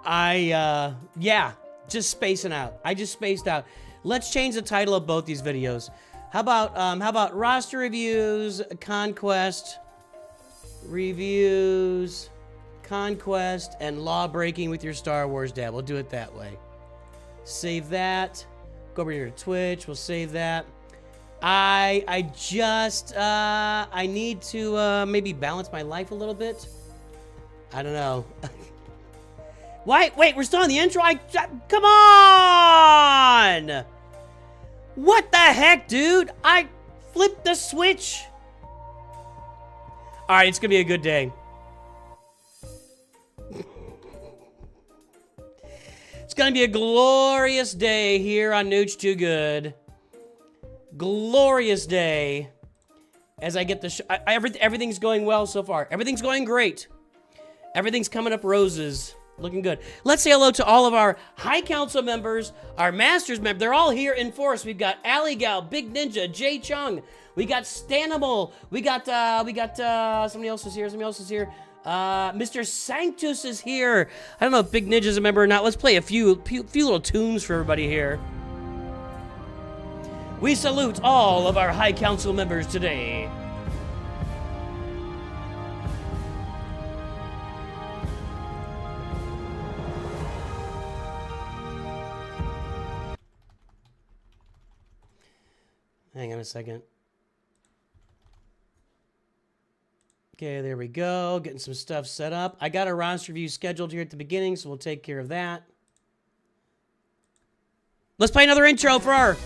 Yeah, just spacing out. I just spaced out. Let's change the title of both these videos. How about roster reviews, Conquest, reviews, Conquest, and law breaking with your Star Wars dad. We'll do it that way. Save that. Go over here to Twitch. We'll save that. I need to maybe balance my life a little bit. I don't know. Wait, we're still on the intro? Come on! What the heck, dude? I flipped the switch. All right, it's gonna be a good day. It's gonna be a glorious day here on NOOCH2GUD. Glorious day. As I get the everything's going well so far. Everything's going great. Everything's coming up roses. Looking good. Let's say hello to all of our High Council members, our Masters members. They're all here in force. We've got Ali Gal, Big Ninja, Jay Chung. We got Stannibal. We got somebody else is here. Mr. Sanctus is here. I don't know if Big Ninja's a member or not. Let's play a few little tunes for everybody here. We salute all of our High Council members today. Hang on a second. Okay, there we go. Getting some stuff set up. I got a roster review scheduled here at the beginning, so we'll take care of that. Let's play another intro for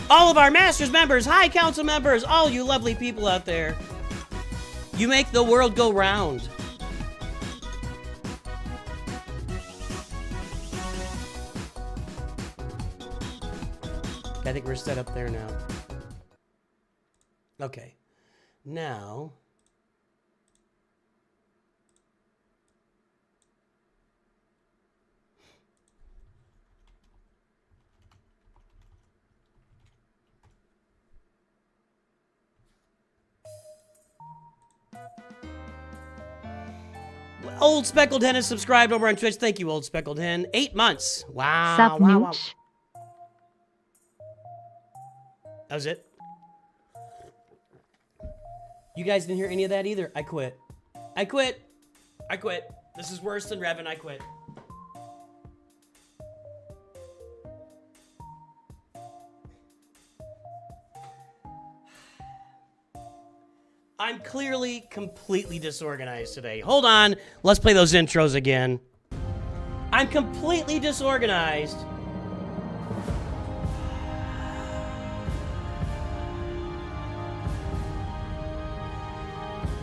all of our Masters members, High Council members, all you lovely people out there. You make the world go round. I think we're set up there now. Okay. Now... Old Speckled Hen is subscribed over on Twitch. Thank you, Old Speckled Hen. 8 months. Wow. Sup, wow. That was it. You guys didn't hear any of that either. I quit. This is worse than Revan. I quit. I'm clearly completely disorganized today. Hold on. Let's play those intros again. I'm completely disorganized.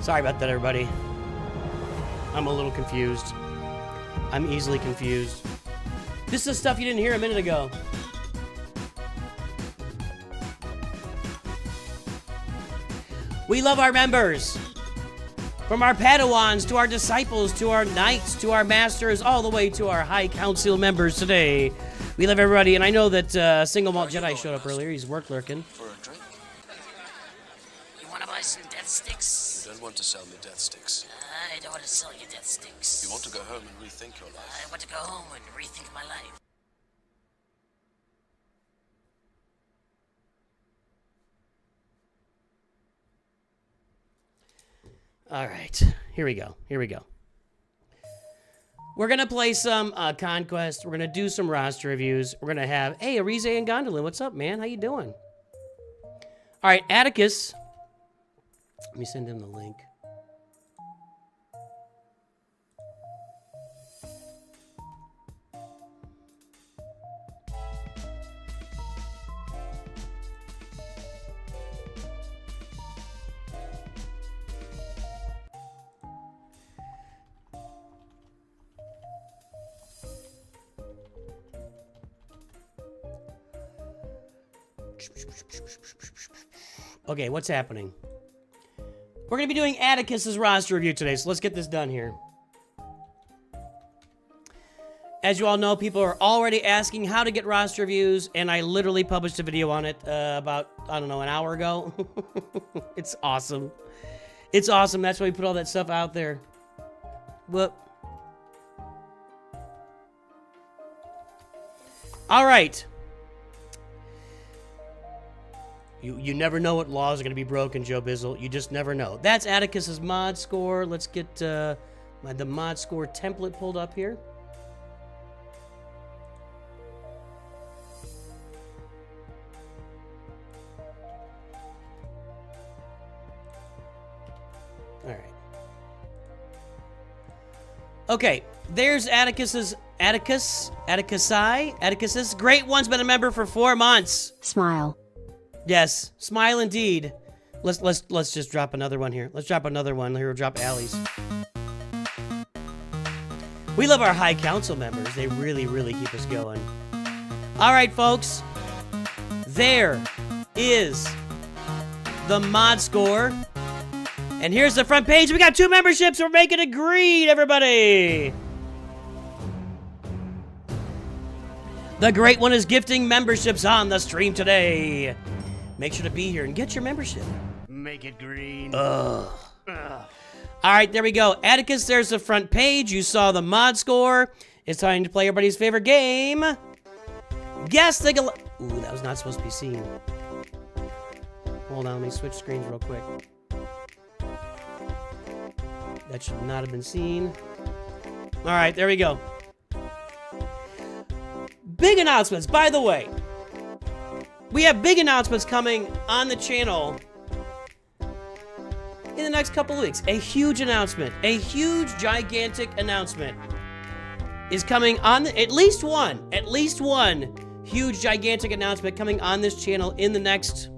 Sorry about that, everybody. I'm a little confused. I'm easily confused. This is stuff you didn't hear a minute ago. We love our members. From our Padawans to our disciples to our knights to our masters, all the way to our High Council members today. We love everybody, and I know that Single Malt Jedi showed up earlier. He's work lurking. For a drink? You want to buy some death sticks? You don't want to sell me death sticks. I don't want to sell you death sticks. You want to go home and rethink your life. I want to go home and rethink my life. All right, here we go. We're going to play some Conquest. We're going to do some roster reviews. We're going to have, hey, Arize and Gondolin, what's up, man? How you doing? All right, Attekus. Let me send him the link. Okay, what's happening? We're going to be doing Attekus' roster review today, so let's get this done here. As you all know, people are already asking how to get roster reviews, and I literally published a video on it about, I don't know, an hour ago. It's awesome. It's awesome. That's why we put all that stuff out there. Whoop. All right. You never know what laws are going to be broken, Joe Bizzle. You just never know. That's Attekus's mod score. Let's get the mod score template pulled up here. All right. Okay, there's Attekus's great one's been a member for 4 months. Smile. Yes, smile indeed. Let's just drop another one here. Let's drop another one. Here we'll drop Allie's. We love our High Council members. They really, really keep us going. All right, folks. There is the mod score. And here's the front page. We got 2 memberships. We're making it green, everybody. The great one is gifting memberships on the stream today. Make sure to be here and get your membership. Make it green. Ugh. All right, there we go. Attekus, there's the front page. You saw the mod score. It's time to play everybody's favorite game. Guess the... Ooh, that was not supposed to be seen. Hold on, let me switch screens real quick. That should not have been seen. All right, there we go. Big announcements, by the way. We have big announcements coming on the channel in the next couple of weeks. A huge announcement, a huge, gigantic announcement is coming on, at least one huge, gigantic announcement coming on this channel in the next,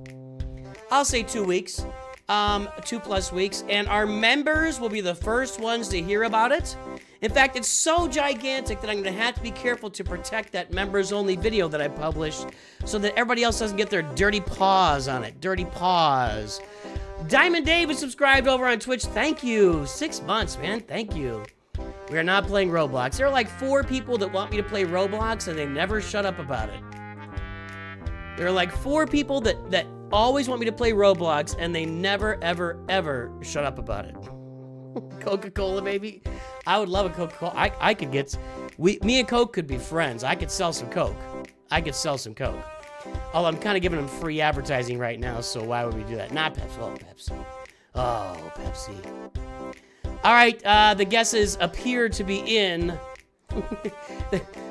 I'll say 2 weeks, 2+ weeks, and our members will be the first ones to hear about it. In fact, it's so gigantic that I'm going to have to be careful to protect that members-only video that I published so that everybody else doesn't get their dirty paws on it. Dirty paws. Diamond Dave is subscribed over on Twitch. Thank you. 6 months, man. Thank you. We are not playing Roblox. There are like 4 people that want me to play Roblox, and they never shut up about it. There are like 4 people that always want me to play Roblox, and they never, ever, ever shut up about it. Coca-Cola, baby. I would love a Coca-Cola. I could get... Me and Coke could be friends. I could sell some Coke. Although I'm kind of giving them free advertising right now, so why would we do that? Not Pepsi. Oh, Pepsi. Oh, Pepsi. All right, the guesses appear to be in.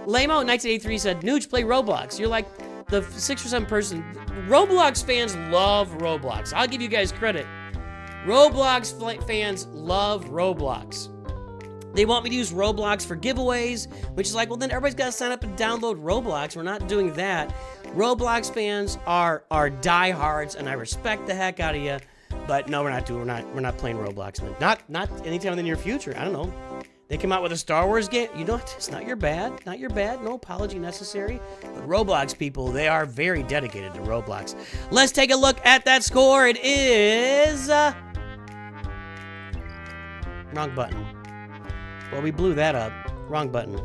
Lamo1983 said, Nooch, play Roblox. You're like the 6 or 7 person. Roblox fans love Roblox. I'll give you guys credit. Roblox fans love Roblox. They want me to use Roblox for giveaways, which is like, well, then everybody's got to sign up and download Roblox. We're not doing that. Roblox fans are diehards, and I respect the heck out of you. But no, we're not playing Roblox, man. Not anytime in the near future. I don't know. They come out with a Star Wars game. You know, it's not your bad. Not your bad. No apology necessary. But Roblox people, they are very dedicated to Roblox. Let's take a look at that score. It is... Wrong button. Well, we blew that up. Wrong button.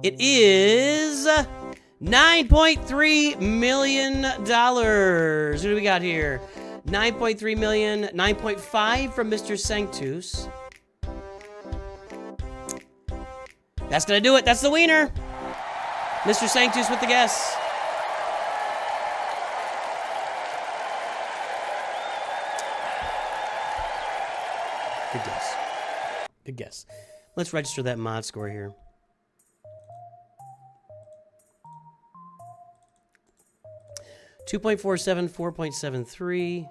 It is $9.3 million. Who do we got here? 9.3 million, 9.5 from Mr. Sanctus. That's gonna do it. That's the wiener. Mr. Sanctus with the guess. Good guess. Good guess. Let's register that mod score here. .47, 4.73.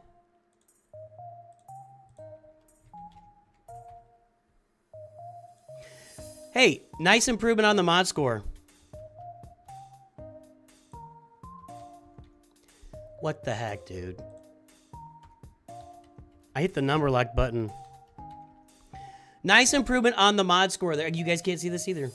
Hey, nice improvement on the mod score. What the heck, dude? I hit the number lock button. Nice improvement on the mod score there. You guys can't see this either.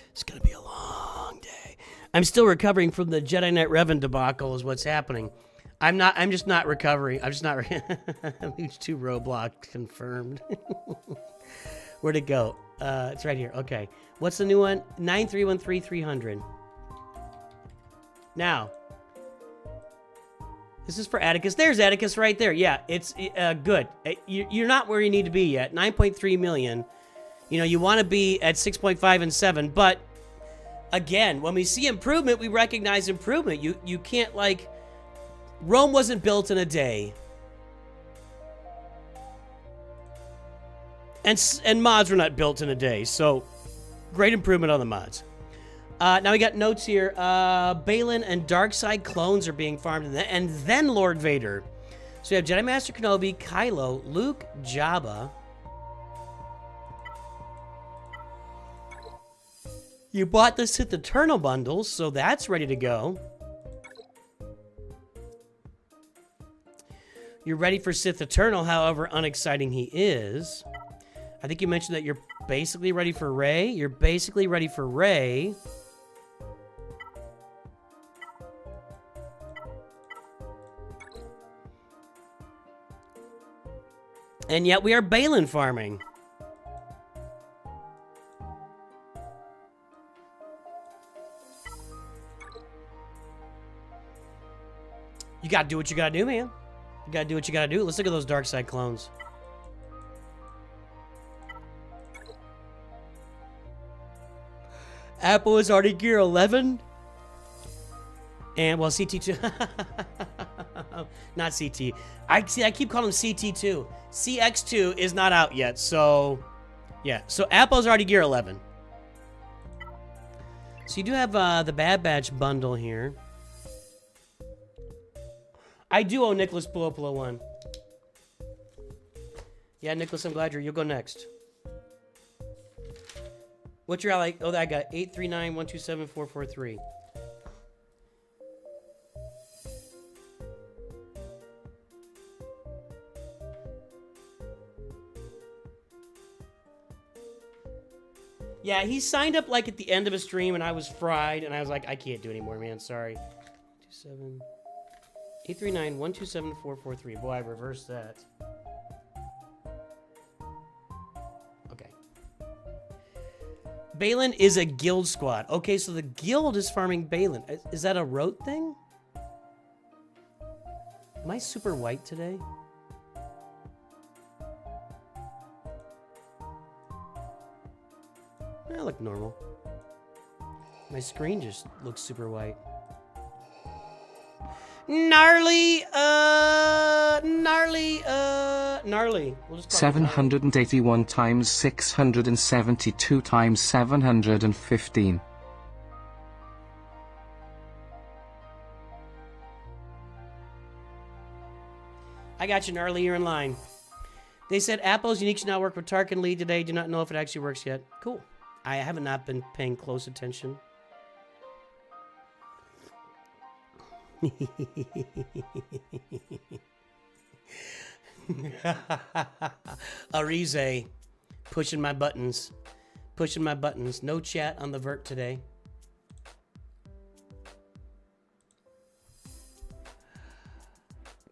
It's gonna be a long day. I'm still recovering from the Jedi Knight Revan debacle is what's happening. I'm just not recovering. I'm just not... NOOCH2 Roblox confirmed. Where'd it go? It's right here. Okay. What's the new one? 9313300. Now. This is for Attekus. There's Attekus right there. Yeah, it's good. You're not where you need to be yet. 9.3 million. You know, you want to be at 6.5 and 7. But, again, when we see improvement, we recognize improvement. You can't, like... Rome wasn't built in a day. And mods were not built in a day. So, great improvement on the mods. Now we got notes here. Balin and Darkside clones are being farmed, and then Lord Vader. So we have Jedi Master Kenobi, Kylo, Luke, Jabba. You bought the Sith Eternal bundles, so that's ready to go. You're ready for Sith Eternal, however unexciting he is. I think you mentioned that you're basically ready for Rey. You're basically ready for Rey. And yet we are Balin farming. You gotta do what you gotta do, man. You gotta do what you gotta do. Let's look at those dark side clones. Apple is already gear 11. And, well, CT2. Not CT. I keep calling him CT2. CX2 is not out yet, so... Yeah, so Apple's already gear 11. So you do have the Bad Batch bundle here. I do owe Nicholas Pulopolo one. Yeah, Nicholas, I'm glad you'll go next. What's your ally? Oh, I got 839-127-443. Yeah, he signed up like at the end of a stream, and I was fried, and I was like, I can't do anymore, man. Sorry. 839-127-443. Boy, I reversed that. Okay. Balin is a guild squad. Okay, so the guild is farming Balin. Is that a road thing? Am I super white today? I look normal. My screen just looks super white. Gnarly. We'll just 781 times 672 times 715. I got you, Gnarly. You're in line. They said Apple's Unique should not work with Tarkin Lee today. Do not know if it actually works yet. Cool. I have not been paying close attention. Arize, pushing my buttons. Pushing my buttons. No chat on the vert today.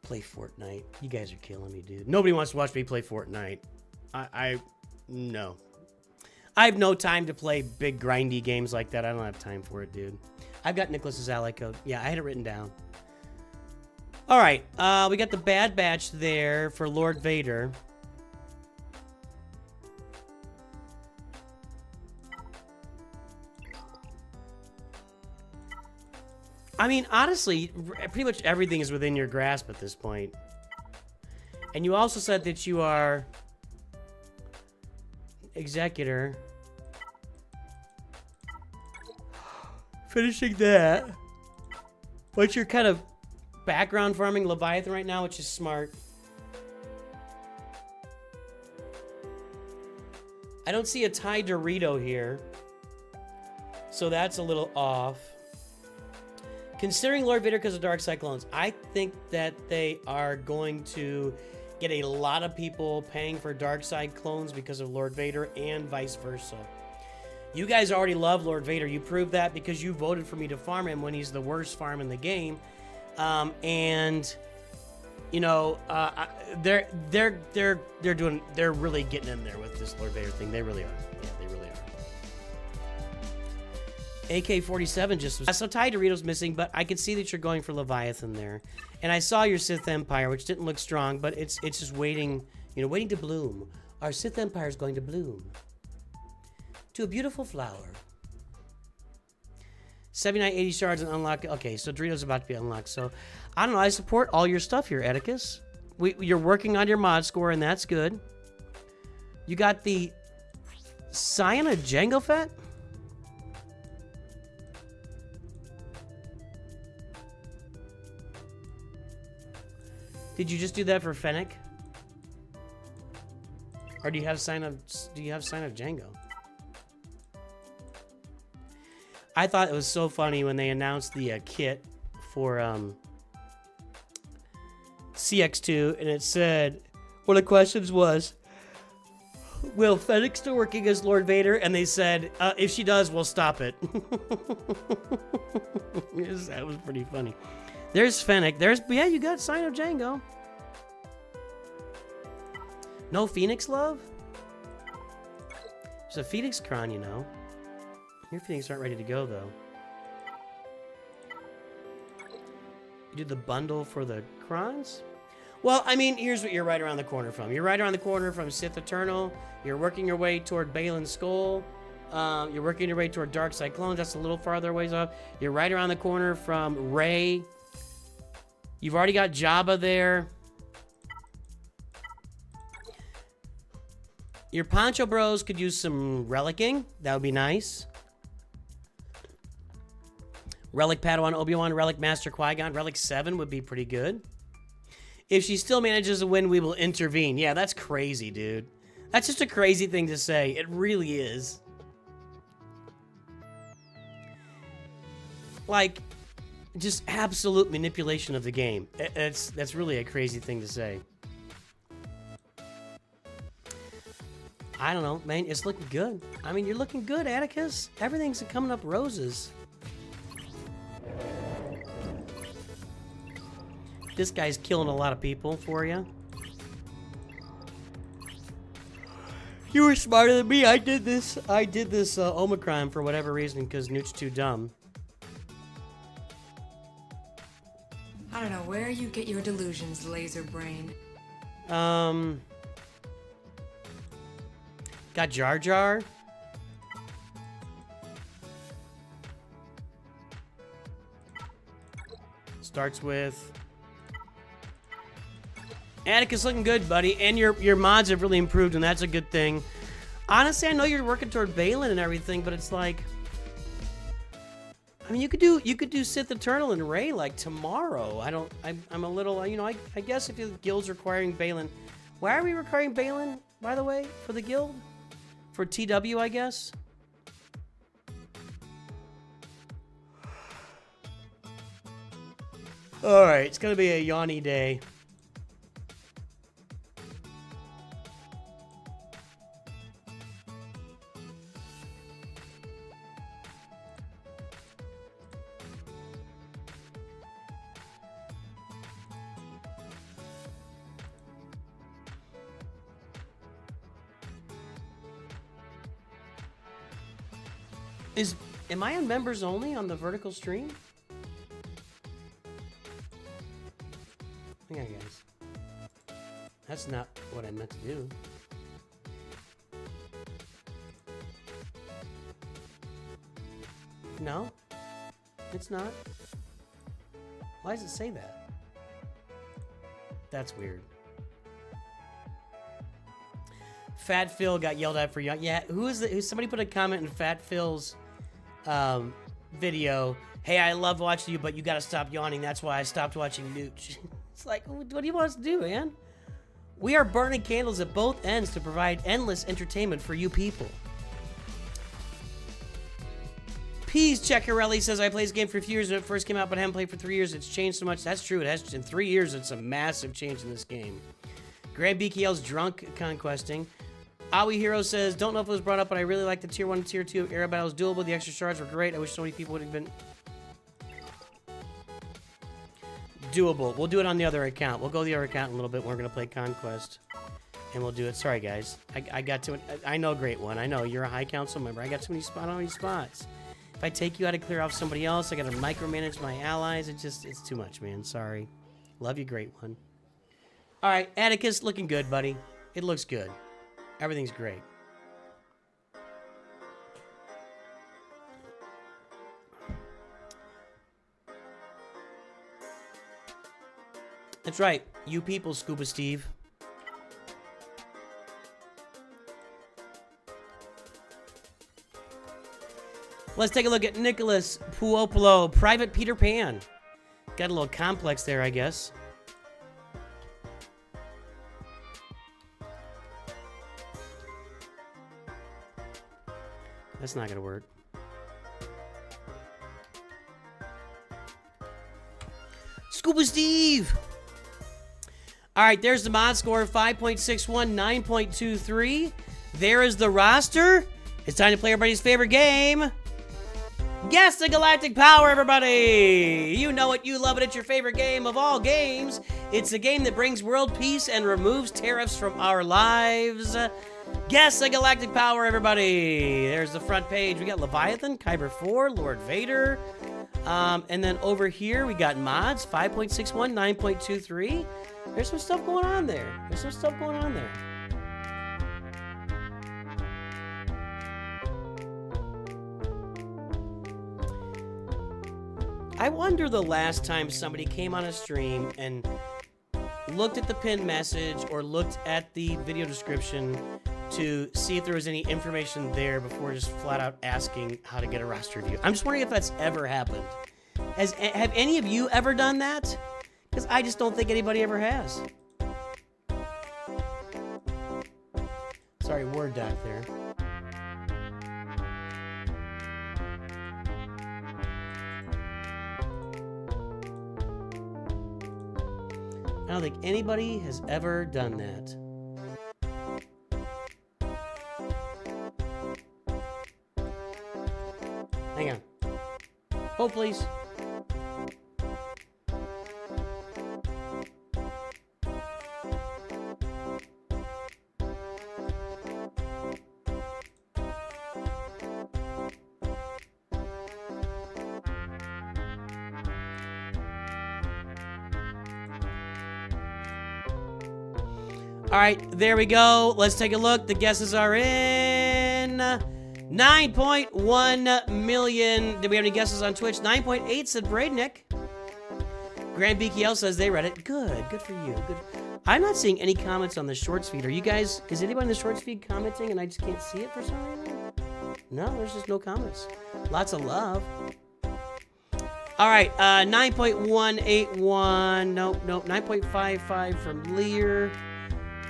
Play Fortnite. You guys are killing me, dude. Nobody wants to watch me play Fortnite. No. I have no time to play big grindy games like that. I don't have time for it, dude. I've got Nicholas's ally code. Yeah, I had it written down. All right, we got the Bad Batch there for Lord Vader. I mean, honestly, pretty much everything is within your grasp at this point. And you also said that you are executor. Finishing that. But you're kind of background farming Leviathan right now, which is smart. I don't see a Thai Dorito here. So that's a little off. Considering Lord Vader because of Dark Cyclones, I think that they are going to get a lot of people paying for Dark Side clones because of Lord Vader and vice versa. You guys already love Lord Vader. You proved that because you voted for me to farm him when he's the worst farm in the game. And you know, they're really getting in there with this Lord Vader thing. They really are. Yeah, they really AK-47 just was so tied. Dorito's missing, but I could see that you're going for Leviathan there. And I saw your Sith Empire, which didn't look strong, but it's just waiting, you know, waiting to bloom. Our Sith Empire is going to bloom to a beautiful flower. 79, 80 shards and unlock. Okay, so Dorito's about to be unlocked. So I don't know. I support all your stuff here, Attekus. You're working on your mod score, and that's good. You got the Scion of Jango Fett? Did you just do that for Fennec? Or do you have Sign of Django? I thought it was so funny when they announced the kit for CX2, and it said one of the questions was, will Fennec still working as Lord Vader? And they said, if she does, we'll stop it. That was pretty funny. There's Fennec. Yeah, you got Sign of Django. No Phoenix love? There's a Phoenix Cron, you know. Your Phoenix aren't ready to go, though. You did the bundle for the Crons? Well, I mean, here's what you're right around the corner from. You're right around the corner from Sith Eternal. You're working your way toward Balin's Skull. You're working your way toward Dark Cyclones. That's a little farther ways off. You're right around the corner from Rey. You've already got Jabba there. Your Poncho Bros could use some relicking. That would be nice. Relic Padawan Obi-Wan, Relic Master Qui-Gon, Relic 7 would be pretty good. If she still manages to win, we will intervene. Yeah, that's crazy, dude. That's just a crazy thing to say. It really is. Like, just absolute manipulation of the game. That's really a crazy thing to say. I don't know, man. It's looking good. I mean, you're looking good, Attekus. Everything's coming up roses. This guy's killing a lot of people for you. You were smarter than me. I did this Omicron for whatever reason because Newt's too dumb. I don't know where you get your delusions, laser brain. Got Jar Jar. Starts with Attekus looking good, buddy, and your mods have really improved, and that's a good thing. Honestly, I know you're working toward Balin and everything, but it's like, I mean, you could do Sith Eternal and Rey like tomorrow. I'm a little, you know, I guess if the guild's requiring Balin, why are we requiring Balin, by the way, for the guild? For TW, I guess. All right, it's gonna be a yawny day. Am I on members only on the vertical stream? Hang on, guys. That's not what I meant to do. No, it's not. Why does it say that? That's weird. Fat Phil got yelled at for young. Yeah, somebody put a comment in Fat Phil's video. Hey, I love watching you, but you gotta stop yawning. That's why I stopped watching Nooch. It's like, what do you want us to do, man? We are burning candles at both ends to provide endless entertainment for you people. Peas Checkarelli says, I played this game for a few years when it first came out, but I haven't played for 3 years. It's changed so much. That's true. It has. In 3 years, it's a massive change in this game. Graham BKL's drunk conquesting. Aoi Hero says, don't know if it was brought up, but I really like the tier 1 and tier 2 era battles doable. The extra shards were great. I wish so many people would have been doable. We'll do it on the other account. We'll go to the other account in a little bit. We're going to play Conquest. And we'll do it. Sorry, guys. I got to it. I know, Great One. I know. You're a High Council member. I got too many spots. If I take you out to clear off somebody else, I gotta micromanage my allies. It's too much, man. Sorry. Love you, great one. All right, Attekus, looking good, buddy. It looks good. Everything's great. That's right, you people, Scuba Steve. Let's take a look at Nicholas Puopolo, Private Peter Pan. Got a little complex there, I guess. That's not gonna work. Scuba Steve! Alright, there's the mod score, 5.61, 9.23. There is the roster. It's time to play everybody's favorite game. Guess the Galactic Power, everybody! You know it, you love it, it's your favorite game of all games. It's a game that brings world peace and removes tariffs from our lives. Guess the Galactic Power, everybody! There's the front page. We got Leviathan, Kyber 4, Lord Vader. And then over here, we got mods, 5.61, 9.23. There's some stuff going on there. I wonder the last time somebody came on a stream and looked at the pinned message or looked at the video description to see if there was any information there before just flat out asking how to get a roster view. I'm just wondering if that's ever happened. Have any of you ever done that? Because I just don't think anybody ever has. Sorry, Word doc there. I don't think anybody has ever done that. Hang on. Hold, please. All right, there we go. Let's take a look. The guesses are in. 9.1 million. Did we have any guesses on Twitch? 9.8 said Braidnick. Grand BKL says they read it. Good for you. Good. I'm not seeing any comments on the shorts feed. Are you guys, is anybody in the shorts feed commenting and I just can't see it for some reason? No, there's just no comments. Lots of love. All right, 9.181. Nope. 9.55 from Lear.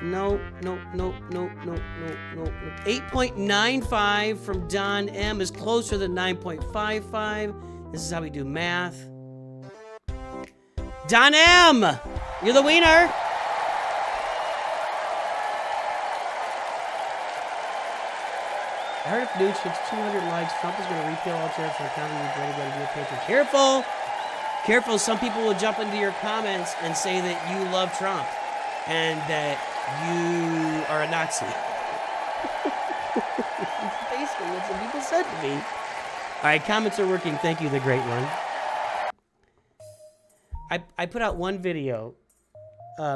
No. 8.95 from Don M is closer than 9.55. This is how we do math. Don M, you're the wiener. I heard if NOOCH hits 200 likes, Trump is going to repeal all tariffs on economy. You're going to be a patron. Careful. Some people will jump into your comments and say that you love Trump and that you are a Nazi. Basically what some people said to me. All right, comments are working. Thank you, the great one. I put out one video,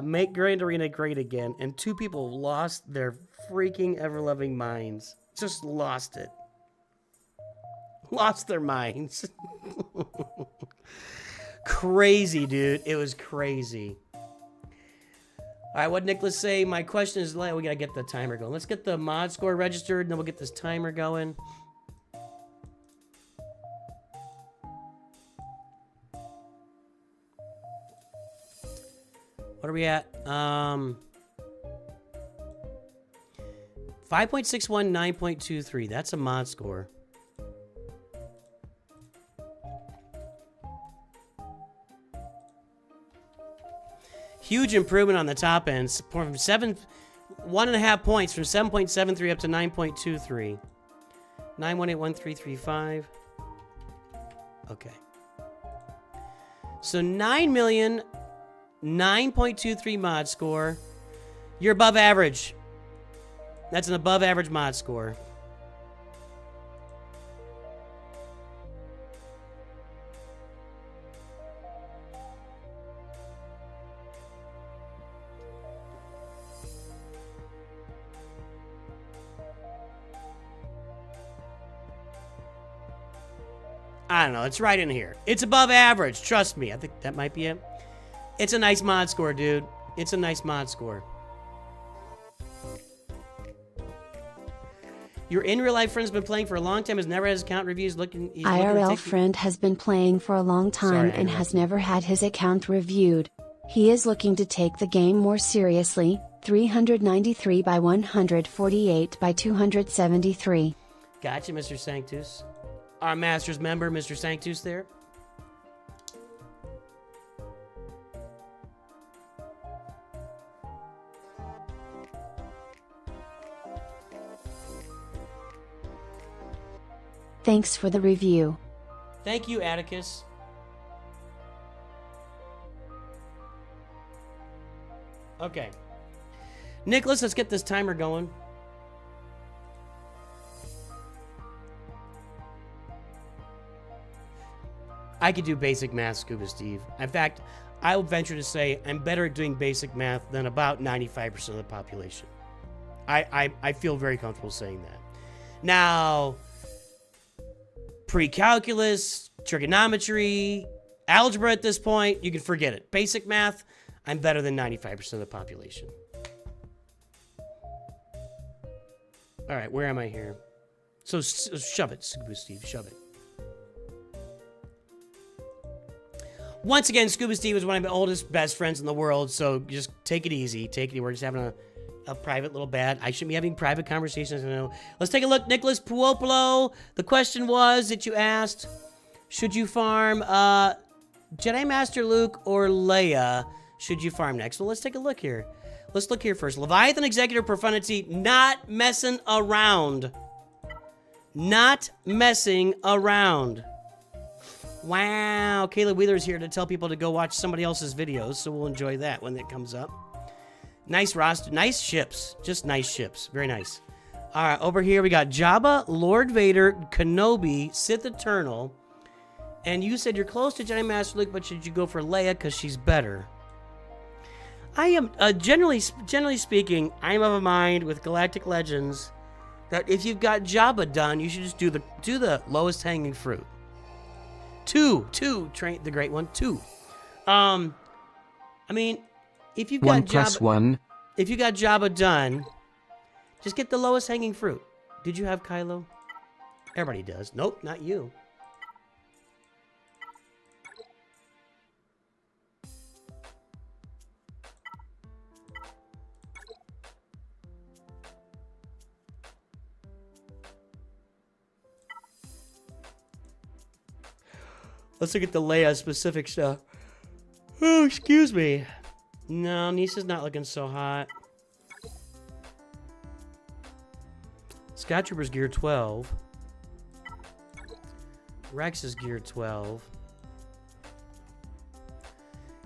make Grand Arena great again, and 2 people lost their freaking ever-loving minds. Just lost it. Lost their minds. Crazy, dude. It was crazy. All right, what'd Nicholas say? My question is, we gotta get the timer going. Let's get the mod score registered, and then we'll get this timer going. What are we at? 5.61, 9.23. That's a mod score. Huge improvement on the top end, from 1.5 points from 7.73 up to 9.23. 9181335. Okay. So 9 million, 9.23 mod score. You're above average. That's an above average mod score. I don't know. It's right in here. It's above average. Trust me. I think that might be it. It's a nice mod score, dude. It's a nice mod score. Your in real life friend's been playing for a long time, has never had his account reviews. IRL friend has been playing for a long time and has never had his account reviewed. He is looking to take the game more seriously. 393 by 148 by 273. Gotcha, Mr. Sanctus. Our Masters member, Mr. Sanctus there. Thanks for the review. Thank you, Attekus. Okay. Nicholas, let's get this timer going. I could do basic math, Scuba Steve. In fact, I will venture to say I'm better at doing basic math than about 95% of the population. I feel very comfortable saying that. Now, pre-calculus, trigonometry, algebra at this point, you can forget it. Basic math, I'm better than 95% of the population. All right, where am I here? So shove it, Scuba Steve, shove it. Once again, Scuba Steve is one of my oldest, best friends in the world, so just take it easy. Take it easy. We're just having a private little bat. I shouldn't be having private conversations. I know. Let's take a look. Nicholas Puopolo. The question was that you asked, should you farm Jedi Master Luke or Leia? Should you farm next? Well, let's take a look here. Let's look here first. Leviathan Executive Profundity, not messing around. Not messing around. Wow. Kayla Wheeler's here to tell people to go watch somebody else's videos, so we'll enjoy that when it comes up. Nice roster. Nice ships. Just nice ships. Very nice. All right, over here we got Jabba, Lord Vader, Kenobi, Sith Eternal. And you said you're close to Jedi Master Luke, but should you go for Leia because she's better? I am, generally speaking, I am of a mind with Galactic Legends that if you've got Jabba done, you should just do the lowest hanging fruit. Two, train the great one, 2. I mean, if you've got 1 plus Jabba, 1. if you got Jabba done, just get the lowest hanging fruit. Did you have Kylo? Everybody does. Nope, not you. Let's look at the Leia specific stuff. Oh, excuse me. No, Nisa's not looking so hot. Scout Trooper's gear 12. Rex is gear 12.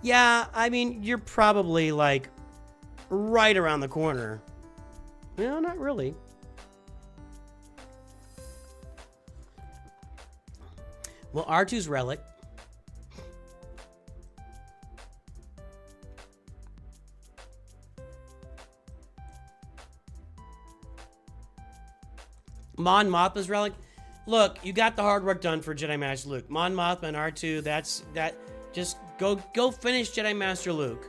Yeah, I mean, you're probably like right around the corner. No, not really. Well, R2's relic. Mon Mothma's relic. Look, you got the hard work done for Jedi Master Luke. Mon Mothma and R2, that. Just go finish Jedi Master Luke.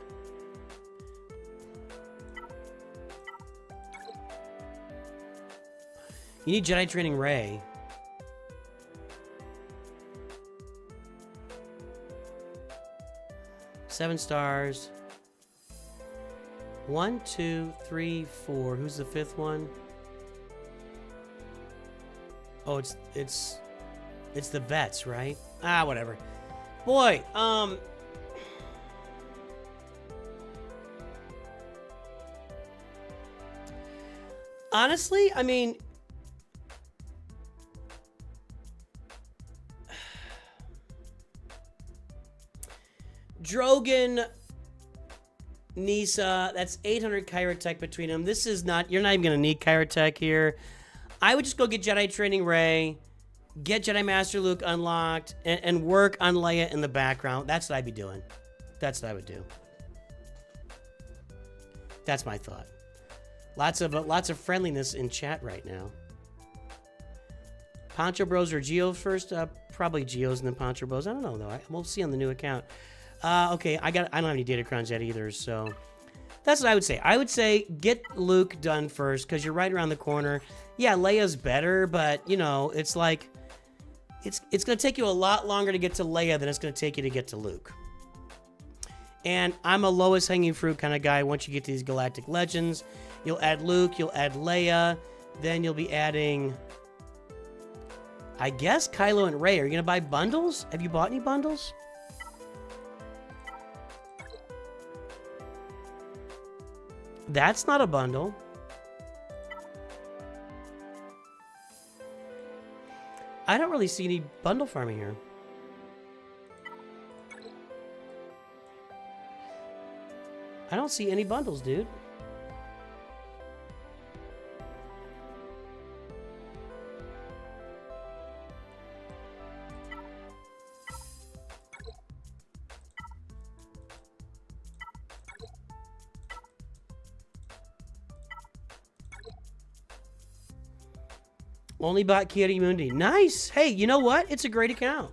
You need Jedi Training Rey. Seven stars. 1, 2, 3, 4. Who's the 5th one? Oh, it's the vets, right? Ah, whatever. Boy, honestly, I mean, Drogon, Nisa, that's 800 Kyrotech between them. This is not, you're not even going to need Kyrotech here. I would just go get Jedi Training Rey, get Jedi Master Luke unlocked, and work on Leia in the background. That's what I'd be doing. That's what I would do. That's my thought. Lots of friendliness in chat right now. Poncho Bros or Geo first? Probably Geos and then Poncho Bros. I don't know though. We'll see on the new account. Okay, I don't have any data crowns yet either, so that's what I would say. I would say get Luke done first because you're right around the corner. Yeah, Leia's better, but you know, it's like it's going to take you a lot longer to get to Leia than it's going to take you to get to Luke. And I'm a lowest hanging fruit kind of guy. Once you get to these Galactic Legends, you'll add Luke, you'll add Leia, then you'll be adding, I guess, Kylo and Rey. Are you going to buy bundles? Have you bought any bundles? That's not a bundle. I don't really see any bundle farming here. I don't see any bundles, dude. Only bought Kiarimundi. Nice. Hey, you know what? It's a great account.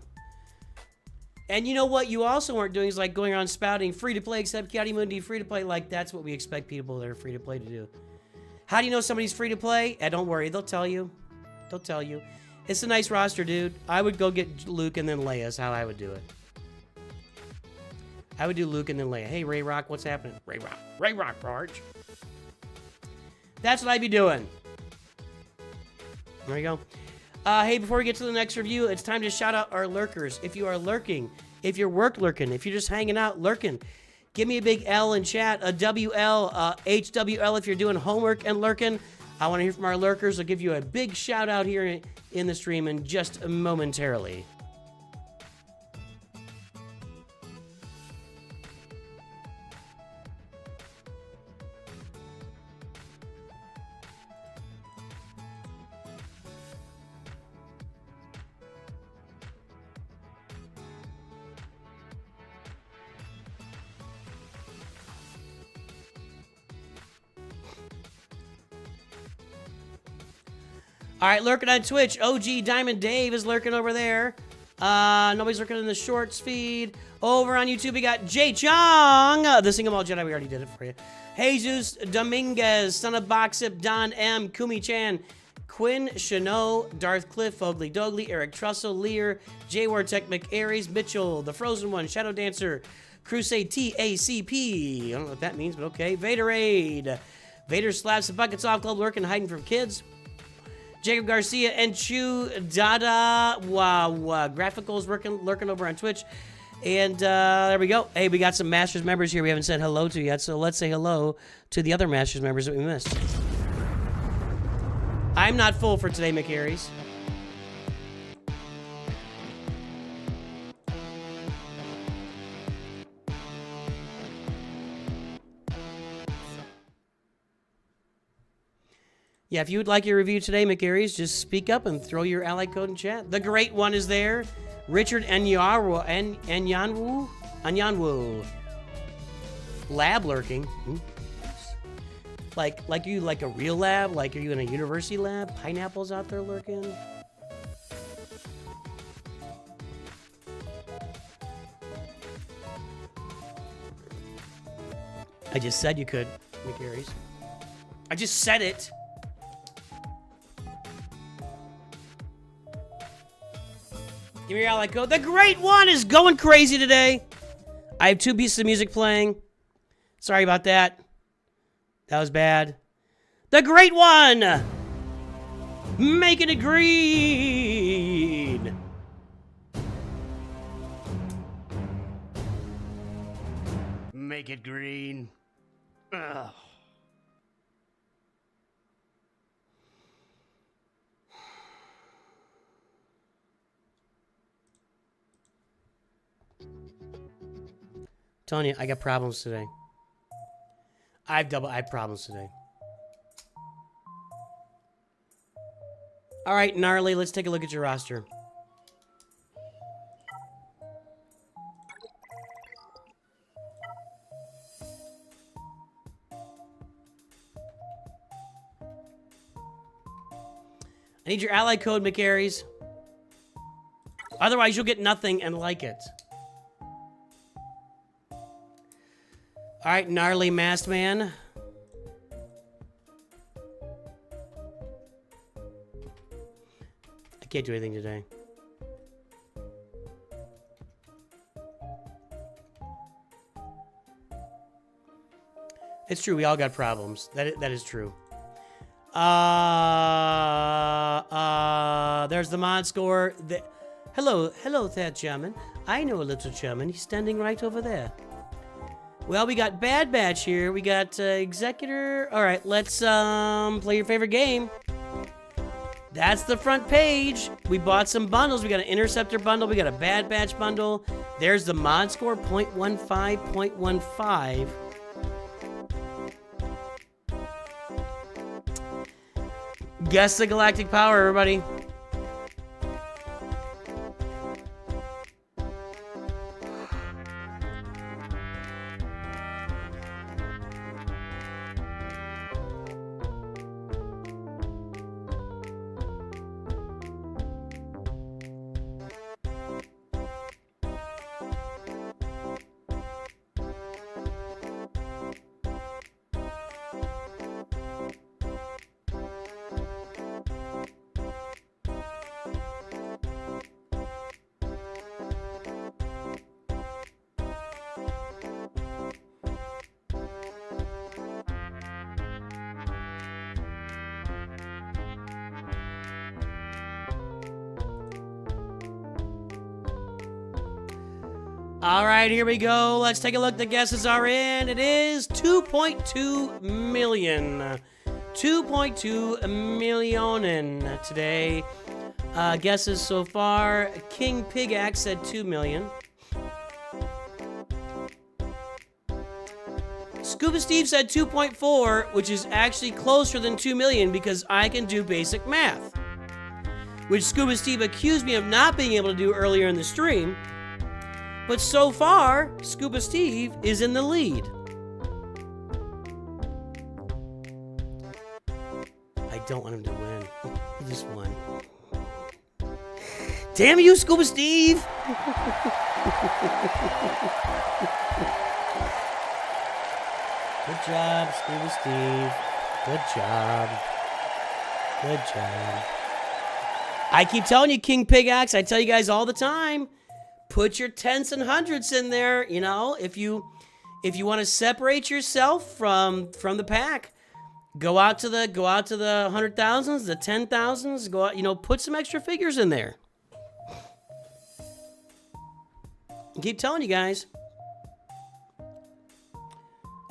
And you know what you also aren't doing is like going around spouting free to play except Kiarimundi, free to play. Like that's what we expect people that are free to play to do. How do you know somebody's free to play? Don't worry. They'll tell you. They'll tell you. It's a nice roster, dude. I would go get Luke and then Leia is how I would do it. I would do Luke and then Leia. Hey, Ray Rock, what's happening? Ray Rock, Barge. That's what I'd be doing. There you go. Hey, before we get to the next review, it's time to shout out our lurkers. If you are lurking, if you're work lurking, if you're just hanging out lurking, give me a big L in chat, a WL, HWL if you're doing homework and lurking. I want to hear from our lurkers. I'll give you a big shout out here in the stream in just momentarily. All right, lurking on Twitch. OG Diamond Dave is lurking over there. Nobody's lurking in the shorts feed. Over on YouTube, we got Jay Chong. The Single Jedi, we already did it for you. Jesus Dominguez, Son of Boxip, Don M, Kumi Chan, Quinn Chanot, Darth Cliff, Fogly Dogley, Eric Trussell, Lear, J Wartech, Mcaries, Mitchell, The Frozen One, Shadow Dancer, Crusade TACP. I don't know what that means, but okay. Vaderade. Vader slaps the buckets off club, lurking, hiding from kids. Jacob Garcia and Chu Dada. Wow, Graphicals lurking over on Twitch. And there we go. Hey, we got some Masters members here we haven't said hello to yet, so let's say hello to the other Masters members that we missed. I'm not full for today, Mcaries. Yeah, if you would like your review today, Mcaries, just speak up and throw your ally code in chat. The Great One is there. Richard Anyanwu. Lab lurking. Like you like a real lab? Like are you in a university lab? Pineapples out there lurking? I just said you could, Mcaries. I just said it. Give me your ally code. The Great One is going crazy today. I have 2 pieces of music playing. Sorry about that. That was bad. The Great One! Making it green! Make it green. Ugh. Telling you, I got problems today. I have problems today. All right, Gnarly, let's take a look at your roster. I need your ally code, Mcaries. Otherwise, you'll get nothing and like it. All right, Gnarly Masked Man. I can't do anything today. It's true. We all got problems. That is true. There's the mod score. Hello, there, German. I know a little German. He's standing right over there. Well, we got Bad Batch here. We got Executor. All right, let's play your favorite game. That's the front page. We bought some bundles. We got an Interceptor bundle. We got a Bad Batch bundle. There's the mod score, 0.15, 0.15. Guess the galactic power, everybody. All right, here we go. Let's take a look. The guesses are in. It is 2.2 million. 2.2 million today. Guesses so far. King Pigax said 2 million. Scuba Steve said 2.4, which is actually closer than 2 million because I can do basic math, which Scuba Steve accused me of not being able to do earlier in the stream. But so far, Scuba Steve is in the lead. I don't want him to win. He just won. Damn you, Scuba Steve! Good job, Scuba Steve. Good job. Good job. I keep telling you, King Pigax, I tell you guys all the time, put your tenths and hundredths in there. You know, if you want to separate yourself from the pack, go out to the 100,000s, the 10,000s. Go out, you know, put some extra figures in there. I keep telling you guys.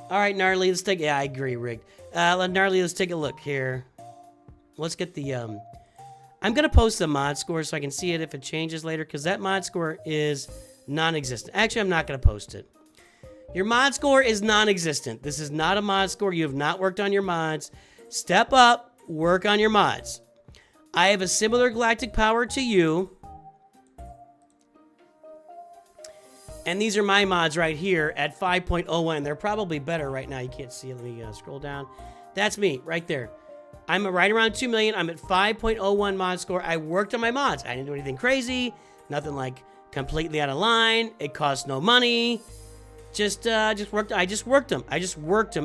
All right, Gnarly, let's take. Yeah, I agree, Rick. Gnarly, let's take a look here. Let's get the. I'm gonna post the mod score so I can see it if it changes later, because that mod score is non-existent. Actually, I'm not gonna post it. Your mod score is non-existent. This is not a mod score. You have not worked on your mods. Step up, work on your mods. I have a similar galactic power to you. And these are my mods right here at 5.01. They're probably better right now. You can't see it. Let me scroll down. That's me right there. I'm right around 2 million. I'm at 5.01 mod score. I worked on my mods. I didn't do anything crazy. Nothing like completely out of line. It cost no money. Just worked. I just worked them.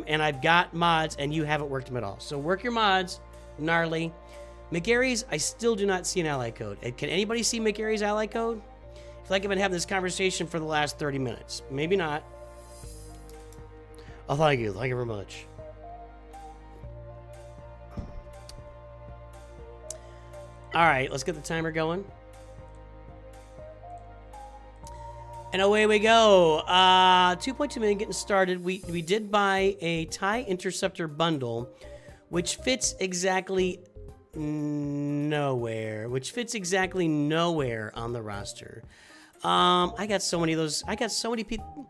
And I've got mods, and you haven't worked them at all. So work your mods, Gnarly. Mcaries, I still do not see an ally code. Can anybody see Mcaries' ally code? I feel like I've been having this conversation for the last 30 minutes. Maybe not. Oh, thank you. Thank you very much. All right, let's get the timer going. And away we go. 2.2 million getting started. We did buy a TIE Interceptor bundle, which fits exactly nowhere. On the roster. I got so many of those. I got so many people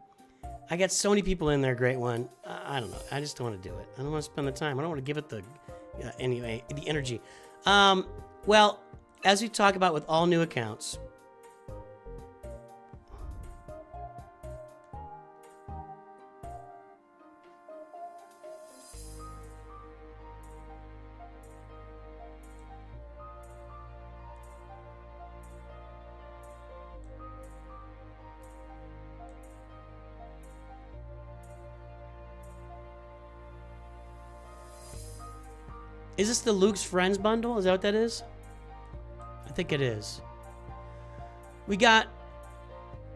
in there. Great one. I don't know. I just don't want to do it. I don't want to spend the time. I don't want to give it the anyway the energy. Well, as we talk about with all new accounts, Is this the Luke's Friends bundle? Is that what that is? I think it is. We got...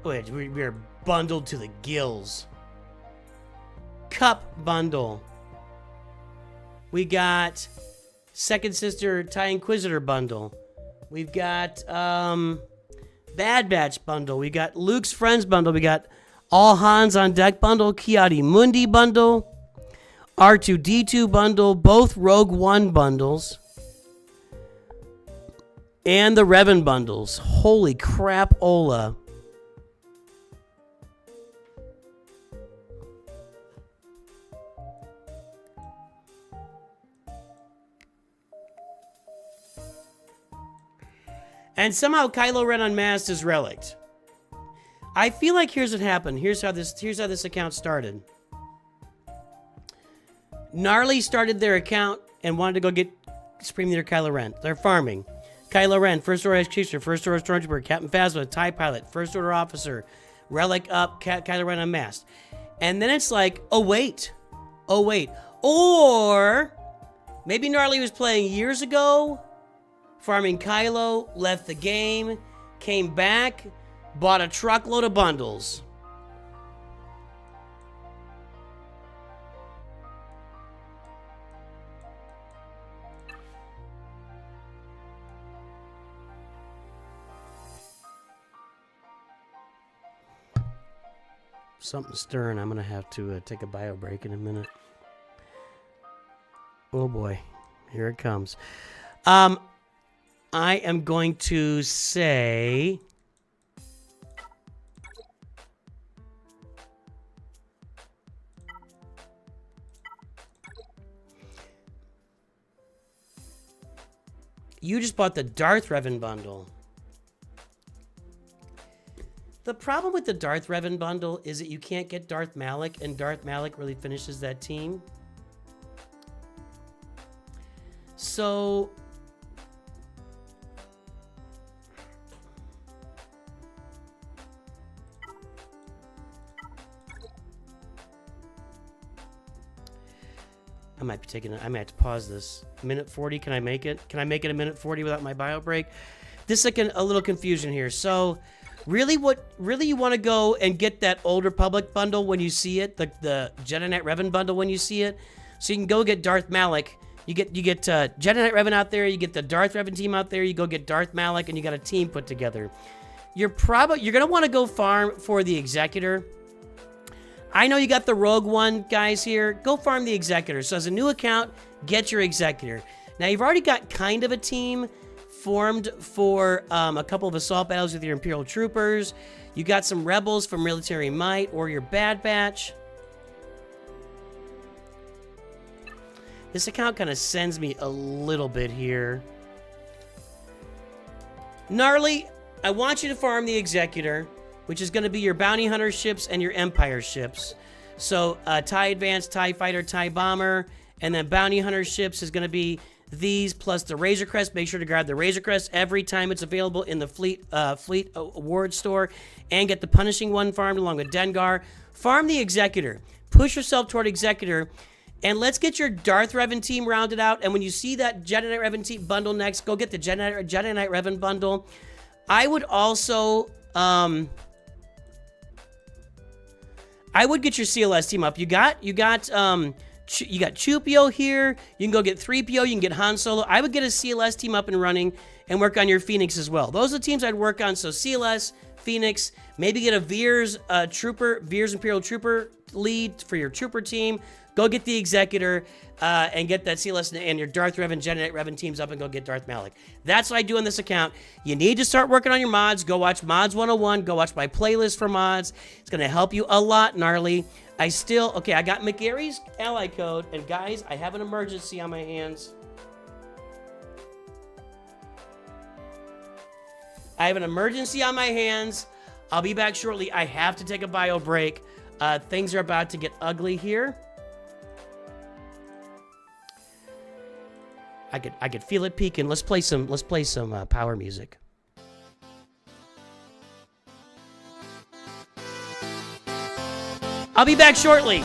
Wait, we are bundled to the gills. Cup bundle. We got Second Sister TIE Inquisitor bundle. We've got Bad Batch bundle. We got Luke's Friends bundle. We got All Hands on Deck bundle. Kiadi Mundi bundle. R2-D2 bundle. Both Rogue One bundles. And the Revan bundles. Holy crap, Ola. And somehow Kylo Ren Unmasked is relicked. I feel like here's what happened. Here's how this account started. Gnarly started their account and wanted to go get Supreme Leader Kylo Ren. They're farming. Kylo Ren, First Order Executioner, First Order Stormtrooper, Captain Phasma, TIE Pilot, First Order Officer, Relic up, Kylo Ren Unmasked. And then it's like, oh wait. Or maybe Gnarly was playing years ago, farming Kylo, left the game, came back, bought a truckload of bundles. Something stirring. I'm going to have to take a bio break in a minute. Oh boy. Here it comes. I am going to say... You just bought the Darth Revan bundle. The problem with the Darth Revan bundle is that you can't get Darth Malak, and Darth Malak really finishes that team. So... I might have to pause this. Minute 40, can I make it? Can I make it a minute 40 without my bio break? This is like a little confusion here. So, really you want to go and get that Old Republic bundle when you see it, the Jedi Knight Revan bundle when you see it. So you can go get Darth Malak. You get Jedi Knight Revan out there, you get the Darth Revan team out there, you go get Darth Malak, and you got a team put together. You're gonna want to go farm for the Executor. I know you got the Rogue One guys here. Go farm the Executor. So as a new account, get your Executor. Now you've already got kind of a team formed for a couple of assault battles with your Imperial Troopers. You got some Rebels from Military Might or your Bad Batch. This account kind of sends me a little bit here. Gnarly, I want you to farm the Executor, which is going to be your Bounty Hunter ships and your Empire ships. So, TIE Advance, TIE Fighter, TIE Bomber, and then Bounty Hunter ships is going to be these, plus the Razor Crest. Make sure to grab the Razor Crest every time it's available in the Fleet Award Store, and get the Punishing One farmed along with Dengar. Farm the Executor. Push yourself toward Executor, and let's get your Darth Revan team rounded out. And when you see that Jedi Knight Revan team bundle next, go get the Jedi Knight Revan bundle. I would also... I would get your CLS team up. You got Chupio here. You can go get 3PO. You can get Han Solo. I would get a CLS team up and running and work on your Phoenix as well. Those are the teams I'd work on. So CLS, Phoenix, maybe get a Veers Imperial Trooper lead for your Trooper team. Go get the Executor and get that CLS and your Darth Revan, Jedi Knight Revan teams up and go get Darth Malak. That's what I do on this account. You need to start working on your mods. Go watch Mods 101. Go watch my playlist for mods. It's going to help you a lot, Gnarly. I got Mcaries ally code. And guys, I have an emergency on my hands. I'll be back shortly. I have to take a bio break. Things are about to get ugly here. I could feel it peaking. Let's play some power music. I'll be back shortly.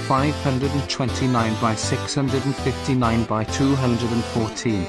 529 by 659 by 214.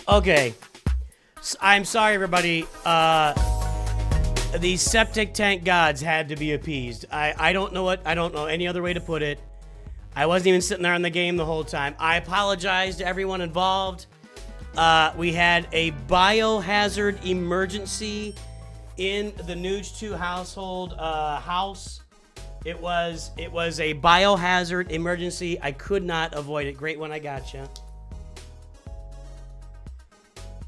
Okay. I'm sorry, everybody. These septic tank gods had to be appeased. I don't know any other way to put it. I wasn't even sitting there in the game the whole time. I apologize to everyone involved. We had a biohazard emergency in the NOOCH2 household house. It was a biohazard emergency. I could not avoid it. Great one, I gotcha.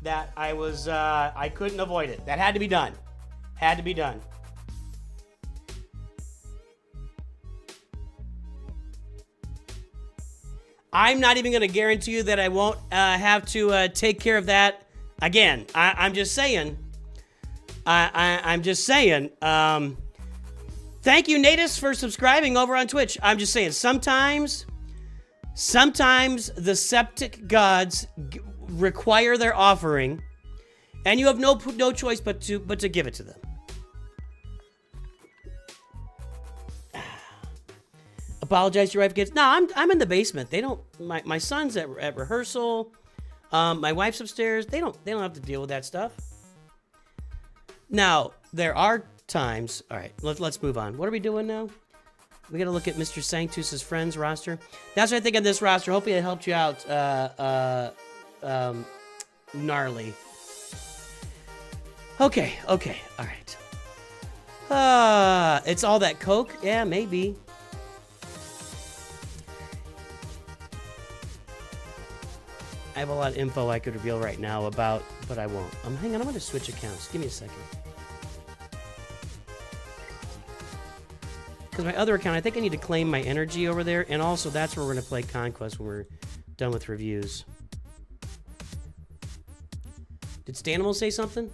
That I couldn't avoid it. That had to be done. Had to be done. I'm not even going to guarantee you that I won't have to take care of that again. I'm just saying. I'm just saying. Thank you, Natus, for subscribing over on Twitch. I'm just saying. Sometimes the septic gods require their offering, and you have no choice but to give it to them. apologize to your wife, kids. No, I'm in the basement. They don't. My son's at rehearsal. My wife's upstairs. They don't have to deal with that stuff. Now there are times. All right, let's move on. What are we doing now? We got to look at Mr. Sanctus's friends roster. That's what I think of this roster. Hopefully it helped you out. Gnarly. Okay, all right. It's all that coke? Yeah, maybe. I have a lot of info I could reveal right now about, but I won't. Hang on, I'm going to switch accounts. Give me a second. Because my other account, I think I need to claim my energy over there, and also that's where we're going to play Conquest when we're done with reviews. Did Stannibal say something?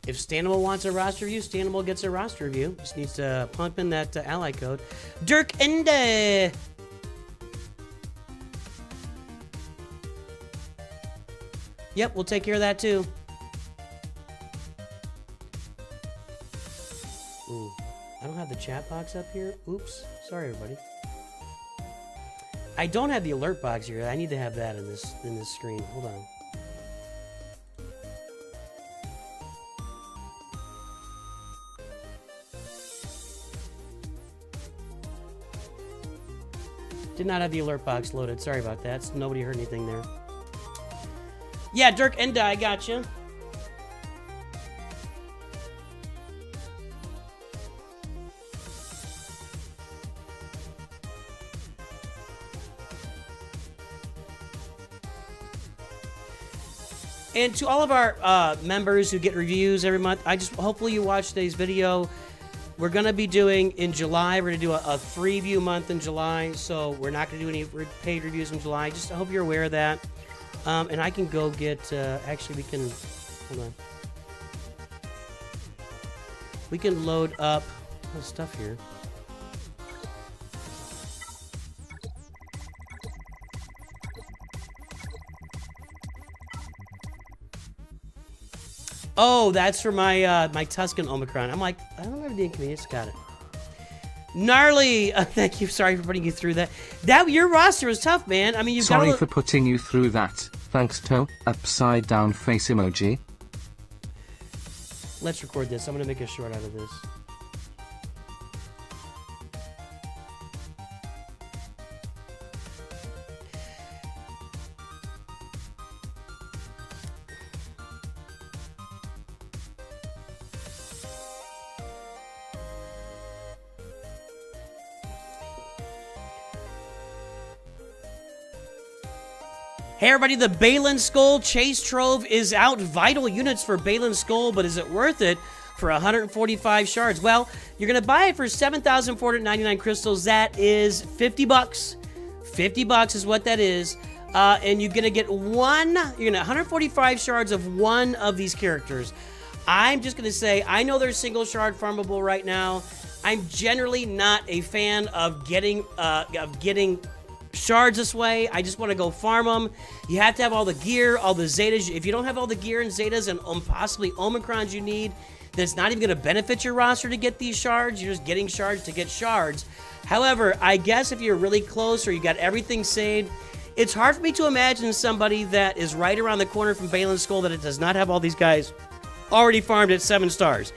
If Stannibal wants a roster review, Stannibal gets a roster review. Just needs to pump in that ally code. Dirk Enda! Yep, we'll take care of that too. Ooh, I don't have the chat box up here. Oops, sorry everybody. I don't have the alert box here. I need to have that in this screen. Hold on. Did not have the alert box loaded. Sorry about that. Nobody heard anything there. Yeah, Dirk Enda, I got you. And to all of our members who get reviews every month, hopefully you watch today's video. We're going to be doing, in July, we're going to do a free view month in July, so we're not going to do any paid reviews in July. Just I hope you're aware of that. And I can go get, actually we can, hold on. We can load up stuff here. Oh, that's for my my Tuscan Omicron. I'm like, I don't have the inconvenience. Got it. Gnarly. Thank you. Sorry for putting you through that. Your roster was tough, man. I mean, you've got. Sorry for putting you through that. Thanks, Toe. Upside down face emoji. Let's record this. I'm gonna make a short out of this. Hey everybody, the Balin Skull Chase Trove is out. Vital units for Balin Skull, but is it worth it for 145 shards? Well, you're going to buy it for 7,499 crystals. That is 50 bucks. 50 bucks is what that is. And you're going to get 145 shards of one of these characters. I'm just going to say, I know they're single shard farmable right now. I'm generally not a fan of getting shards this way. I just want to go farm them. You have to have all the gear, all the Zetas. If you don't have all the gear and Zetas and possibly Omicrons you need, then it's not even going to benefit your roster to get these shards. You're just getting shards to get shards. However, I guess if you're really close or you got everything saved, it's hard for me to imagine somebody that is right around the corner from Balin Skull that it does not have all these guys already farmed at 7 stars.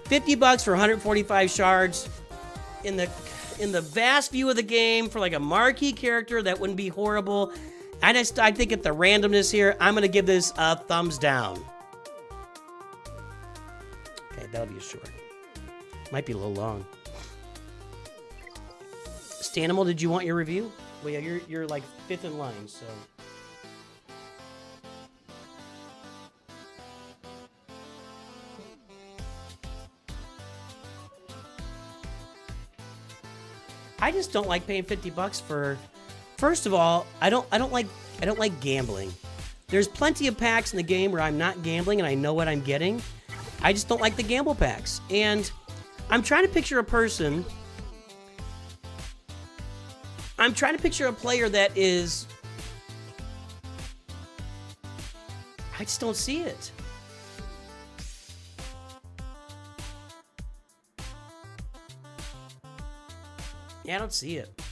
50 bucks for 145 shards in the vast view of the game for like a marquee character, that wouldn't be horrible. I think at the randomness here, I'm going to give this a thumbs down. Okay, that'll be a short. Might be a little long. Stannibal, did you want your review? Well, yeah, you're like 5th in line, so. I just don't like paying 50 bucks for. First of all, I don't like gambling. There's plenty of packs in the game where I'm not gambling and I know what I'm getting. I just don't like the gamble packs. And I'm trying to picture a person I'm trying to picture a player that is... I just don't see it. Yeah, I don't see it.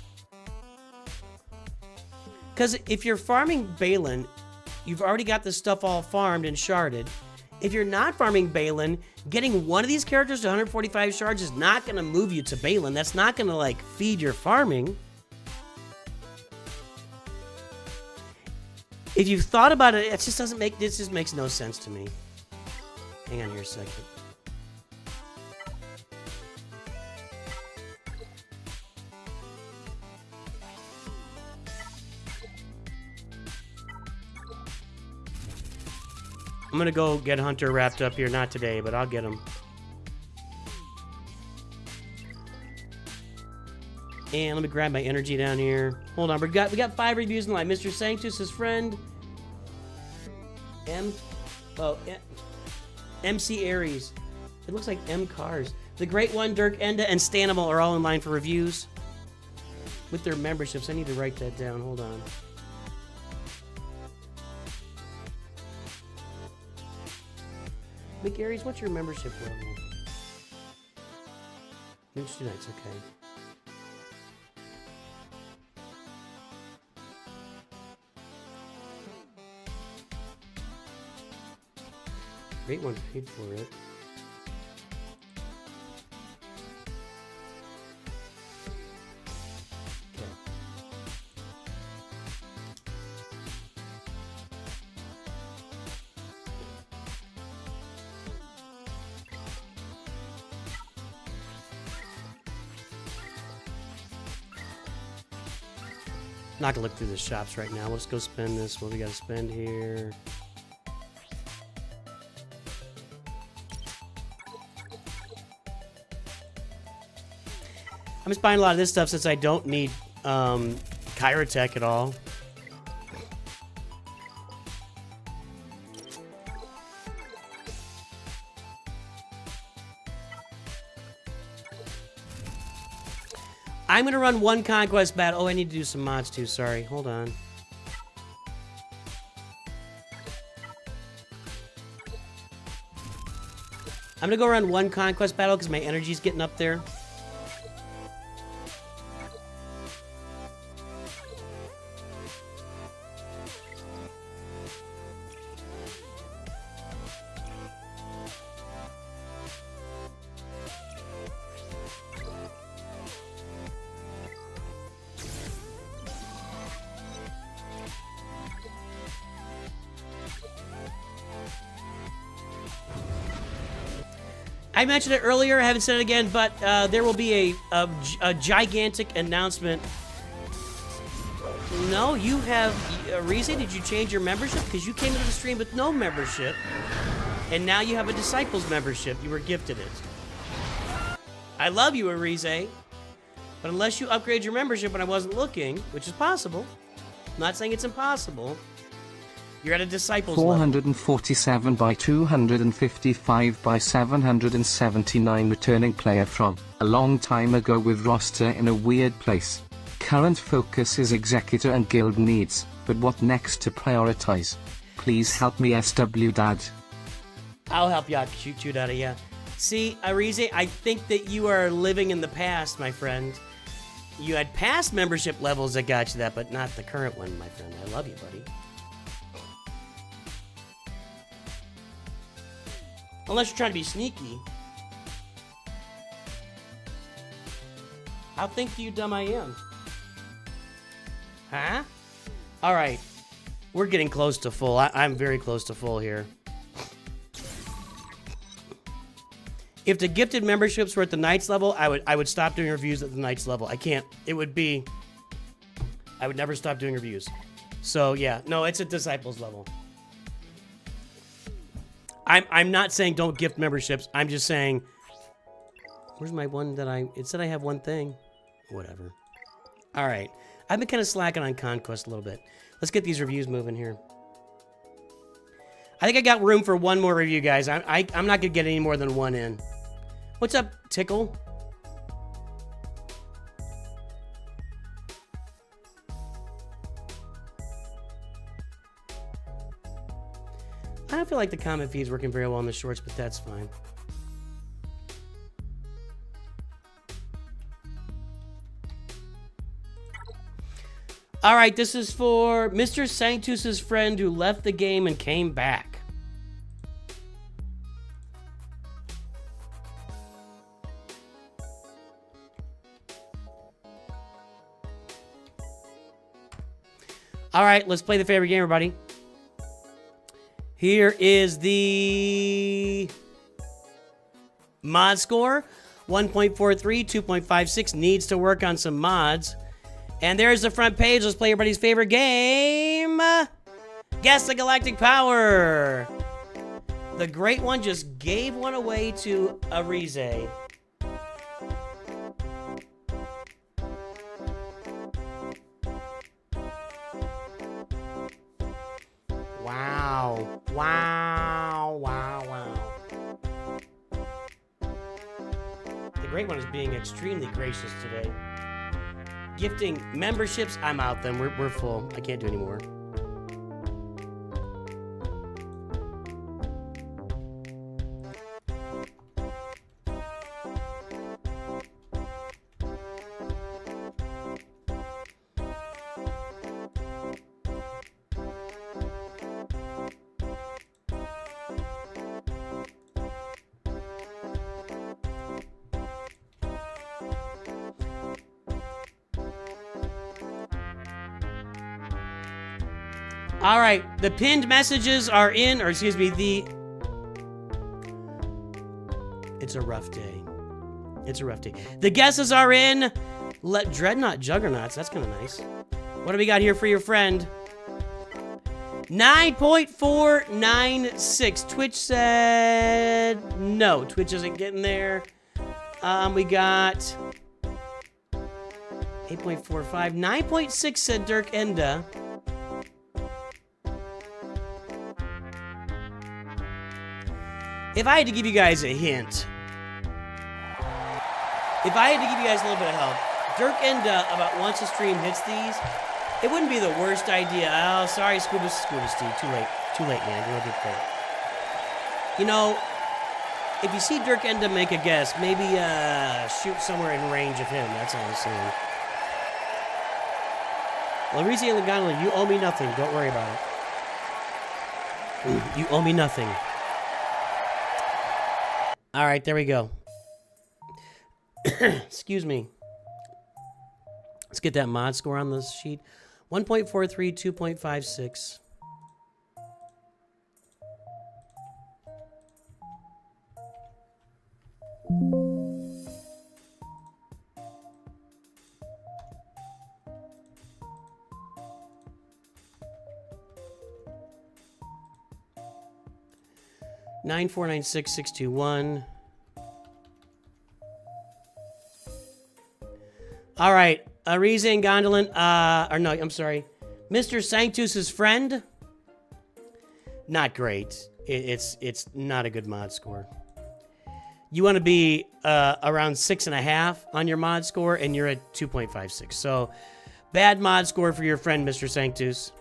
Because if you're farming Balin, you've already got this stuff all farmed and sharded. If you're not farming Balin, getting one of these characters to 145 shards is not going to move you to Balin. That's not going to, like, feed your farming. If you've thought about it, it just doesn't make... This just makes no sense to me. Hang on here a second. I'm gonna go get Hunter wrapped up here. Not today, but I'll get him. And let me grab my energy down here. Hold on, we got 5 reviews in line. Mr. Sanctus, his friend. Mcaries. It looks like Mcaries. The Great One, Dirk Enda, and Stannibal are all in line for reviews. With their memberships. I need to write that down. Hold on. Mcaries, what's your membership level? NOOCH2GUD, okay. Great One paid for it. Okay. Not gonna look through the shops right now. Let's go spend this. What do we gotta spend here? I'm just buying a lot of this stuff since I don't need Chirotech at all. I'm gonna run one Conquest battle. Oh, I need to do some mods too. Sorry, hold on. I'm gonna go run one Conquest battle because my energy's getting up there. I mentioned it earlier, I haven't said it again, but there will be a gigantic announcement. No, you have... Rize, did you change your membership? Because you came into the stream with no membership, and now you have a Disciples membership. You were gifted it. I love you, Rize, but unless you upgrade your membership when I wasn't looking, which is possible, I'm not saying it's impossible, you're at a Disciples 447 level. by 255 by 779 returning player from a long time ago with roster in a weird place. Current focus is Executor and guild needs, but what next to prioritize? Please help me swgoh. I'll help you out, shoot out of you. See, Rize, I think that you are living in the past, my friend. You had past membership levels that got you that, but not the current one, my friend. I love you, buddy. Unless you're trying to be sneaky. How think you dumb I am? Huh? Alright. We're getting close to full. I'm very close to full here. If the gifted memberships were at the Knights level, I would stop doing reviews at the Knights level. I can't. It would be... I would never stop doing reviews. So, yeah. No, it's at Disciples level. I'm not saying don't gift memberships. I'm just saying... Where's my one that I... It said I have one thing. Whatever. Alright. I've been kind of slacking on Conquest a little bit. Let's get these reviews moving here. I think I got room for one more review, guys. I'm not going to get any more than one in. What's up, Tickle? I don't feel like the comment feed's working very well on the shorts, but that's fine. All right, this is for Mr. Sanctus's friend who left the game and came back. All right, let's play the favorite game, everybody. Here is the mod score. 1.43, 2.56, needs to work on some mods. And there's the front page. Let's play everybody's favorite game. Guess the Galactic Power. The great one just gave one away to Arize. Wow. Wow. Wow. Wow. The great one is being extremely gracious today. Gifting memberships, I'm out then. We're full. I can't do any more. All right, the pinned messages are in, or excuse me, it's a rough day. It's a rough day. The guesses are in. Dreadnought Juggernauts, that's kind of nice. What do we got here for your friend? 9.496. Twitch said no. Twitch isn't getting there. We got 8.45. 9.6 said Dirk Enda. If I had to give you guys a hint, if I had to give you guys a little bit of help, Dirk Enda, about once a stream hits these, it wouldn't be the worst idea. Oh, sorry, Scuba Steve. Too late. Too late, man. You're a good player. You know, if you see Dirk Enda make a guess, maybe shoot somewhere in range of him. That's all I'm saying. Larisi and Gnarly, you owe me nothing. Don't worry about it. You owe me nothing. All right, there we go. Excuse me. Let's get that mod score on this sheet. 1.43, 2.56. Nine four nine six six two one. All right, Arize and Gondolin, or no, I'm sorry, Mr. Sanctus's friend. Not great. It's not a good mod score. You want to be around 6.5 on your mod score, and you're at 2.56. So, bad mod score for your friend, Mr. Sanctus.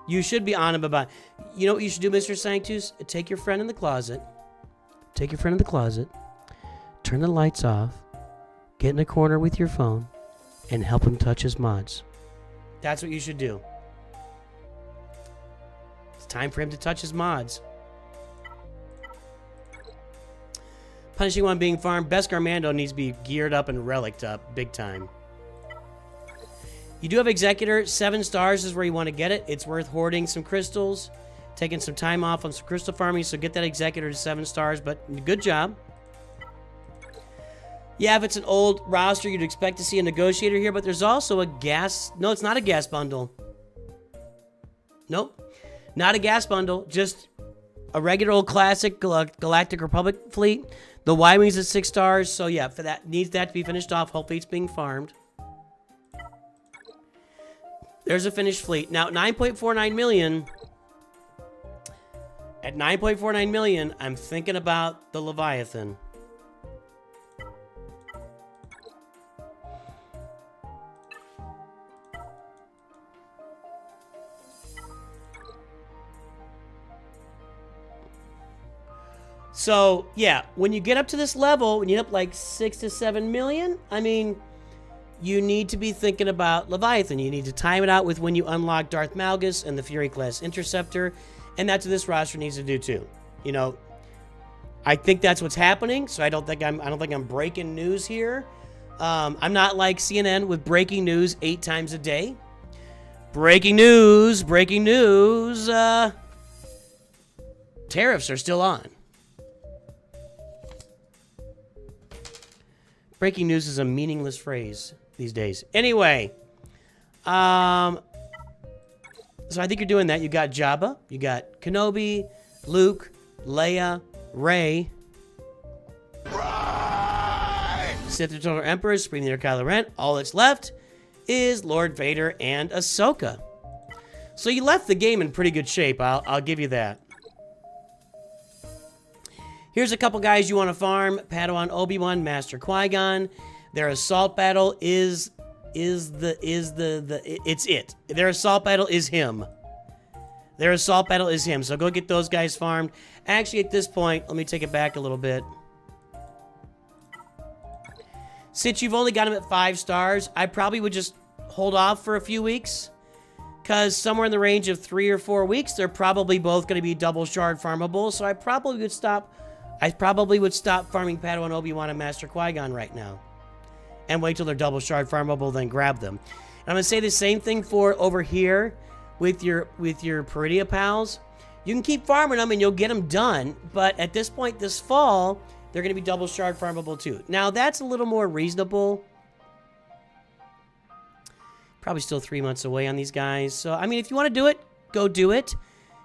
You should be on him about. You know what you should do, Mr. Sanctus? Take your friend in the closet. Take your friend in the closet. Turn the lights off. Get in a corner with your phone and help him touch his mods. That's what you should do. It's time for him to touch his mods. Punishing one being farmed. Best Garmando needs to be geared up and relicked up big time. You do have Executor. 7 stars is where you want to get it. It's worth hoarding some crystals, taking some time off on some crystal farming, so get that Executor to 7 stars, but good job. Yeah, if it's an old roster, you'd expect to see a negotiator here, but there's also a gas... No, it's not a gas bundle. Nope. Not a gas bundle. Just a regular old classic Galactic Republic fleet. The Y-Wing's at 6 stars, so yeah, for that needs that to be finished off. Hopefully it's being farmed. There's a finished fleet. Now, 9.49 million. At 9.49 million, I'm thinking about the Leviathan. So, yeah, when you get up to this level, when you get up like 6 to 7 million, I mean, you need to be thinking about Leviathan. You need to time it out with when you unlock Darth Malgus and the Fury class Interceptor, and that's what this roster needs to do too. You know, I think that's what's happening, so I don't think I'm breaking news here. I'm not like CNN with breaking news 8 times a day. Breaking news, tariffs are still on. Breaking news is a meaningless phrase these days. Anyway, so I think you're doing that. You got Jabba, you got Kenobi, Luke, Leia, Rey, Sith Eternal Emperor, Supreme Leader Kylo Ren. All that's left is Lord Vader and Ahsoka. So you left the game in pretty good shape. I'll give you that. Here's a couple guys you want to farm: Padawan Obi-Wan, Master Qui-Gon. Their assault battle is it. Their assault battle is him. Their assault battle is him. So go get those guys farmed. Actually, at this point, let me take it back a little bit. Since you've only got him at 5 stars, I probably would just hold off for a few weeks. Because somewhere in the range of 3 or 4 weeks, they're probably both going to be double shard farmable. So I probably would stop farming Padawan Obi-Wan and Master Qui-Gon right now. And wait till they're double shard farmable, then grab them. And I'm going to say the same thing for over here with your Peridia pals. You can keep farming them and you'll get them done. But at this point this fall, they're going to be double shard farmable too. Now that's a little more reasonable. Probably still 3 months away on these guys. So, I mean, if you want to do it, go do it.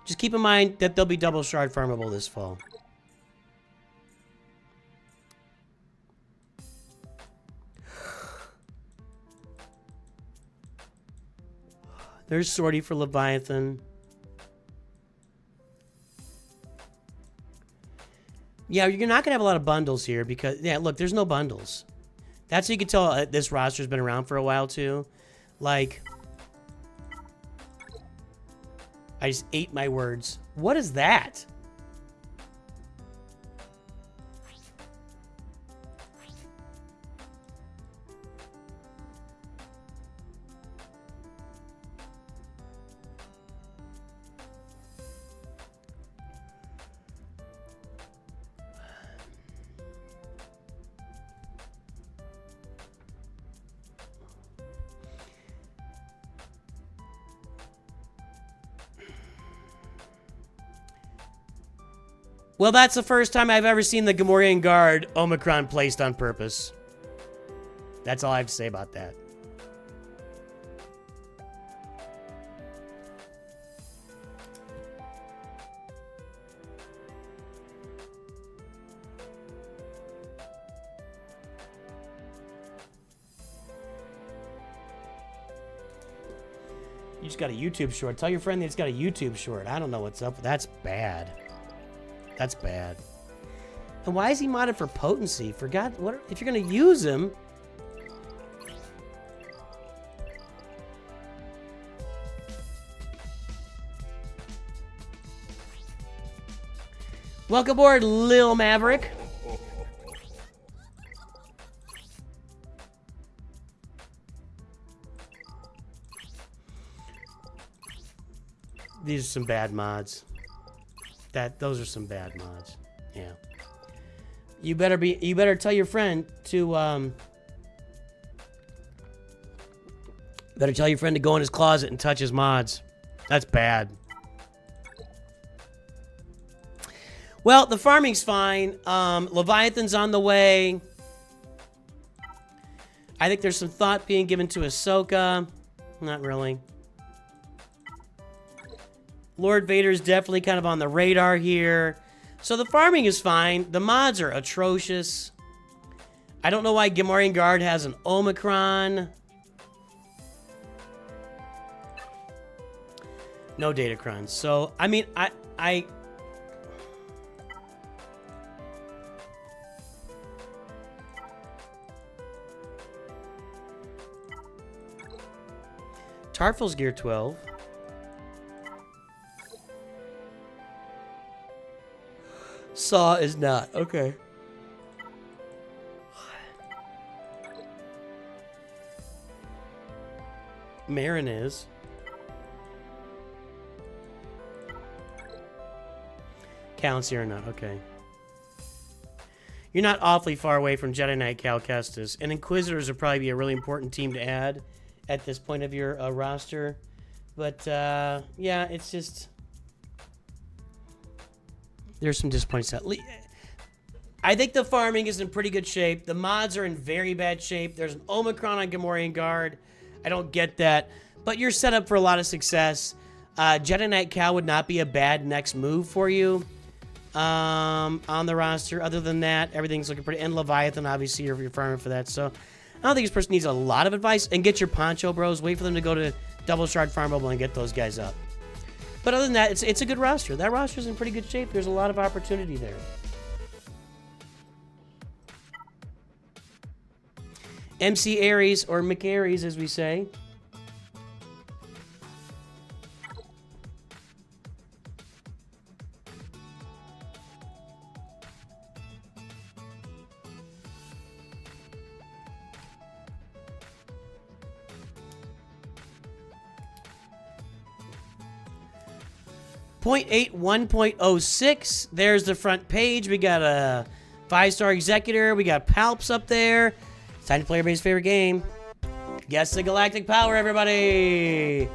Just keep in mind that they'll be double shard farmable this fall. There's Sortie for Leviathan. Yeah, you're not going to have a lot of bundles here because, yeah, look, there's no bundles. That's how you can tell this roster's been around for a while, too. Like, I just ate my words. What is that? Well, that's the first time I've ever seen the Gamorrean Guard Omicron placed on purpose. That's all I have to say about that. You just got a YouTube short. Tell your friend that it's got a YouTube short. I don't know what's up. That's bad. That's bad. And why is he modded for potency? For God, what if you're gonna use him? Welcome aboard, Lil Maverick. These are some bad mods. Those are some bad mods. Yeah. You better tell your friend to go in his closet and touch his mods. That's bad. Well, the farming's fine. Leviathan's on the way. I think there's some thought being given to Ahsoka. Not really. Lord Vader's definitely kind of on the radar here. So the farming is fine. The mods are atrocious. I don't know why Gamorrean Guard has an Omicron. No Datacrons. So, I mean, I Tarful's Gear 12. Saw is not. Okay. Marin is. Counts here or not. Okay. You're not awfully far away from Jedi Knight Cal Kestis. And Inquisitors would probably be a really important team to add at this point of your roster. But, yeah, it's just... There's some disappointing stuff. I think the farming is in pretty good shape. The mods are in very bad shape. There's an Omicron on Gamorrean Guard. I don't get that. But you're set up for a lot of success. Jedi Knight Cal would not be a bad next move for you on the roster. Other than that, everything's looking pretty... And Leviathan, obviously, you're farming for that. So I don't think this person needs a lot of advice. And get your Poncho Bros. Wait for them to go to Double Shard Farmable and get those guys up. But other than that, it's a good roster. That roster's in pretty good shape. There's a lot of opportunity there. Mcaries, or Mcaries as we say. .81, .06. There's the front page. We got a 5-star executor. We got Palps up there. It's time to play everybody's favorite game. Guess the galactic power, everybody.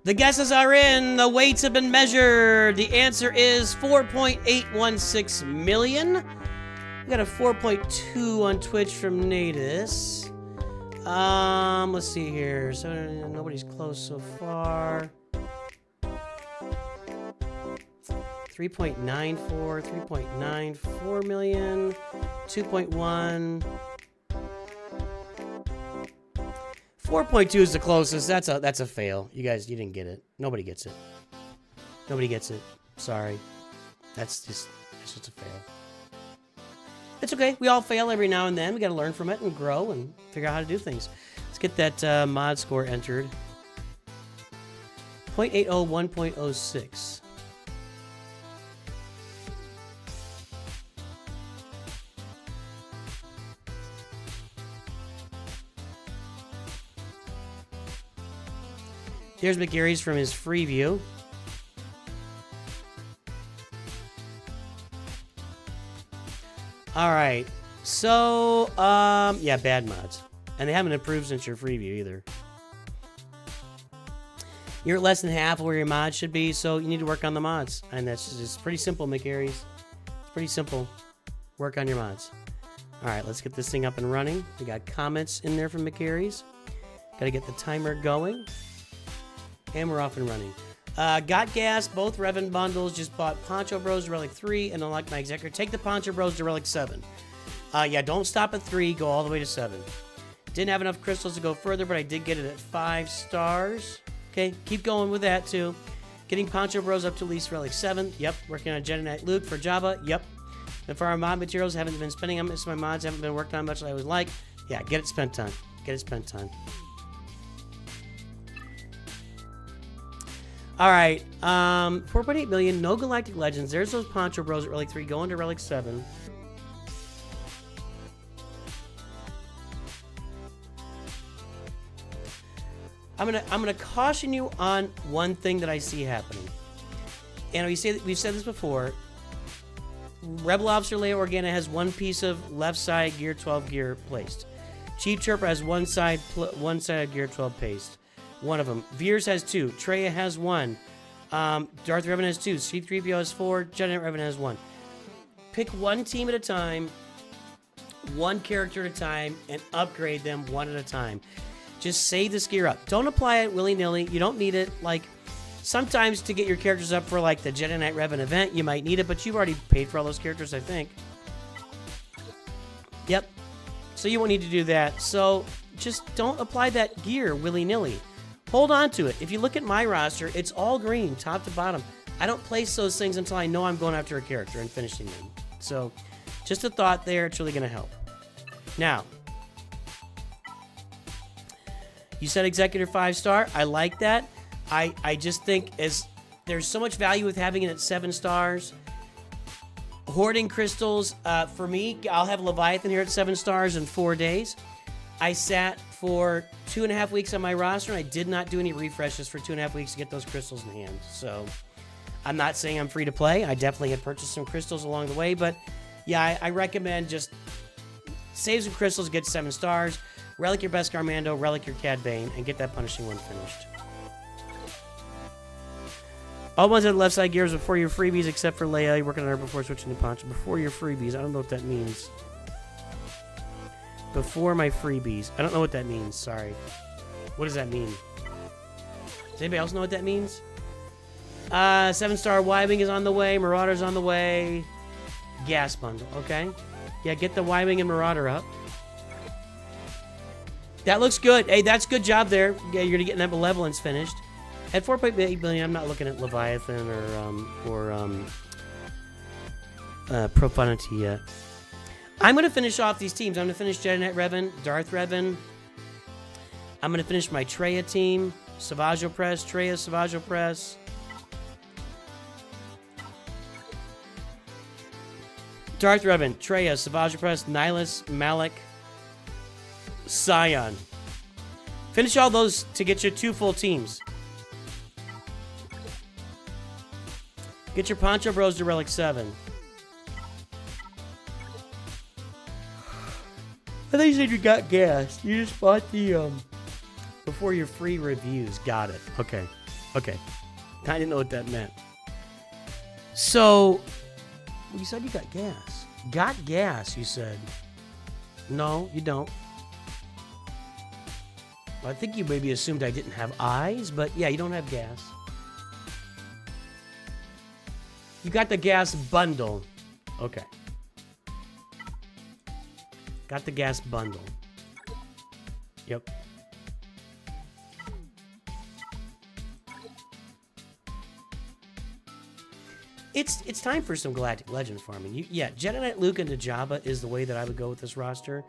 The guesses are in. The weights have been measured. The answer is 4.816 million. We got a 4.2 on Twitch from Natus. Let's see here. So nobody's close so far. 3.94, 3.94 million, 2.1. 4.2 is the closest. That's a fail. You guys, you didn't get it. Nobody gets it. Nobody gets it. Sorry. That's just a fail. It's okay. We all fail every now and then. We got to learn from it and grow and figure out how to do things. Let's get that mod score entered. 0.80, 1.06. Here's Mcaries from his free view. All right. So, yeah, bad mods. And they haven't improved since your free view either. You're at less than half of where your mods should be, so you need to work on the mods. And that's just pretty simple, Mcaries. It's pretty simple. Work on your mods. All right, let's get this thing up and running. We got comments in there from Mcaries. Got to get the timer going. And we're off and running. Got gas, both Revan bundles. Just bought Poncho Bros to Relic 3 and unlocked my executor. Take the Poncho Bros to Relic 7. Yeah, don't stop at 3. Go all the way to 7. Didn't have enough crystals to go further, but I did get it at 5 stars. Okay, keep going with that too. Getting Poncho Bros up to at least Relic 7. Yep. Working on Jedi Knight Luke for Jabba. Yep. And for our mod materials, haven't been spending on this. My mods haven't been worked on much as I would like. Yeah, get it spent time. Get it spent time. All right, 4.8 million, no Galactic Legends. There's those Poncho Bros at Relic 3, going to Relic 7. I'm gonna caution you on one thing that I see happening. And we've said this before. Rebel Officer Leia Organa has one piece of left side Gear 12 gear placed. Chief Chirper has one side of Gear 12 placed. One of them. Veers has 2. Traya has 1. Darth Revan has 2. C-3PO has 4. Jedi Knight Revan has 1. Pick one team at a time, one character at a time, and upgrade them one at a time. Just save this gear up. Don't apply it willy-nilly. You don't need it. Like, sometimes to get your characters up for, like, the Jedi Knight Revan event, you might need it, but you've already paid for all those characters, I think. Yep. So you won't need to do that. So just don't apply that gear willy-nilly. Hold on to it. If you look at my roster, it's all green, top to bottom. I don't place those things until I know I'm going after a character and finishing them. So just a thought there. It's really going to help. Now, you said Executor 5-star. I like that. I just think there's so much value with having it at 7 stars. Hoarding crystals, for me, I'll have Leviathan here at 7 stars in 4 days. I sat for 2.5 weeks on my roster, and I did not do any refreshes for 2.5 weeks to get those crystals in hand. So I'm not saying I'm free to play. I definitely had purchased some crystals along the way, but yeah, I recommend just save some crystals, get 7 stars, relic your Beskar Mando, relic your Cad Bane, and get that punishing one finished. All ones at the left side gears before your freebies, except for Leia. You're working on her before switching to Poncho. Before your freebies. I don't know what that means. Before my freebies. I don't know what that means. Sorry. What does that mean? Does anybody else know what that means? 7-star Y-Wing is on the way. Marauder's on the way. Gas bundle. Okay. Yeah, get the Y-Wing and Marauder up. That looks good. Hey, that's good job there. Yeah, you're going to get that Malevolence finished. At 4.8 billion, I'm not looking at Leviathan or Profanity yet. I'm going to finish off these teams. I'm going to finish Jedi Knight Revan, Darth Revan. I'm going to finish my Traya team. Savage Opress, Traya, Savage Opress. Darth Revan, Traya, Savage Opress, Nihilus, Malik, Scion. Finish all those to get your 2 full teams. Get your Poncho Bros to Relic 7. I thought you said you got gas. You just bought the, before your free reviews. Got it. Okay. Okay. I didn't know what that meant. So, well, you said you got gas. Got gas, you said. No, you don't. Well, I think you maybe assumed I didn't have eyes, but yeah, you don't have gas. You got the gas bundle. Okay. Got the gas bundle. Yep. It's time for some Galactic Legends farming. Yeah, Jedi Knight Luke and Najaba is the way that I would go with this roster.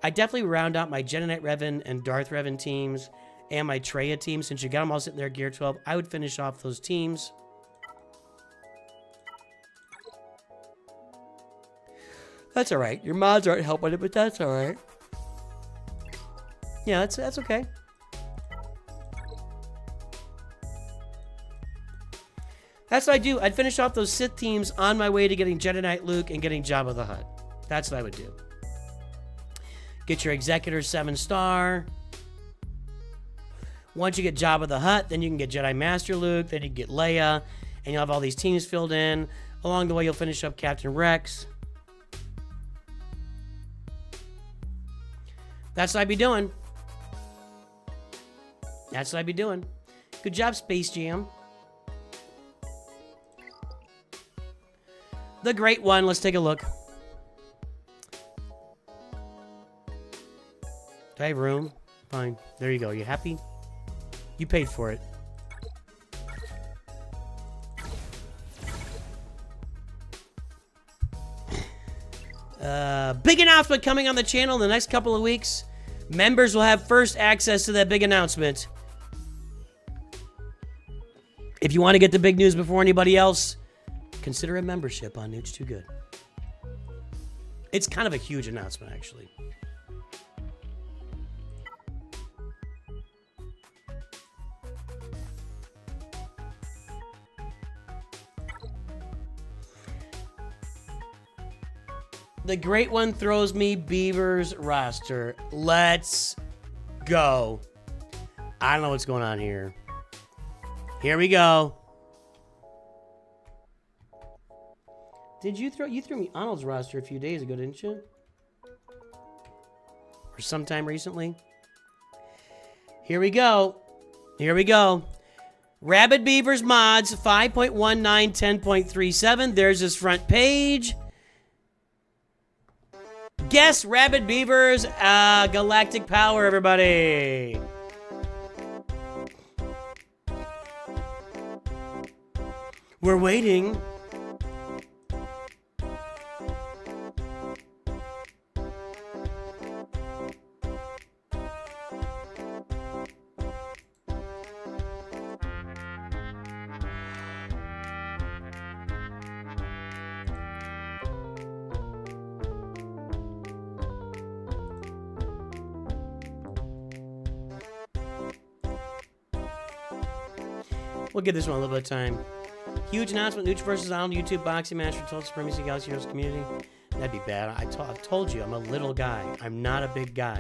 I definitely round out my Jedi Knight Revan and Darth Revan teams and my Traya team. Since you got them all sitting there Gear 12, I would finish off those teams. That's all right. Your mods aren't helping it, but that's all right. Yeah, that's okay. That's what I do. I'd finish off those Sith teams on my way to getting Jedi Knight Luke and getting Jabba the Hutt. That's what I would do. Get your Executor 7-star. Once you get Jabba the Hutt, then you can get Jedi Master Luke, then you can get Leia, and you'll have all these teams filled in. Along the way, you'll finish up Captain Rex. That's what I'd be doing. That's what I'd be doing. Good job, Space Jam. The Great One. Let's take a look. Do I have room? Fine. There you go. You happy? You paid for it. Big announcement coming on the channel in the next couple of weeks. Members will have first access to that big announcement. If you want to get the big news before anybody else, consider a membership on NOOCH2GUD. It's kind of a huge announcement, actually. The Great One throws me Beaver's roster. Let's go. I don't know what's going on here. Here we go. Did you throw me Arnold's roster a few days ago, didn't you? Or sometime recently? Here we go. Here we go. Rabid Beavers mods 5.19 10.37. There's his front page. Guess Rabid Beavers galactic power, everybody. We're waiting. We'll give this one a little bit of time. Huge announcement: Nooch versus Arnold YouTube boxing match for Total Supremacy Galaxy Heroes community. That'd be bad. I've told you, I'm a little guy. I'm not a big guy.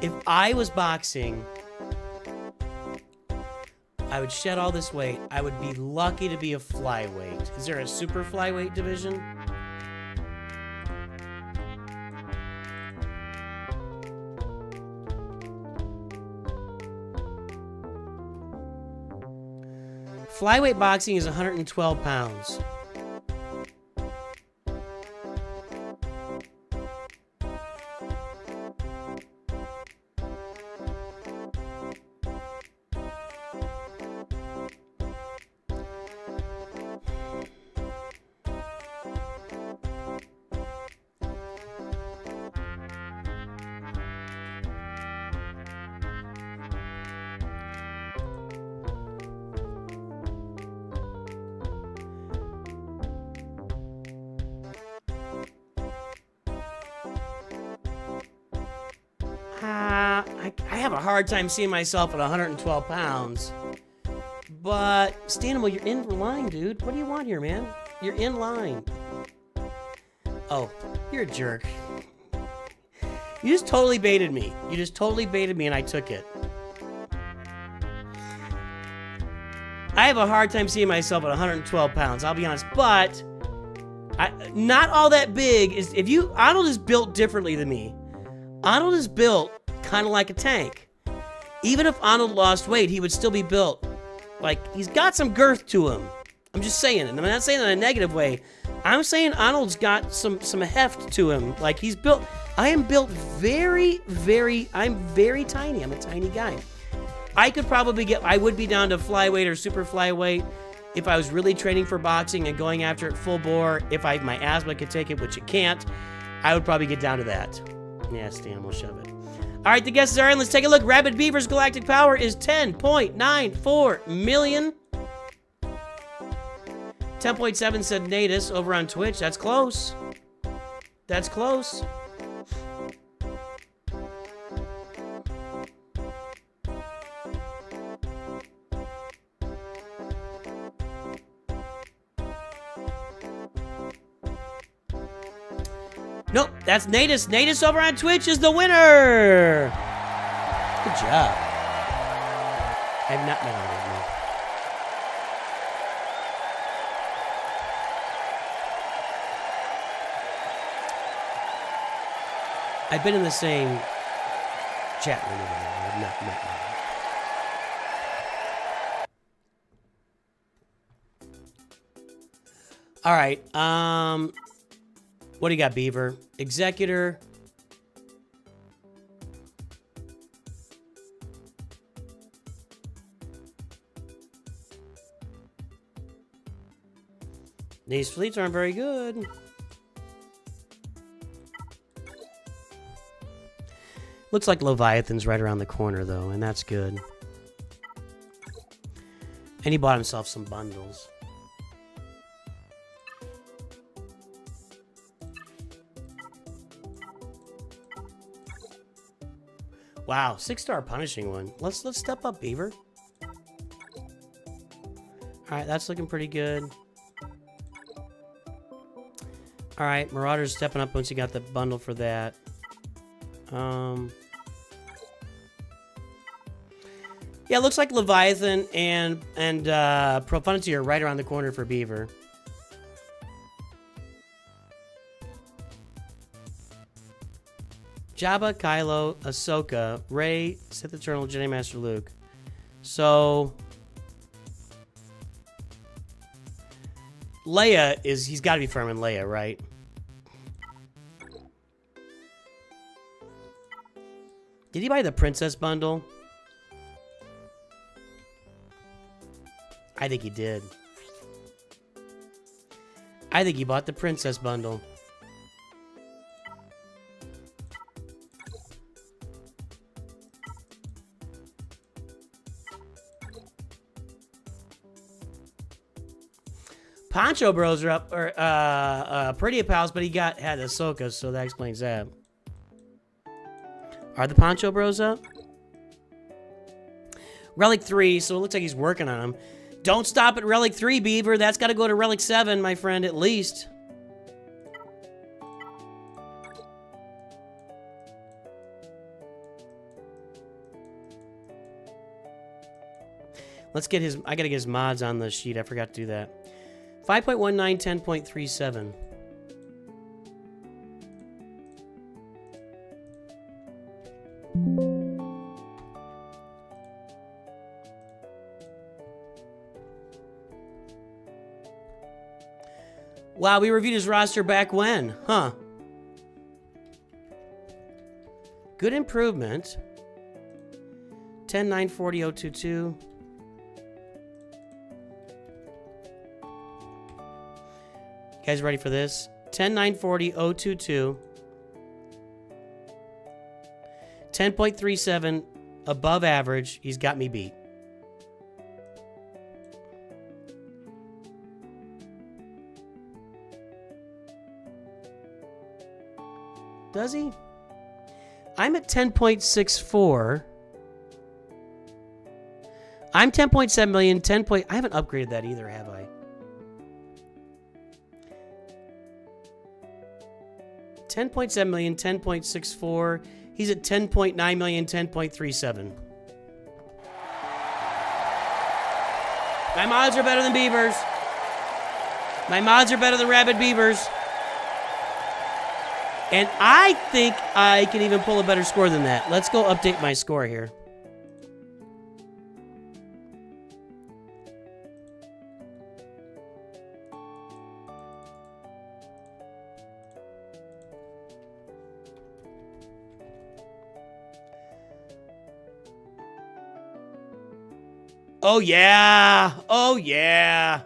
If I was boxing, I would shed all this weight. I would be lucky to be a flyweight. Is there a super flyweight division? Flyweight boxing is 112 pounds. I have a hard time seeing myself at 112 pounds. But, Stannibal, you're in line, dude. What do you want here, man? You're in line. Oh, you're a jerk. You just totally baited me. You just totally baited me and I took it. I have a hard time seeing myself at 112 pounds, I'll be honest. But, not all that big. Arnold is built differently than me. Arnold is built kind of like a tank. Even if Arnold lost weight, he would still be built. Like, he's got some girth to him. I'm just saying it. I'm not saying it in a negative way. I'm saying Arnold's got some heft to him. Like, he's built... I am built very, very... I'm very tiny. I'm a tiny guy. I could probably I would be down to flyweight or super flyweight if I was really training for boxing and going after it full bore. If my asthma could take it, which it can't, I would probably get down to that. Yeah, Stan, we'll shove it. All right, the guesses are in. Let's take a look. Rabid Beaver's galactic power is 10.94 million. 10.7 said Natus over on Twitch. That's close. That's close. Nope, that's Natus. Natus over on Twitch is the winner. Good job. I have not met him yet, no. I've been in the same chat room with him. I have not met him. All right, what do you got, Beaver? Executor. These fleets aren't very good. Looks like Leviathan's right around the corner, though, and that's good. And he bought himself some bundles. Wow, 6-star punishing one. Let's step up, Beaver. All right, that's looking pretty good. All right, Marauder's stepping up once you got the bundle for that. Yeah, it looks like Leviathan and Profundity are right around the corner for Beaver. Jabba, Kylo, Ahsoka, Rey, Sith Eternal, Jedi Master Luke. So Leia he's got to be farming Leia, right? Did he buy the Princess bundle? I think he did. I think he bought the Princess bundle. Poncho Bros are up, or Pretty Pals, but he had Ahsoka, so that explains that. Are the Poncho Bros up? Relic 3, so it looks like he's working on them. Don't stop at Relic 3, Beaver. That's got to go to Relic 7, my friend, at least. Let's get his... I got to get his mods on the sheet. I forgot to do that. 5.19, 10.37. Wow, we reviewed his roster back when? Huh. Good improvement. 10, 9, 40, 022. You guys ready for this? 10, 9, 40, 022. 10.37 above average. He's got me beat. Does he? I'm at 10.64. I'm 10.7 million, 10 point... I haven't upgraded that either, have I? 10.7 million, 10.64. He's at 10.9 million, 10.37. My mods are better than Beavers. My mods are better than Rabid Beavers. And I think I can even pull a better score than that. Let's go update my score here. Oh, yeah. Oh, yeah.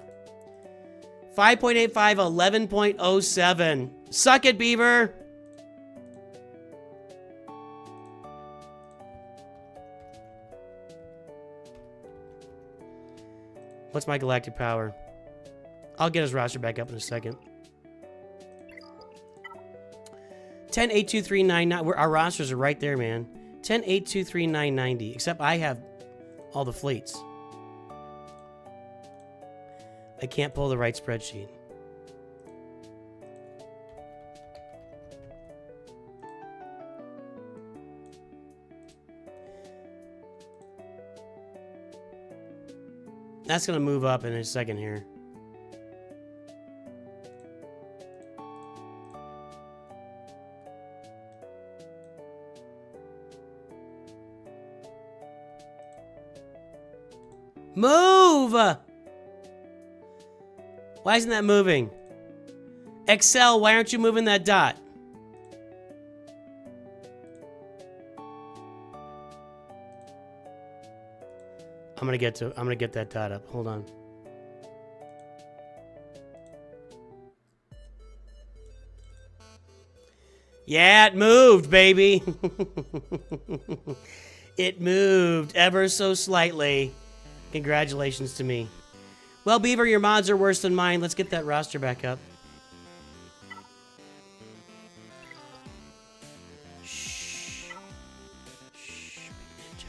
5.85, 11.07. Suck it, Beaver. What's my galactic power? I'll get his roster back up in a second. 10.82399. Our rosters are right there, man. 10.823,990. Except I have all the fleets. I can't pull the right spreadsheet. That's going to move up in a second here. Move! Why isn't that moving? Excel, why aren't you moving that dot? I'm gonna get that dot up. Hold on. Yeah, it moved, baby. It moved ever so slightly. Congratulations to me. Well, Beaver, your mods are worse than mine. Let's get that roster back up. Shh. Shh, ninja.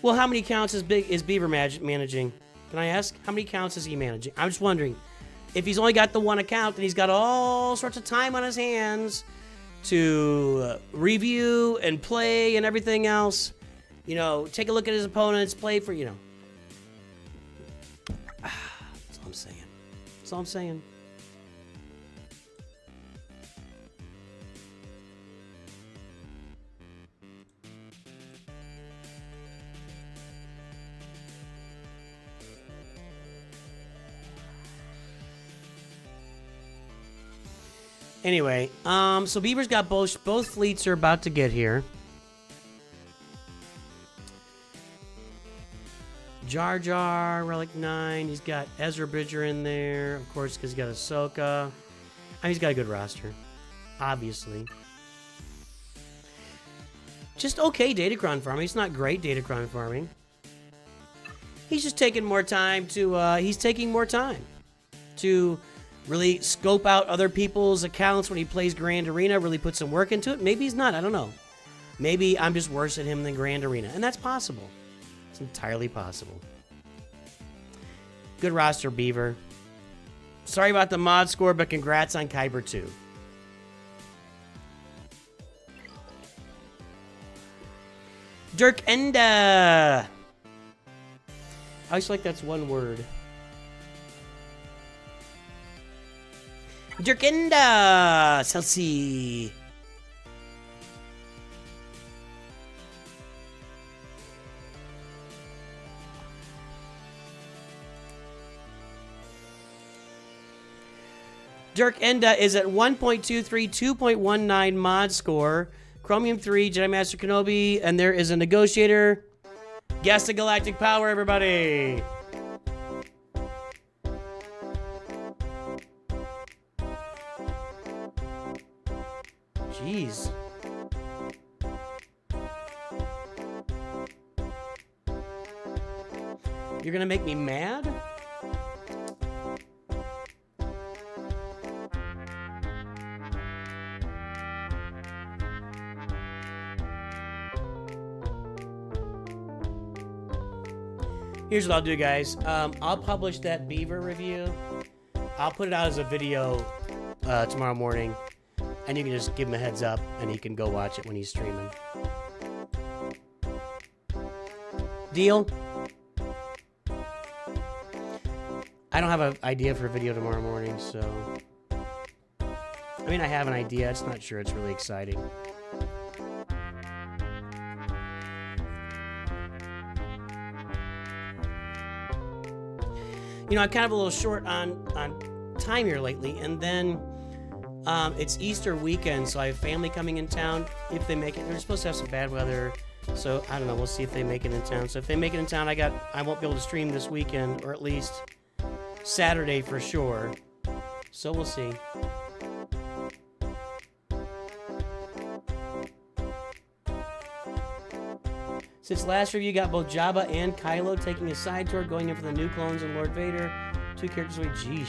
Well, how many accounts is Beaver managing? Can I ask? How many accounts is he managing? I'm just wondering. If he's only got the one account, then he's got all sorts of time on his hands to review and play and everything else. You know, take a look at his opponents, play for, you know. That's all I'm saying. That's all I'm saying. Anyway, so Beaver's got both fleets are about to get here. Jar Jar, Relic 9. He's got Ezra Bridger in there, of course, because he's got Ahsoka. I mean, he's got a good roster, obviously. Just okay Datacron farming. It's not great Datacron farming. He's just taking more time to, he's taking more time to really scope out other people's accounts when he plays Grand Arena, really put some work into it. Maybe he's not, I don't know. Maybe I'm just worse at him than Grand Arena, and that's possible. It's entirely possible. Good roster, Beaver. Sorry about the mod score, but congrats on Kyber 2. Dirk Enda. I always feel like that's one word. Dirk Enda. Chelsea. Dirk Enda is at 1.23, 2.19 mod score. Chromium 3, Jedi Master Kenobi, and there is a negotiator. Guess the galactic power, everybody. Jeez. You're gonna make me mad? Here's what I'll do, guys. I'll publish that Beaver review. I'll put it out as a video tomorrow morning. And you can just give him a heads up, and he can go watch it when he's streaming. Deal? I don't have an idea for a video tomorrow morning, so... I mean, I have an idea. I'm just not sure it's really exciting. You know, I'm kind of a little short on time here lately, and then it's Easter weekend, so I have family coming in town. If they make it, they're supposed to have some bad weather, so I don't know. We'll see if they make it in town. So if they make it in town, I won't be able to stream this weekend, or at least Saturday for sure. So we'll see. Since last review, got both Jabba and Kylo taking a side tour, going in for the new clones and Lord Vader. 2 characters away. Jeesh.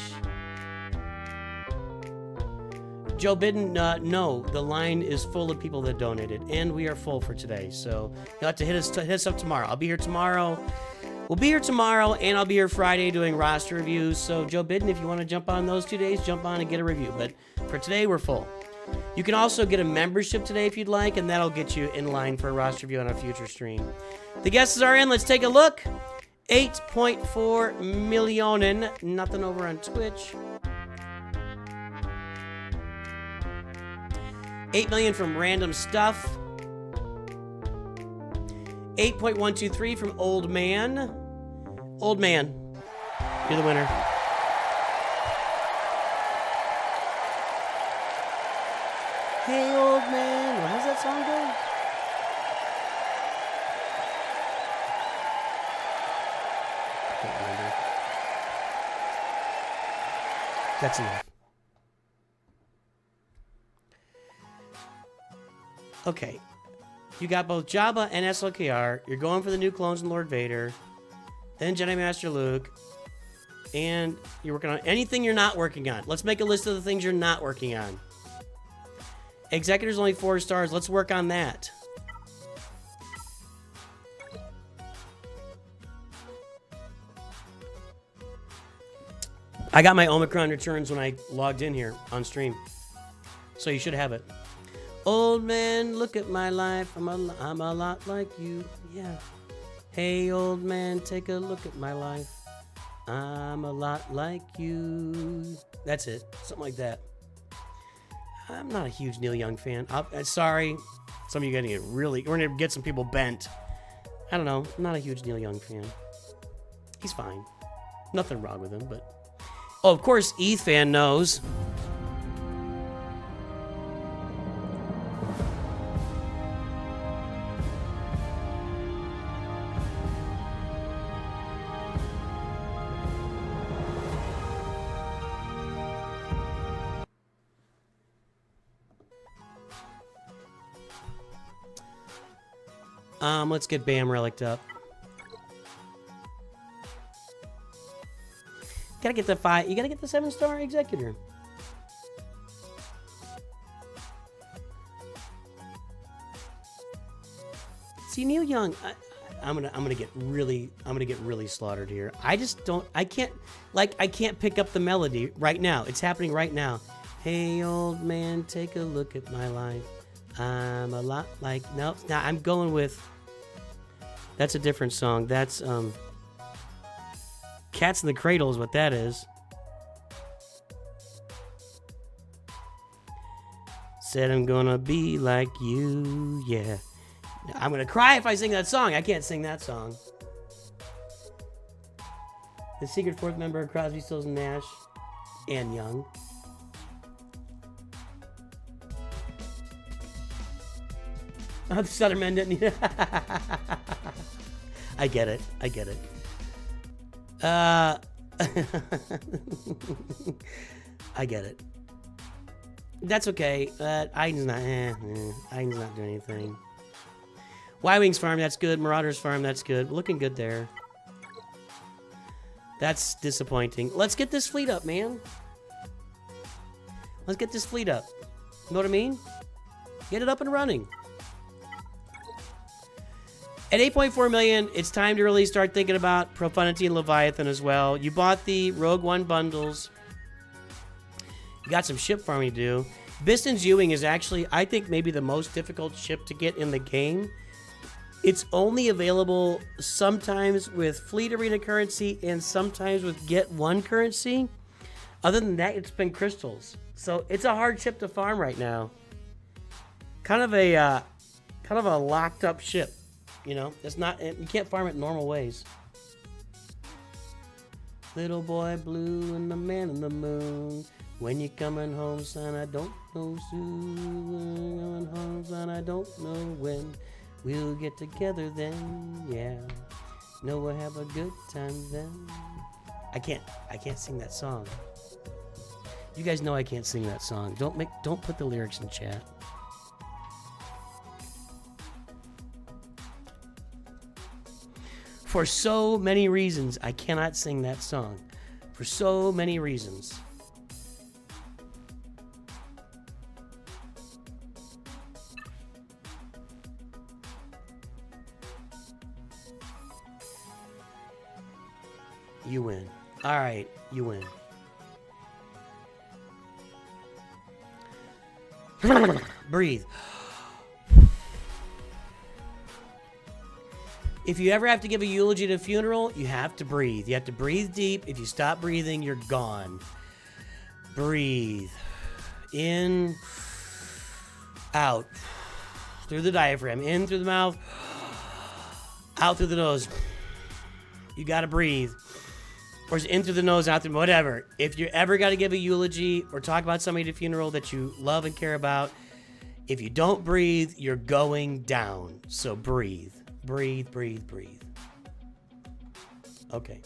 Joe Bidden, no. The line is full of people that donated, and we are full for today. So you'll have to hit us up tomorrow. I'll be here tomorrow. We'll be here tomorrow, and I'll be here Friday doing roster reviews. So Joe Bidden, if you want to jump on those 2 days, jump on and get a review. But for today, we're full. You can also get a membership today if you'd like, and that'll get you in line for a roster review on a future stream. The guesses are in. Let's take a look. 8.4 million. Nothing over on Twitch. 8 million from Random Stuff. 8.123 from Old Man. Old Man, you're the winner. Hey, old man. How's that song go? I can't remember. That's enough. Okay. You got both Jabba and SLKR. You're going for the new clones and Lord Vader. Then Jedi Master Luke. And you're working on anything you're not working on. Let's make a list of the things you're not working on. Executor's only 4 stars. Let's work on that. I got my Omicron returns when I logged in here on stream. So you should have it. Old man, look at my life. I'm a lot like you. Yeah. Hey, old man, take a look at my life. I'm a lot like you. That's it. Something like that. I'm not a huge Neil Young fan. Sorry. Some of you are we're going to get some people bent. I don't know. I'm not a huge Neil Young fan. He's fine. Nothing wrong with him, but... Oh, of course, Eth fan knows. Let's get Bam relicked up. Gotta get the 5. You gotta get the 7-star executor. See, Neil Young, I'm gonna get really slaughtered here. I just don't. I can't pick up the melody right now. It's happening right now. Hey, old man, take a look at my life. I'm a lot like... No, now I'm going with... That's a different song. That's, Cats in the Cradle is what that is. Said I'm gonna be like you, yeah. I'm gonna cry if I sing that song. I can't sing that song. The secret fourth member of Crosby, Stills, and Nash. And Young. Oh, the Southern Men didn't. I get it. I get it. I get it. That's okay. Aiden's not. Aiden's not doing anything. Y-Wings Farm, that's good. Marauders Farm, that's good. Looking good there. That's disappointing. Let's get this fleet up, man. Let's get this fleet up. You know what I mean? Get it up and running. At 8.4 million, it's time to really start thinking about Profundity and Leviathan as well. You bought the Rogue One bundles. You got some ship farming to do. Biston's Ewing is actually, I think, maybe the most difficult ship to get in the game. It's only available sometimes with Fleet Arena currency and sometimes with Get One currency. Other than that, it's been crystals. So it's a hard ship to farm right now. Kind of a locked up ship. You know, it's not, you can't farm it normal ways. Little boy blue and the man in the moon. When you coming home, son, I don't know soon. When you coming home, son, I don't know when. We'll get together then, yeah. No, we'll have a good time then. I can't sing that song. You guys know I can't sing that song. Don't put the lyrics in chat. For so many reasons, I cannot sing that song. For so many reasons. You win. All right, you win. Breathe. If you ever have to give a eulogy at a funeral, you have to breathe. You have to breathe deep. If you stop breathing, you're gone. Breathe. In, out. Through the diaphragm. In through the mouth. Out through the nose. You got to breathe. Or it's in through the nose, out through, whatever. If you ever got to give a eulogy or talk about somebody at a funeral that you love and care about, if you don't breathe, you're going down. So breathe. Breathe, breathe, breathe. Okay.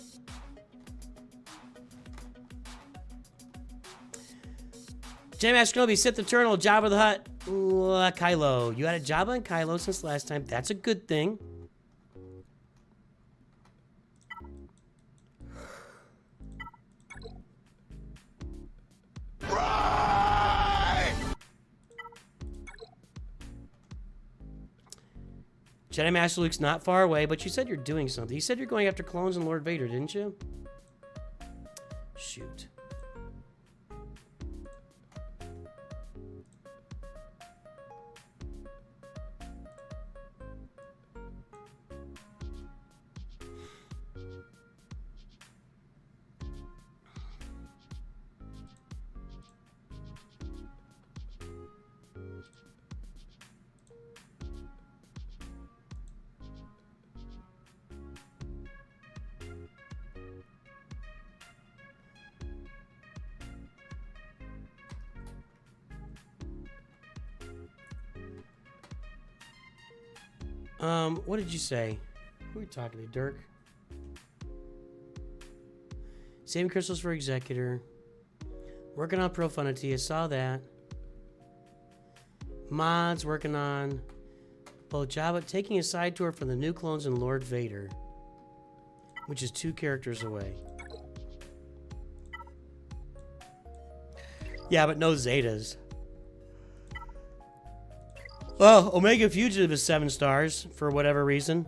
J-Master Kenobi, Sith Eternal, Jabba the Hutt, Kylo. You had a Jabba and Kylo since last time. That's a good thing. Jedi Master Luke's not far away, but you said you're doing something. You said you're going after clones and Lord Vader, didn't you? Shoot. What did you say? Who are we talking to, Dirk? Saving crystals for Executor. Working on Profundity, I saw that. Mods, working on both Jabba, taking a side tour from the new clones and Lord Vader, which is 2 characters away. Yeah, but no Zetas. Well, Omega Fugitive is 7 stars for whatever reason.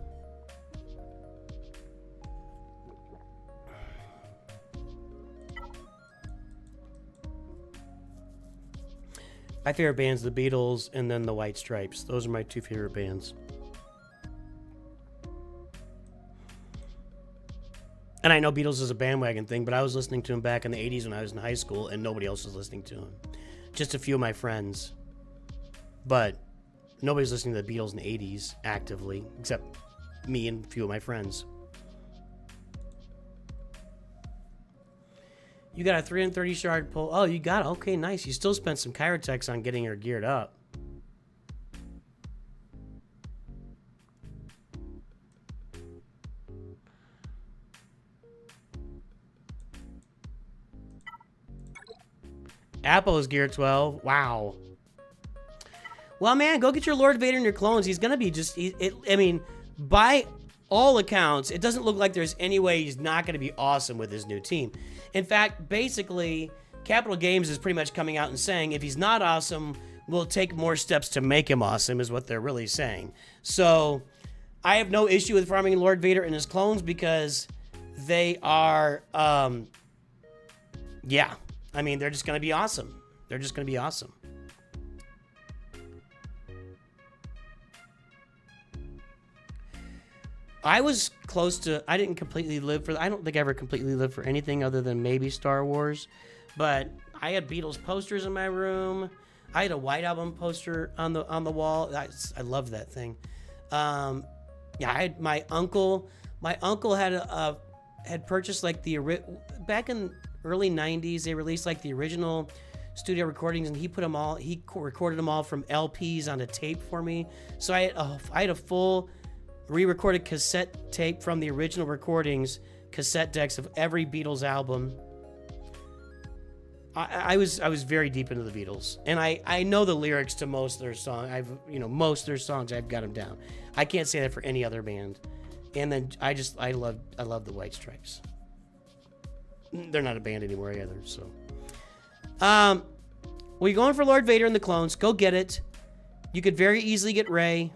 My favorite band's the Beatles and then the White Stripes. Those are my 2 favorite bands. And I know Beatles is a bandwagon thing, but I was listening to them back in the 80s when I was in high school, and nobody else was listening to them. Just a few of my friends. But nobody's listening to the Beatles in the 80s actively, except me and a few of my friends. You got a 330 shard pull. Oh, you got it. Okay, nice. You still spent some Chirotex on getting her geared up. Apple is gear 12. Wow. Well, man, go get your Lord Vader and your clones. He's going to be just... I mean, by all accounts, it doesn't look like there's any way he's not going to be awesome with his new team. In fact, basically, Capital Games is pretty much coming out and saying, if he's not awesome, we'll take more steps to make him awesome, is what they're really saying. So, I have no issue with farming Lord Vader and his clones because they are... yeah. I mean, they're just going to be awesome. They're just going to be awesome. I was close to... I didn't completely live for... I don't think I ever completely lived for anything other than maybe Star Wars. But I had Beatles posters in my room. I had a White Album poster on the wall. I loved that thing. Yeah, I had my uncle... My uncle had purchased like the... Back in early 90s, they released like the original studio recordings, and he put them all... He recorded them all from LPs onto tape for me. So I had a full... re-recorded cassette tape from the original recordings, cassette decks of every Beatles album. I was very deep into the Beatles, and I know the lyrics to most of their songs. Most of their songs I've got them down. I can't say that for any other band. And then I love the White Stripes. They're not a band anymore either. So, well, you're going for Lord Vader and the clones. Go get it. You could very easily get Rey.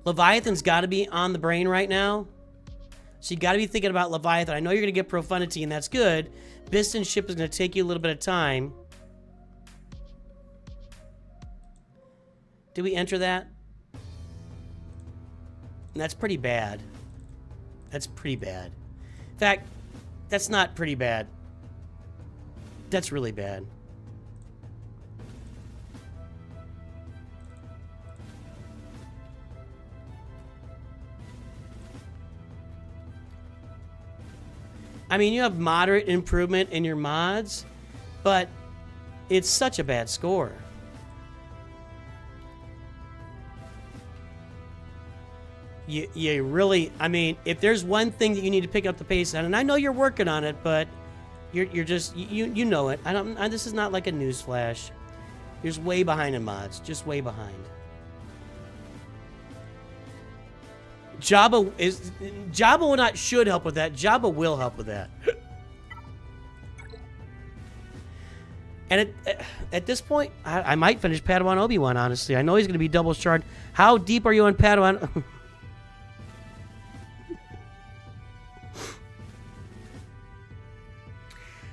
Leviathan's got to be on the brain right now. So you got to be thinking about Leviathan. I know you're going to get Profundity, and that's good. Biston's ship is going to take you a little bit of time. Did we enter that? That's pretty bad. That's pretty bad. In fact, that's not pretty bad. That's really bad. I mean, you have moderate improvement in your mods, but it's such a bad score. You really, I mean, if there's one thing that you need to pick up the pace on, and I know you're working on it, but you're just, you know it. This is not like a news flash. You're just way behind in mods, just way behind. Jabba will not should help with that. Jabba will help with that. And at this point, I might finish Padawan Obi-Wan, honestly. I know he's going to be double shard. How deep are you on Padawan?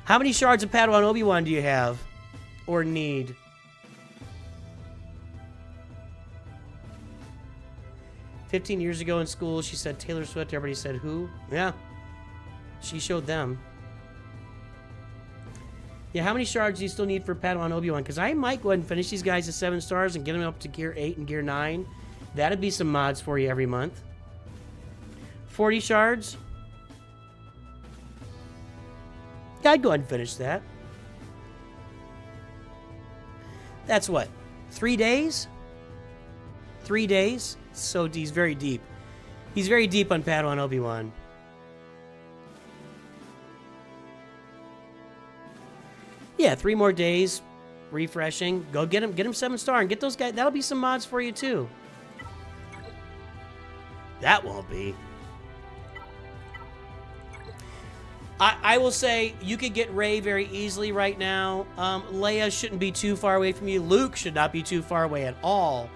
How many shards of Padawan Obi-Wan do you have? Or need? "15 years ago in school, she said Taylor Swift. Everybody said, who? Yeah. She showed them. Yeah, how many shards do you still need for Padawan Obi-Wan? Because I might go ahead and finish these guys at 7 stars and get them up to gear 8 and gear 9. That'd be some mods for you every month. 40 shards? I'd go ahead and finish that. That's what? 3 days? 3 days. So he's very deep. He's very deep on Padawan Obi-Wan. Yeah, 3 more days. Refreshing. Go get him 7-star and get those guys. That'll be some mods for you too. That won't be. I will say you could get Rey very easily right now. Leia shouldn't be too far away from you. Luke should not be too far away at all.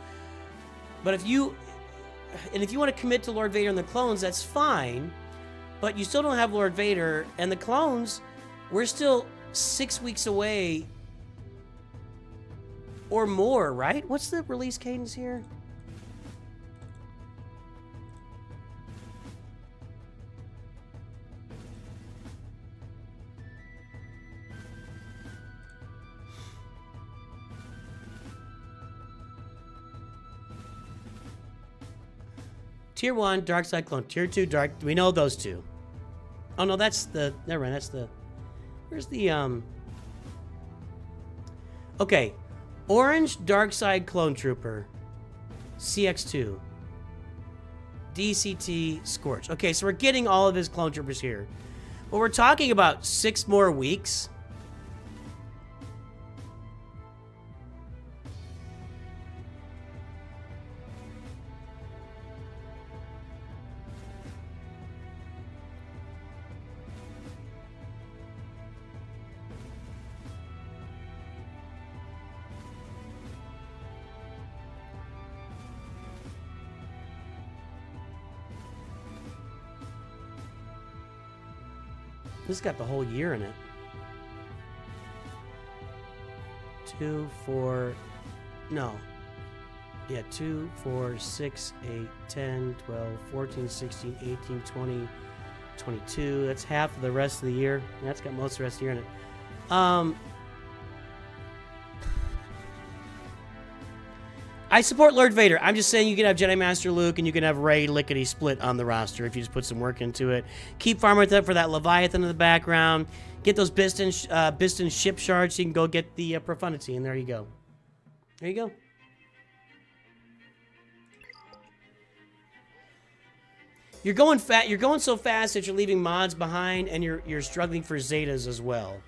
But if you want to commit to Lord Vader and the clones, that's fine. But you still don't have Lord Vader and the clones. We're still 6 weeks away or more, right? What's the release cadence here? Tier 1, Dark Side Clone. Tier 2, Dark... We know those two. Oh, no, that's the... Never mind, that's the... Where's the, Okay. Orange Dark Side Clone Trooper. CX2. DCT Scorch. Okay, so we're getting all of his clone troopers here. But we're talking about 6 more weeks. This has got the whole year in it. 2, 4... No. Yeah, 2, 4, 6, 8, 10, 12, 14, 16, 18, 20, 22. That's half of the rest of the year. That's got most of the rest of the year in it. I support Lord Vader. I'm just saying you can have Jedi Master Luke and you can have Rey lickety-split on the roster if you just put some work into it. Keep farming with that for that Leviathan in the background. Get those Biston ship shards so you can go get the Profundity, and there you go. There you go. You're going so fast that you're leaving mods behind, and you're struggling for Zetas as well.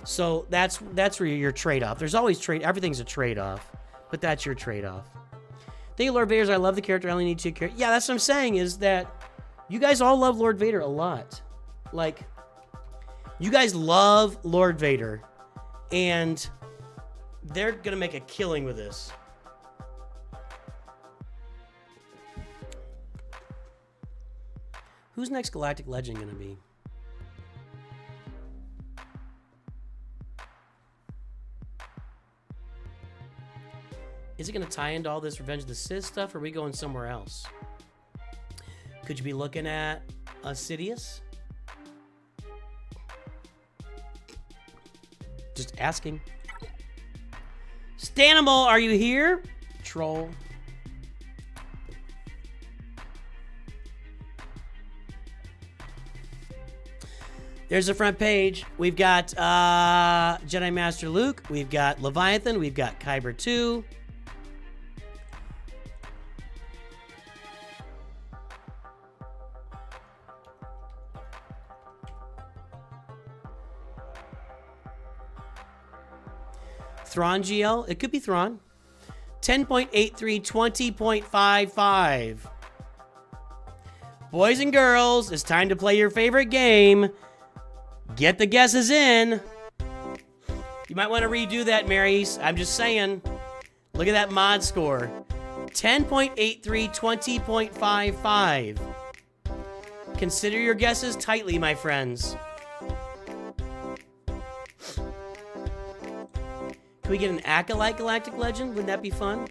So that's where your trade-off. There's always everything's a trade-off. But that's your trade-off. Thank you, Lord Vader. I love the character. I only need 2 characters. Yeah, that's what I'm saying, is that you guys all love Lord Vader a lot. Like, you guys love Lord Vader. And they're going to make a killing with this. Who's next Galactic Legend going to be? Is it going to tie into all this Revenge of the Sith stuff, or are we going somewhere else? Could you be looking at Sidious? Just asking. Stannibal, are you here? Troll. There's the front page. We've got Jedi Master Luke. We've got Leviathan. We've got Kyber 2. Thrawn GL. It could be Thrawn. 10.83, 20.55. Boys and girls, it's time to play your favorite game. Get the guesses in. You might want to redo that, Mcaries. I'm just saying. Look at that mod score. 10.83, 20.55. Consider your guesses tightly, my friends. Can we get an Acolyte Galactic Legend? Wouldn't that be fun?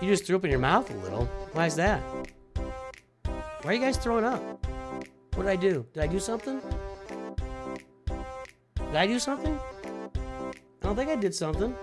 You just threw up in your mouth a little. Why is that? Why are you guys throwing up? What did I do? Did I do something? Did I do something? I don't think I did something.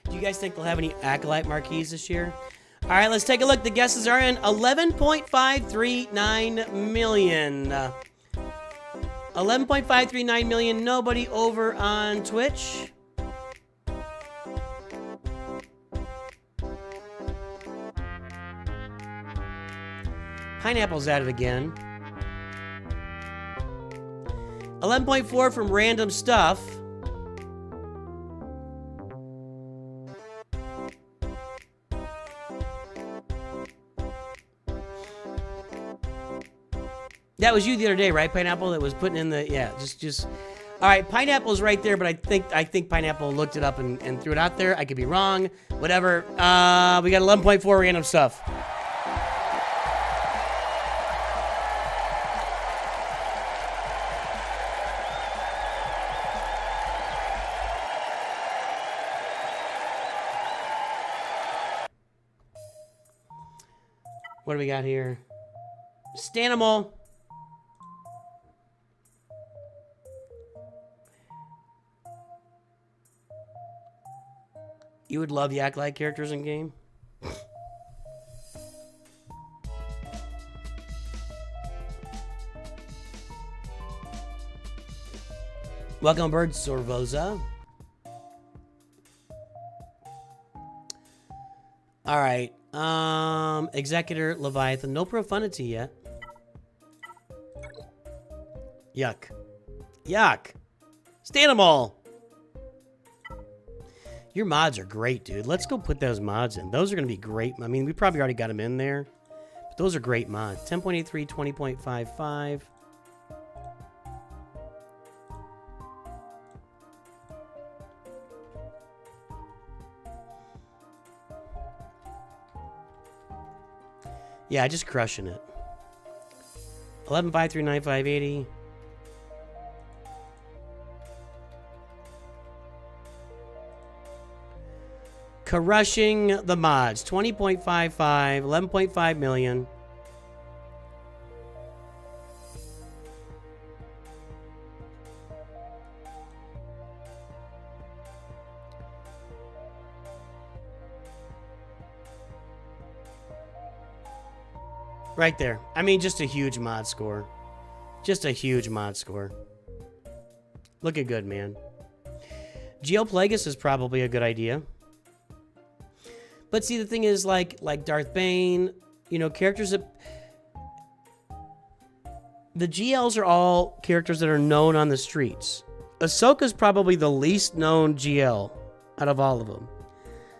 Do you guys think they'll have any Acolyte marquees this year? All right, let's take a look. The guesses are in. 11.539 million. 11.539 million. Nobody over on Twitch. Pineapple's at it again. 11.4 from Random Stuff. That was you the other day, right, Pineapple? That was putting in the, yeah, just. All right, Pineapple's right there, but I think Pineapple looked it up and threw it out there. I could be wrong. Whatever. We got 11.4 Random Stuff. What do we got here? Stannibal. You would love the Acolyte characters in game. Welcome, Bird Sorvosa. All right. Executor Leviathan. No profundity yet. Yuck. Yuck. Stannibal. Your mods are great, dude. Let's go put those mods in. Those are going to be great. I mean, we probably already got them in there. But those are great mods. 10.83, 20.55. Yeah, just crushing it. 11.539.580. Crushing the mods. 20.55, 11.5 million. Right there. I mean, just a huge mod score. Just a huge mod score. Looking good, man. Geoplagus is probably a good idea. But see, the thing is, like Darth Bane, you know, characters that... The GLs are all characters that are known on the streets. Ahsoka's probably the least known GL out of all of them.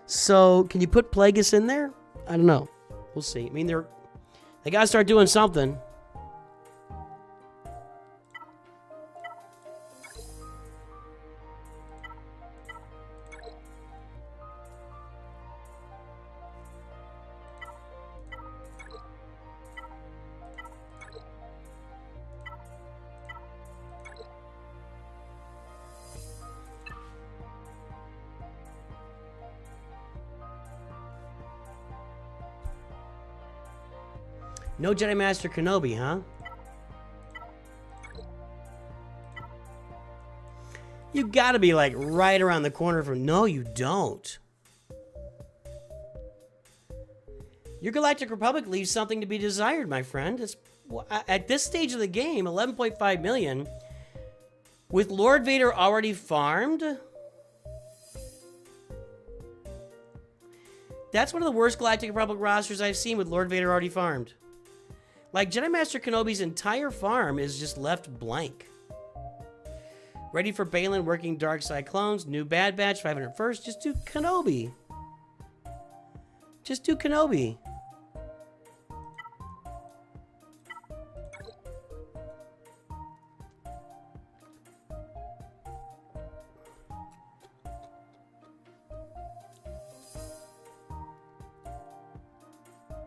So, can you put Plagueis in there? I don't know. We'll see. I mean, they gotta start doing something. No Jedi Master Kenobi, huh? You gotta be like right around the corner from... No, you don't. Your Galactic Republic leaves something to be desired, my friend. It's at this stage of the game, 11.5 million. With Lord Vader already farmed... That's one of the worst Galactic Republic rosters I've seen with Lord Vader already farmed. Like, Jedi Master Kenobi's entire farm is just left blank. Ready for Balin, working Dark Side clones, new Bad Batch, 500 first. Just do Kenobi. Just do Kenobi.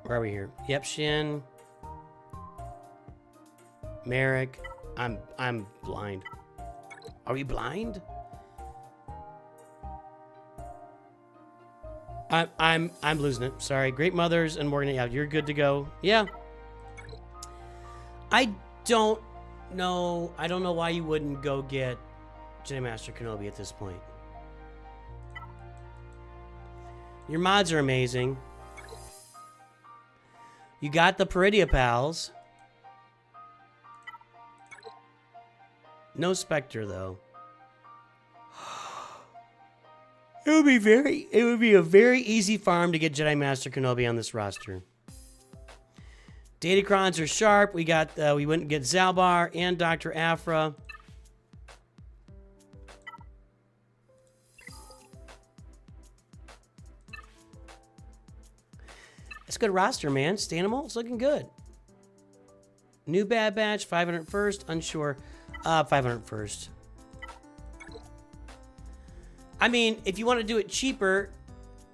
Where are we here? Yep, Shin. Merrick. I'm blind. Are we blind? I'm losing it. Sorry. Great Mothers and Morgan. Yeah, you're good to go. Yeah. I don't know. I don't know why you wouldn't go get Jedi Master Kenobi at this point. Your mods are amazing. You got the Peridia Pals. No Spectre though. It would be a very easy farm to get Jedi Master Kenobi on this roster. Datacrons are sharp. We went and get Zalbar and Dr. Aphra. It's a good roster, man. Stannibal, it's looking good. New Bad Batch, 500 first, unsure. 500 first. I mean, if you want to do it cheaper,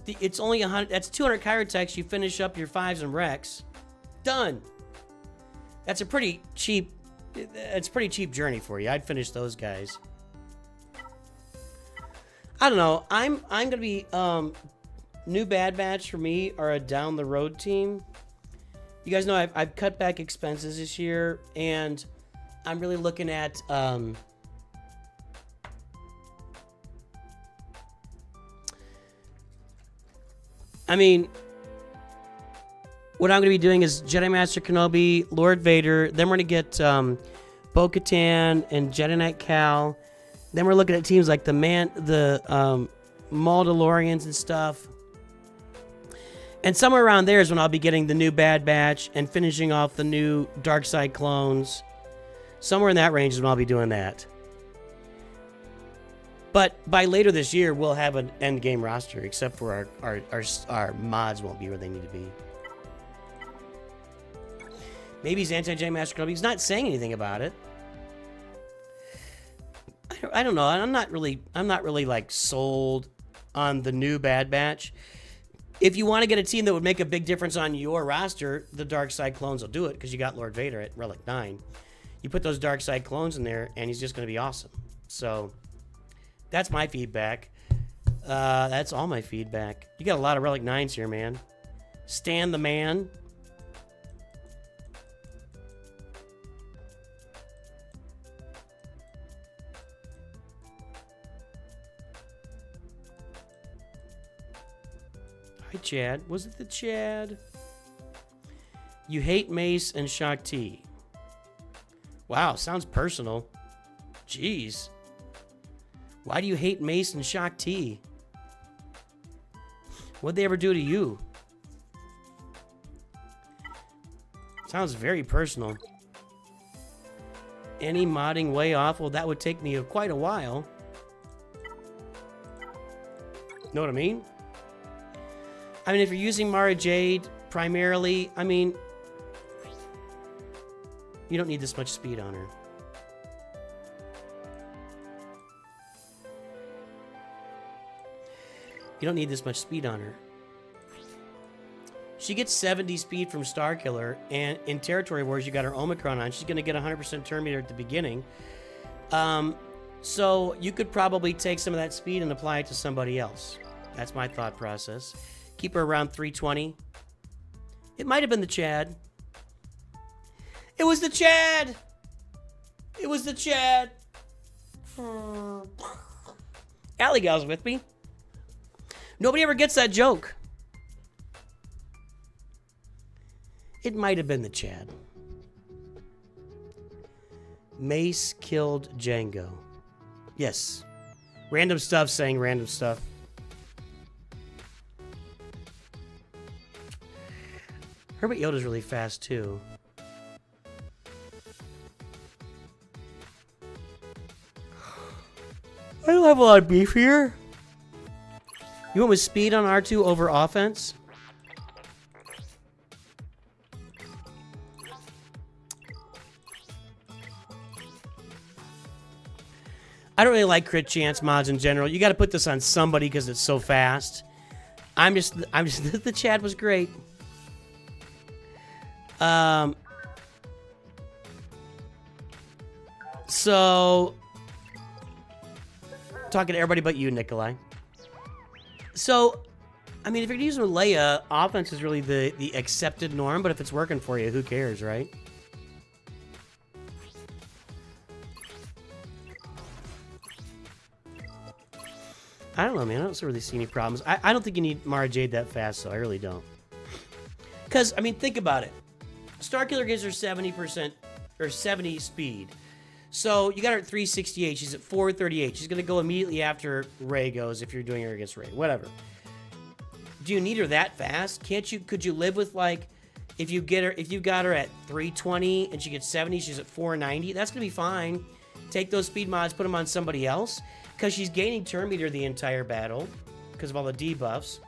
it's only 100. That's 200 Chirotechs. You finish up your 5s and Rex. Done. That's a pretty cheap. It's a pretty cheap journey for you. I'd finish those guys. I don't know. I'm gonna be New Bad Batch for me are a down the road team. You guys know I've cut back expenses this year, and I'm really looking at I mean, what I'm going to be doing is Jedi Master Kenobi, Lord Vader. Then we're going to get Bo-Katan and Jedi Knight Cal. Then we're looking at teams like the Mandalorians and stuff. And somewhere around there is when I'll be getting the new Bad Batch and finishing off the new Dark Side clones. Somewhere in that range is when I'll be doing that. But by later this year, we'll have an end game roster, except for our mods won't be where they need to be. Maybe he's anti-Jedi Master Kenobi. He's not saying anything about it. I don't know. I'm not really like sold on the new Bad Batch. If you want to get a team that would make a big difference on your roster, the Dark Side clones will do it because you got Lord Vader at Relic 9. You put those Dark Side clones in there, and he's just going to be awesome. So that's my feedback. That's all my feedback. You got a lot of Relic 9s here, man. Stan the man. Hi, Chad. Was it the Chad? You hate Mace and Shakti. Wow, sounds personal. Jeez. Why do you hate Mace and Shakti? What'd they ever do to you? Sounds very personal. Any modding way off? Well, that would take me quite a while. Know what I mean? I mean, if you're using Mara Jade primarily, I mean, you don't need this much speed on her. You don't need this much speed on her. She gets 70 speed from Starkiller, and in Territory Wars, you got her Omicron on. She's going to get 100% turn meter at the beginning. So you could probably take some of that speed and apply it to somebody else. That's my thought process. Keep her around 320. It might have been the Chad. It was the Chad! It was the Chad! Alley Gal's with me. Nobody ever gets that joke. It might have been the Chad. Mace killed Django. Yes. Random stuff saying random stuff. Herbert Yoda's really fast too. I don't have a lot of beef here. You went with speed on R2 over offense? I don't really like crit chance mods in general. You got to put this on somebody because it's so fast. I'm just the Chad was great. So, talking to everybody but you, Nikolai. So, I mean, if you're using Leia, offense is really the accepted norm, but if it's working for you, who cares, right? I don't know, man. I don't really see any problems. I don't think you need Mara Jade that fast, so I really don't. Because, I mean, think about it. Starkiller gives her 70% or 70 speed. So you got her at 368. She's at 438. She's going to go immediately after Rey goes if you're doing her against Rey. Whatever. Do you need her that fast? Can't you? Could you live with, like, if you got her at 320 and she gets 70, she's at 490? That's going to be fine. Take those speed mods, put them on somebody else. Because she's gaining turn meter the entire battle because of all the debuffs.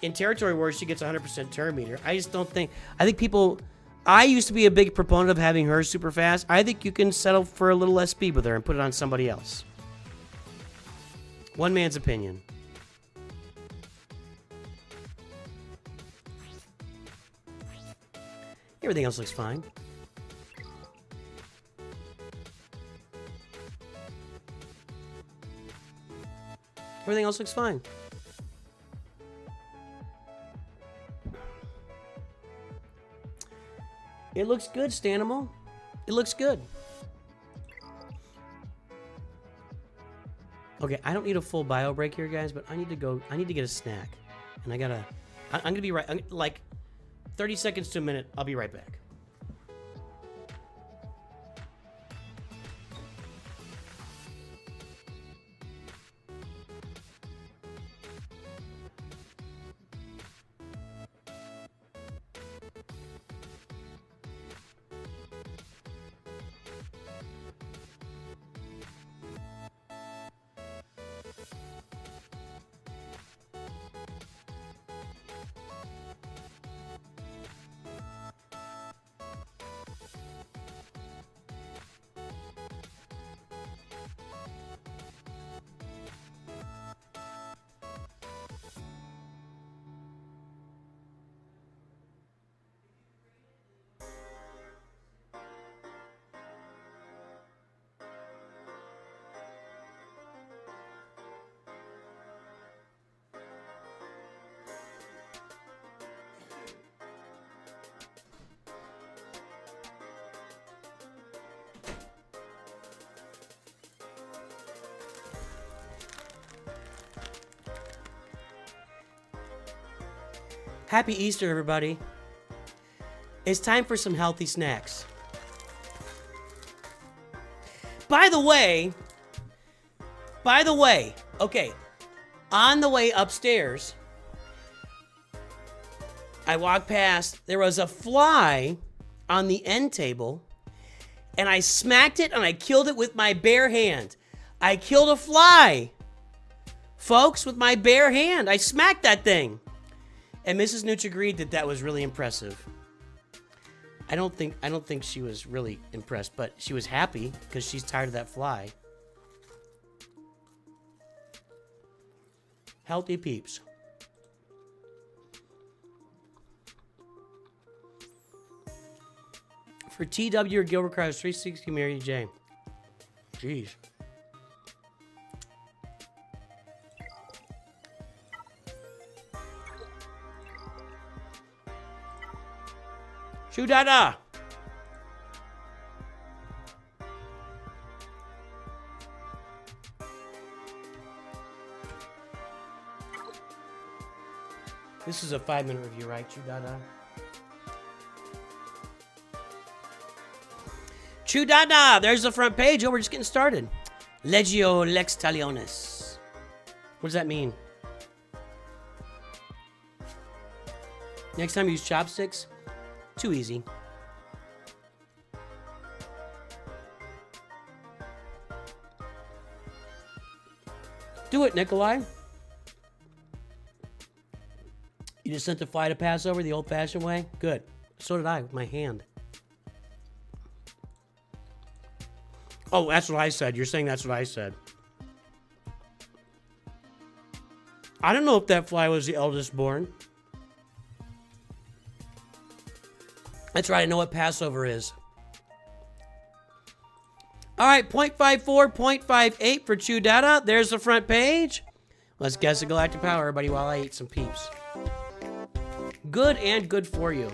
In Territory Wars, she gets 100% turn meter. I just don't think... I think people... I used to be a big proponent of having her super fast. I think you can settle for a little less speed with her and put it on somebody else. One man's opinion. Everything else looks fine. Everything else looks fine. It looks good, Stannibal. It looks good. Okay, I don't need a full bio break here, guys, but I need to go. I need to get a snack. And I'm going to be right, like 30 seconds to a minute. I'll be right back. Happy Easter, everybody. It's time for some healthy snacks. By the way, okay, on the way upstairs, I walked past, there was a fly on the end table, and I smacked it and I killed it with my bare hand. I killed a fly, folks, with my bare hand. I smacked that thing. And Mrs. Nooch agreed that was really impressive. I don't think she was really impressed, but she was happy because she's tired of that fly. Healthy peeps. For TW or Gilbert Krause, 360 Mary J. Jeez. Shoo-da-da! This is a 5-minute review, right, Shoo-da-da? Shoo-da-da! There's the front page. Oh, we're just getting started. Legio Lex Talionis. What does that mean? Next time you use chopsticks? Too easy. Do it, Nikolai. You just sent the fly to Passover the old-fashioned way? Good. So did I, with my hand. Oh, that's what I said. You're saying that's what I said. I don't know if that fly was the eldest born. That's right, I know what Passover is. All right, 0.54, 0.58 for Chew Data. There's the front page. Let's guess the galactic power, everybody, while I eat some peeps. Good and good for you.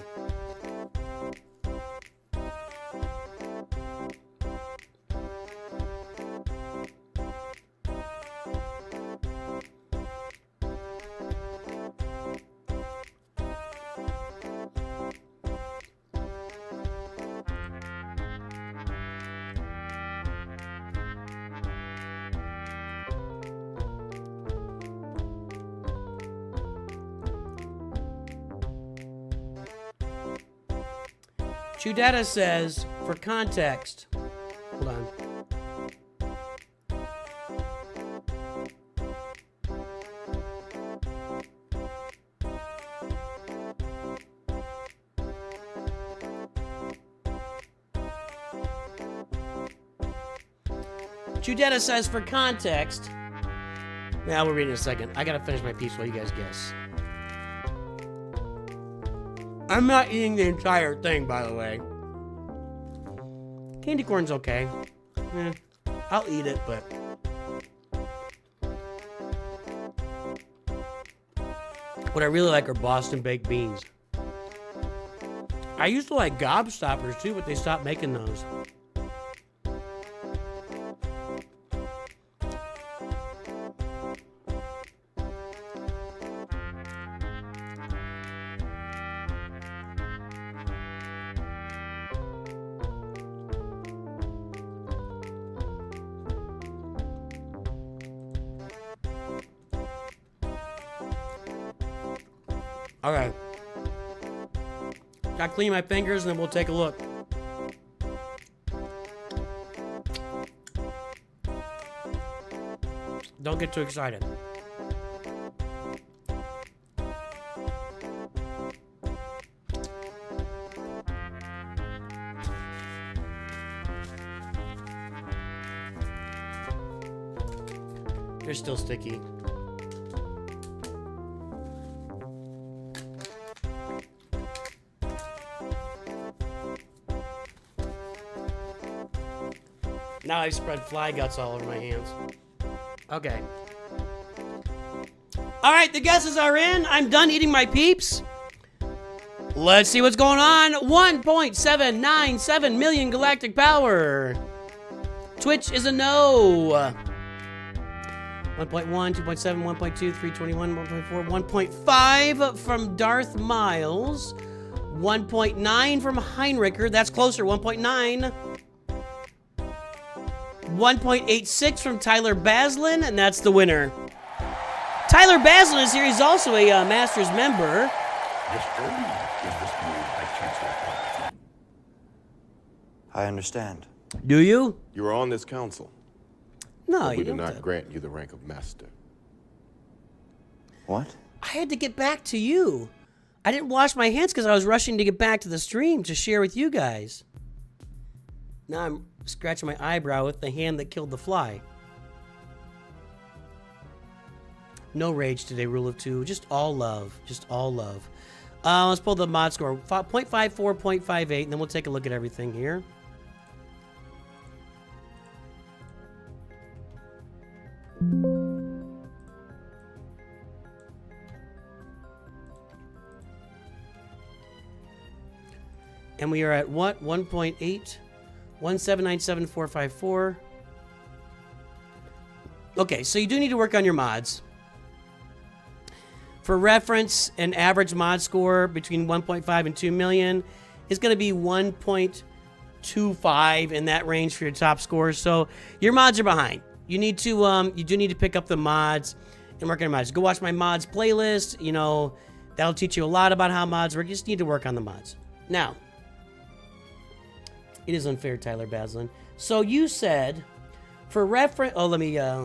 Data says, for context, hold on. Data says, for context. Now we'll read in a second. I gotta finish my piece while you guys guess. I'm not eating the entire thing, by the way. Candy corn's okay. I'll eat it, but... What I really like are Boston baked beans. I used to like Gobstoppers too, but they stopped making those. Okay. Gotta clean my fingers and then we'll take a look. Don't get too excited. They're still sticky. Now I've spread fly guts all over my hands. Okay. All right, the guesses are in. I'm done eating my peeps. Let's see what's going on. 1.797 million galactic power. Twitch is a no. 1.1, 2.7, 1.2, 321, 1.4, 1.5 from Darth Miles. 1.9 from Heinricher. That's closer, 1.9. 1.86 from Tyler Baslin, and that's the winner. Tyler Baslin is here. He's also a Masters member. I understand. Do you? You are on this council. No, We you do don't. not grant you the rank of master. What? I had to get back to you. I didn't wash my hands because I was rushing to get back to the stream to share with you guys. Now I'm scratching my eyebrow with the hand that killed the fly. No rage today, rule of two. Just all love. Just all love. Let's pull the mod score. 0.54, 0.58, and then we'll take a look at everything here. And we are at what? 1.8, 1797454. Okay, so you do need to work on your mods. For reference, an average mod score between 1.5 and 2 million is going to be 1.25 in that range for your top scores. So your mods are behind. You need to you do need to pick up the mods and work on your mods. Go watch my mods playlist. You know, that'll teach you a lot about how mods work. You just need to work on the mods. Now, it is unfair, Tyler Baslin. So you said, for reference, oh, let me hear.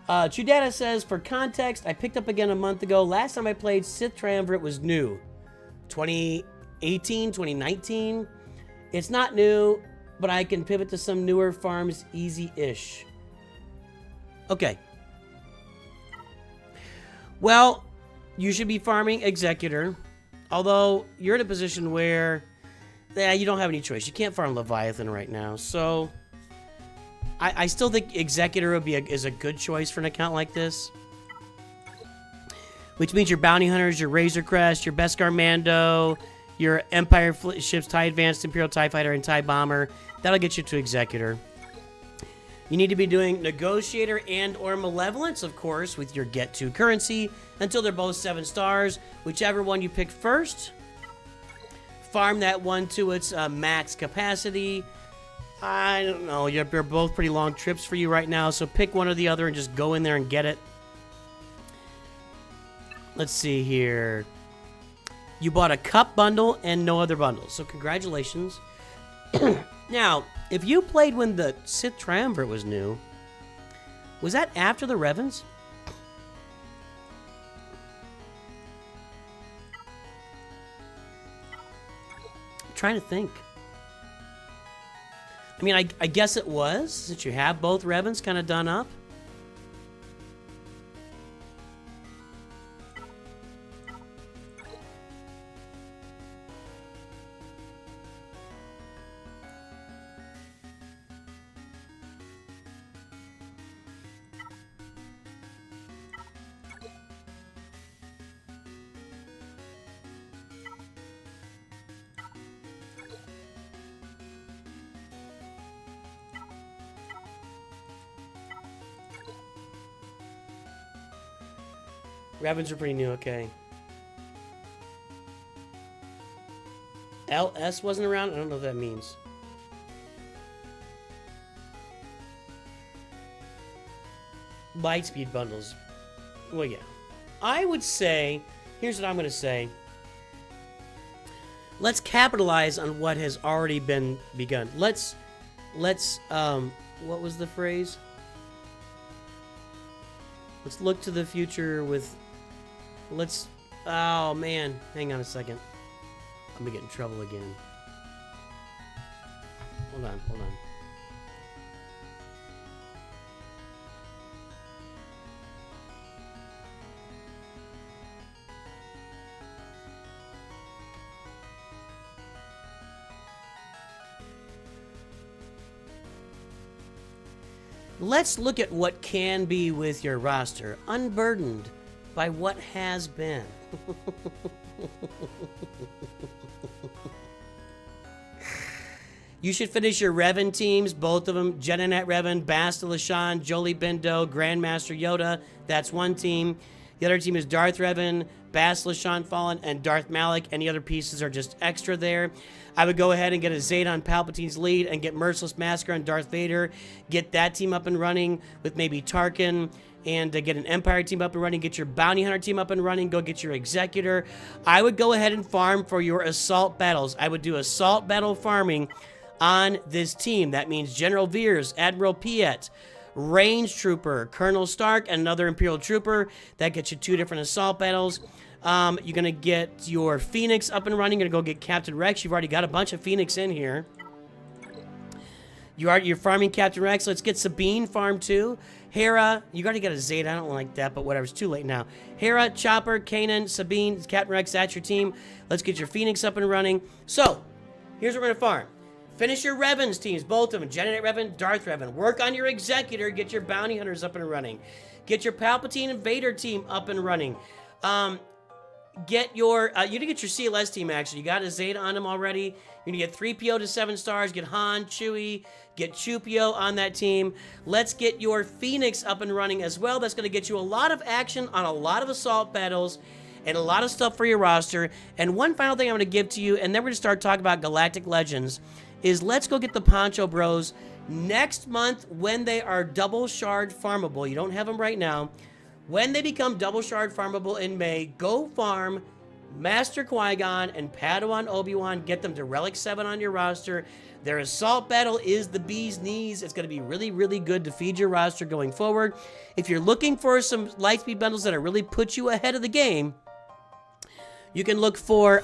Chudata says, for context, I picked up again a month ago. Last time I played Sith Triumvirate was new. 2018, 2019. It's not new, but I can pivot to some newer farms easy-ish. Okay. Well, you should be farming Executor. Although, you're in a position where you don't have any choice. You can't farm Leviathan right now. So, I still think Executor is a good choice for an account like this. Which means your Bounty Hunters, your Razor Crest, your Beskar Mando, your Empire ships, TIE Advanced, Imperial TIE Fighter, and TIE Bomber. That'll get you to Executor. You need to be doing Negotiator and or Malevolence, of course, with your Get To currency until they're both 7 stars. Whichever one you pick first. Farm that one to its max capacity. I don't know. They're both pretty long trips for you right now, so pick one or the other and just go in there and get it. Let's see here. You bought a cup bundle and no other bundles, so congratulations. Now, if you played when the Sith Triumvirate was new, was that after the Revens? I'm trying to think. I mean, I guess it was, since you have both Revens kind of done up. Revens are pretty new, okay. LS wasn't around? I don't know what that means. Lightspeed bundles. Well, yeah. I would say, here's what I'm going to say. Let's capitalize on what has already been begun. Let's, what was the phrase? Let's look to the future with, oh man, hang on a second. I'm gonna get in trouble again. Hold on. Let's look at what can be with your roster, unburdened by what has been. You should finish your Revan teams, both of them. Jedinet Revan, Basta Lashan, Jolie Bindo, Grandmaster Yoda. That's one team. The other team is Darth Revan, Basta Lashan Fallen, and Darth Malak. Any other pieces are just extra there. I would go ahead and get a Zeta on Palpatine's lead and get Merciless Massacre on Darth Vader. Get that team up and running with maybe Tarkin. And get an Empire team up and running. Get your Bounty Hunter team up and running. Go get your Executor. I would go ahead and farm for your Assault Battles. I would do Assault Battle farming on this team. That means General Veers, Admiral Piet, Range Trooper, Colonel Stark, and another Imperial Trooper. That gets you 2 different Assault Battles. You're going to get your Phoenix up and running. You're going to go get Captain Rex. You've already got a bunch of Phoenix in here. You're farming Captain Rex. Let's get Sabine farm too. Hera, you already got a Zeta. I don't like that, but whatever. It's too late now. Hera, Chopper, Kanan, Sabine, Captain Rex, that's your team. Let's get your Phoenix up and running. So, here's what we're going to farm. Finish your Revens teams, both of them. Jedinet Revan, Darth Revan. Work on your Executor. Get your Bounty Hunters up and running. Get your Palpatine and Vader team up and running. Get your, you didn't get your CLS team, actually. You got a Zeta on them already. You're going to get 3PO to 7 stars. Get Han, Chewie, get Chupio on that team. Let's get your Phoenix up and running as well. That's going to get you a lot of action on a lot of assault battles and a lot of stuff for your roster. And one final thing I'm going to give to you, and then we're going to start talking about Galactic Legends, is let's go get the Poncho Bros next month when they are double shard farmable. You don't have them right now. When they become double shard farmable in May, go farm Master Qui-Gon and Padawan Obi-Wan. Get them to Relic 7 on your roster. Their assault battle is the bee's knees. It's going to be really, really good to feed your roster going forward. If you're looking for some Lightspeed bundles that really put you ahead of the game, you can look for,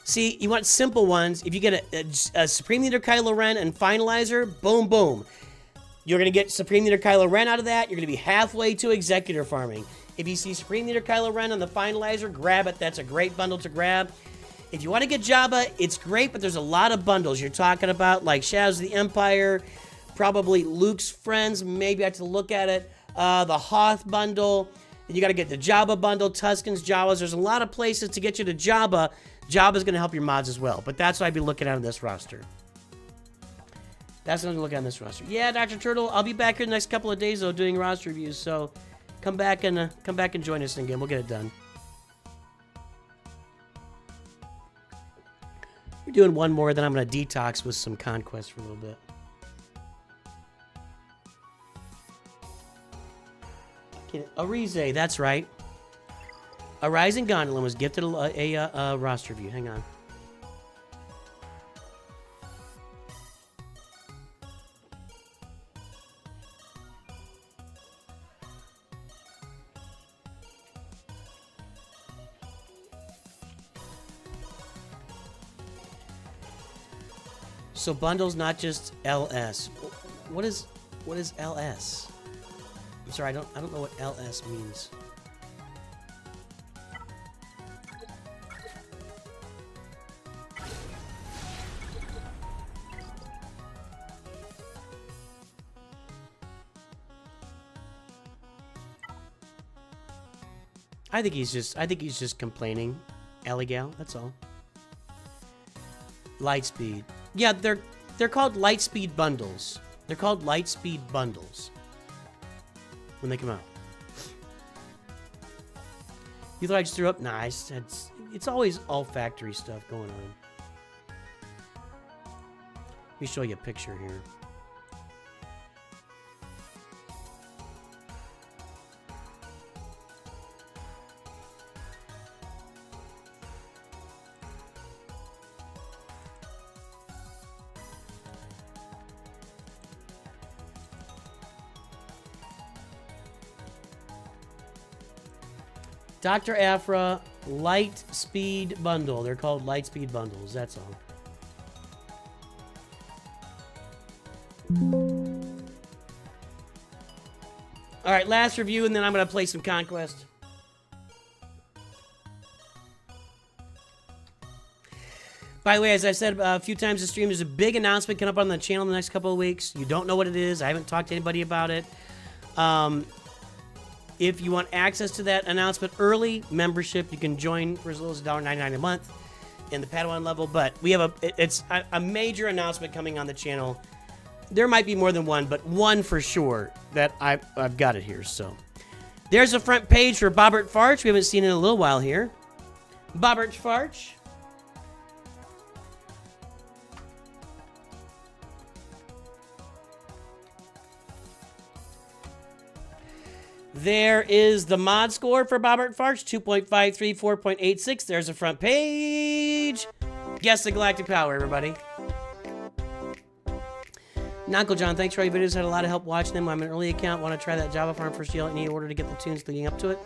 see, you want simple ones. If you get a Supreme Leader Kylo Ren and Finalizer, boom, boom. You're going to get Supreme Leader Kylo Ren out of that. You're going to be halfway to Executor farming. If you see Supreme Leader Kylo Ren on the Finalizer, grab it. That's a great bundle to grab. If you want to get Jabba, it's great, but there's a lot of bundles. You're talking about like Shadows of the Empire, probably Luke's friends. Maybe I have to look at it. The Hoth bundle. And you got to get the Jabba bundle, Tuskens, Jawas. There's a lot of places to get you to Jabba. Jabba's going to help your mods as well. But that's what I'd be looking at on this roster. That's what I'm going to look at on this roster. Yeah, Dr. Turtle, I'll be back here the next couple of days, though, doing roster reviews. So come back and join us again. We'll get it done. We're doing one more, then I'm going to detox with some Conquest for a little bit. Arize, that's right. A Rising Gondolin was gifted a roster view. Hang on. So bundles, not just LS. What is LS? I'm sorry, I don't know what LS means. I think he's just complaining. Gal, that's all. Lightspeed. Yeah, they're called Lightspeed bundles. They're called Lightspeed bundles when they come out. You thought I just threw up? Nah, it's always all factory stuff going on. Let me show you a picture here. Dr. Aphra Lightspeed Bundle. They're called Lightspeed Bundles. That's all. All right, last review, and then I'm going to play some Conquest. By the way, as I've said a few times in stream, there's a big announcement coming up on the channel in the next couple of weeks. You don't know what it is. I haven't talked to anybody about it. If you want access to that announcement early, membership, you can join for as little as $1.99 a month in the Padawan level. But we have a major announcement coming on the channel. There might be more than one, but one for sure that I've got it here. So there's a front page for Bobbert Farch. We haven't seen it in a little while here. Bobbert Farch. There is the mod score for Bobbert Farch, 2.53, 4.86. There's a front page. Guess the Galactic Power, everybody. Uncle John, thanks for all your videos. Had a lot of help watching them. I'm an early account. Want to try that Java farm first deal in any order to get the tunes leading up to it?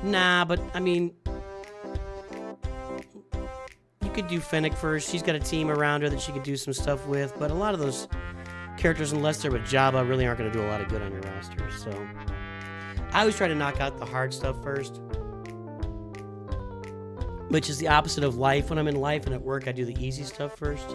Nah, but I mean, you could do Fennec first. She's got a team around her that she could do some stuff with, but a lot of those characters, unless they're with Jabba, really aren't going to do a lot of good on your roster. So I always try to knock out the hard stuff first, which is the opposite of life. When I'm in life and at work, I do the easy stuff first.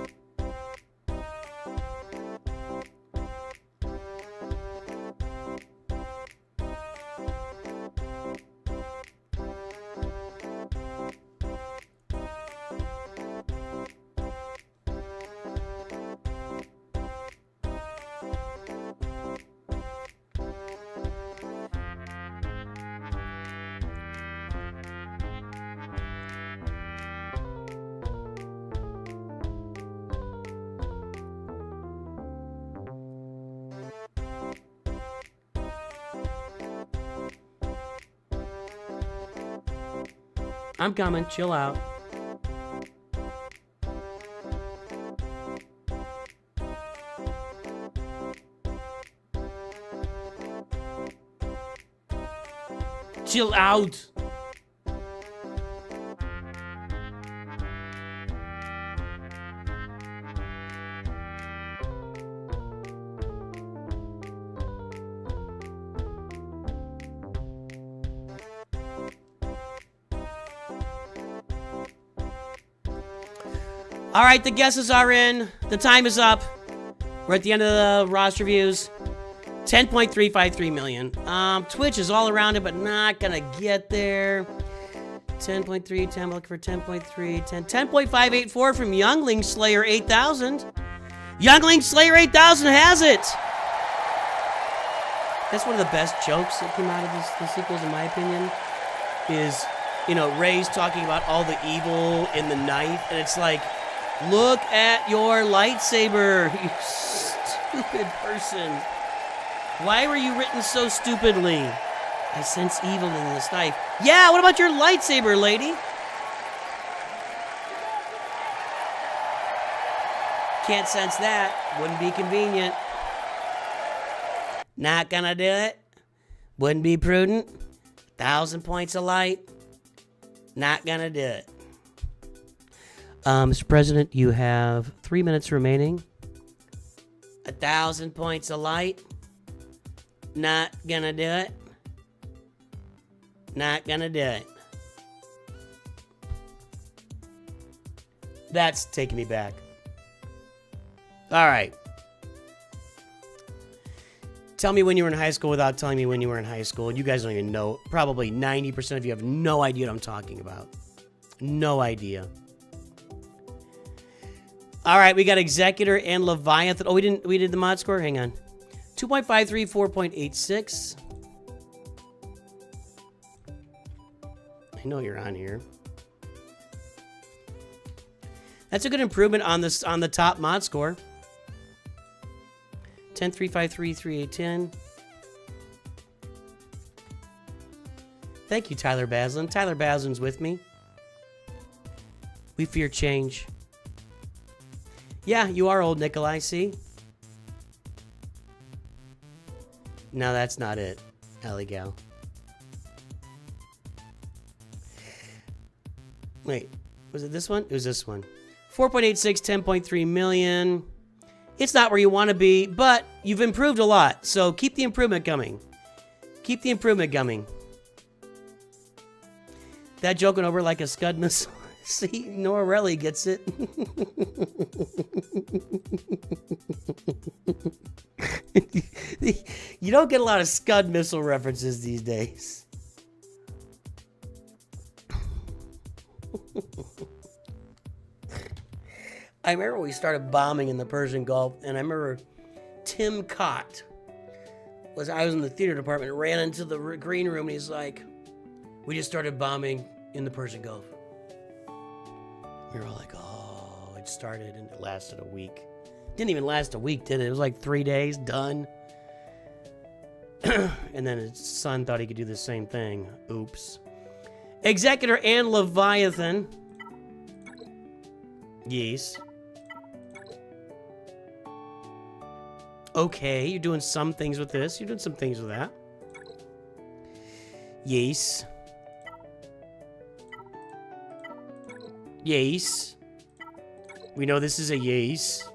I'm coming. Chill out. Chill out. All right, the guesses are in. The time is up. We're at the end of the roster views. 10.353 million. Twitch is all around it, but not gonna get there. 10.3, 10, looking for 10.3, 10, 10.584 from Youngling Slayer 8000. Youngling Slayer 8000 has it. That's one of the best jokes that came out of the sequels, in my opinion, is, you know, Ray's talking about all the evil in the knife, and it's like, look at your lightsaber, you stupid person. Why were you written so stupidly? I sense evil in this knife. Yeah, what about your lightsaber, lady? Can't sense that. Wouldn't be convenient. Not gonna do it. Wouldn't be prudent. 1,000 points of light. Not gonna do it. Mr. President, you have 3 minutes remaining. 1,000 points of light. Not gonna do it. Not gonna do it. That's taking me back. All right. Tell me when you were in high school without telling me when you were in high school. You guys don't even know. Probably 90% of you have no idea what I'm talking about. No idea. All right, we got Executor and Leviathan. Oh, we did the mod score? Hang on. 2.53, 4.86. I know you're on here. That's a good improvement on this on the top mod score. 10, 3, 5, 3, 3, 8, 10. Thank you, Tyler Baslin. Tyler Baslin's with me. We fear change. Yeah, you are old, Nikolai, see? No, that's not it, Ellie Gal. Wait, was it this one? It was this one. 4.86, 10.3 million. It's not where you want to be, but you've improved a lot, so keep the improvement coming. Keep the improvement coming. That joke went over like a Scud missile. See, Norelli gets it. You don't get a lot of Scud missile references these days. I remember we started bombing in the Persian Gulf, and I remember Tim Cott I was in the theater department, ran into the green room, and he's like, we just started bombing in the Persian Gulf. We were all like, oh, it started, and it lasted a week. Didn't even last a week, did it? It was like 3 days, done. And then his son thought he could do the same thing. Oops. Executor and Leviathan. Yes. Okay, you're doing some things with this. You're doing some things with that. Yes. Yes. We know this is a yes.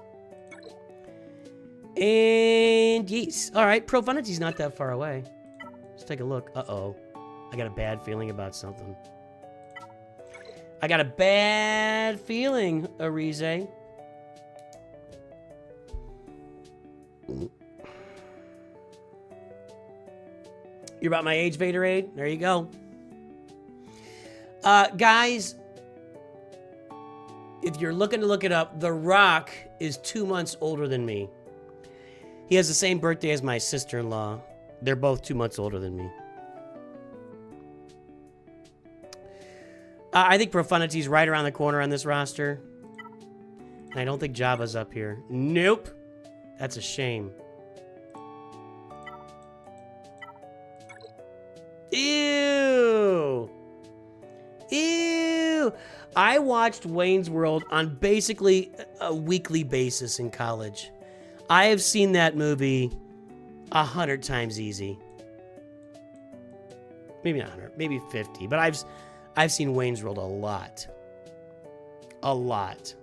And yes. All right, Profunity's not that far away. Let's take a look. Uh-oh. I got a bad feeling about something. I got a bad feeling, Arize. You're about my age, Vaderade? There you go. Guys, if you're looking to look it up, The Rock is 2 months older than me. He has the same birthday as my sister-in-law. They're both 2 months older than me. I think Profunity's right around the corner on this roster. And I don't think Jabba's up here. Nope. That's a shame. Ew. Ew. I watched Wayne's World on basically a weekly basis in college. I have seen that movie 100 times easy. Maybe not 100, maybe 50, but I've seen Wayne's World a lot. A lot.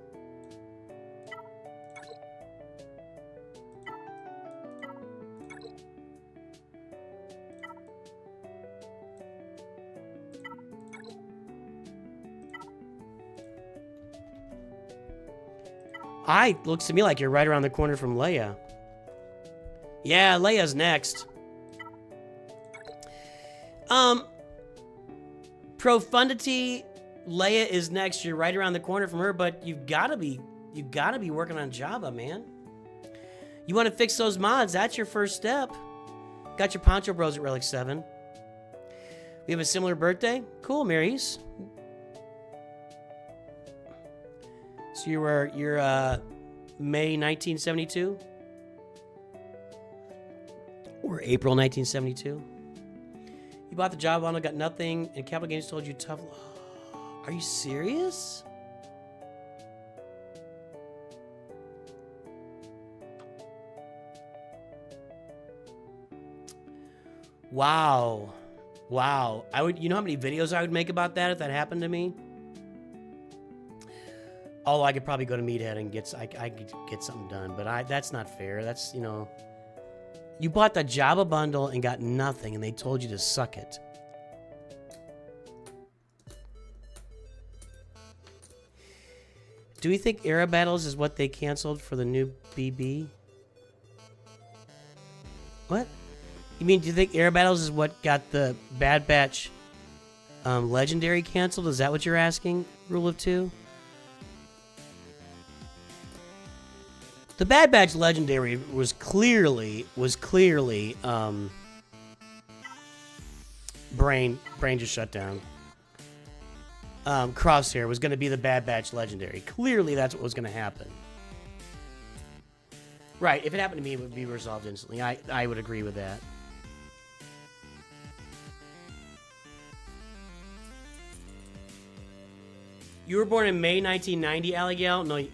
Looks to me like you're right around the corner from Leia. Yeah, Leia's next. Profundity, Leia is next. You're right around the corner from her, but you've gotta be working on Jabba, man. You want to fix those mods? That's your first step. Got your Poncho Bros at Relic 7. We have a similar birthday. Cool, Marys. So you're May 1972 or April 1972. You bought the Jabba bundle, got nothing, and Capital Games told you tough. Are you serious? Wow. Wow. You know how many videos I would make about that if that happened to me? Although I could probably go to Meathead and I could get something done, but that's not fair. That's, you know, you bought the Jabba bundle and got nothing, and they told you to suck it. Do we think Era Battles is what they canceled for the new BB? What? You mean, do you think Era Battles is what got the Bad Batch Legendary canceled? Is that what you're asking, Rule of Two? The Bad Batch Legendary was clearly brain just shut down. Crosshair was going to be the Bad Batch Legendary. Clearly that's what was going to happen. Right, if it happened to me, it would be resolved instantly. I would agree with that. You were born in May 1990, Alligal? No,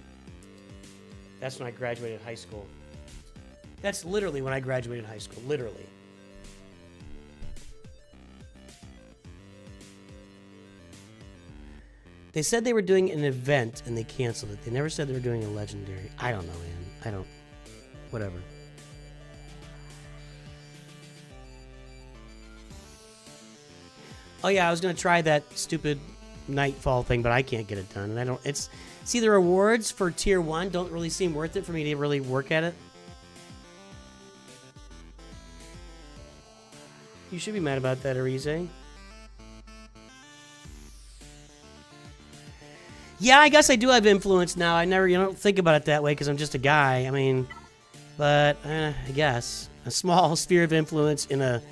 that's when I graduated high school. That's literally when I graduated high school. Literally. They said they were doing an event and they canceled it. They never said they were doing a legendary. I don't know, man. Whatever. Oh yeah, I was gonna try that stupid Nightfall thing, but I can't get it done. And see, the rewards for tier 1 don't really seem worth it for me to really work at it. You should be mad about that, Arize. Yeah, I guess I do have influence now. I don't think about it that way because I'm just a guy. I mean, but I guess a small sphere of influence in a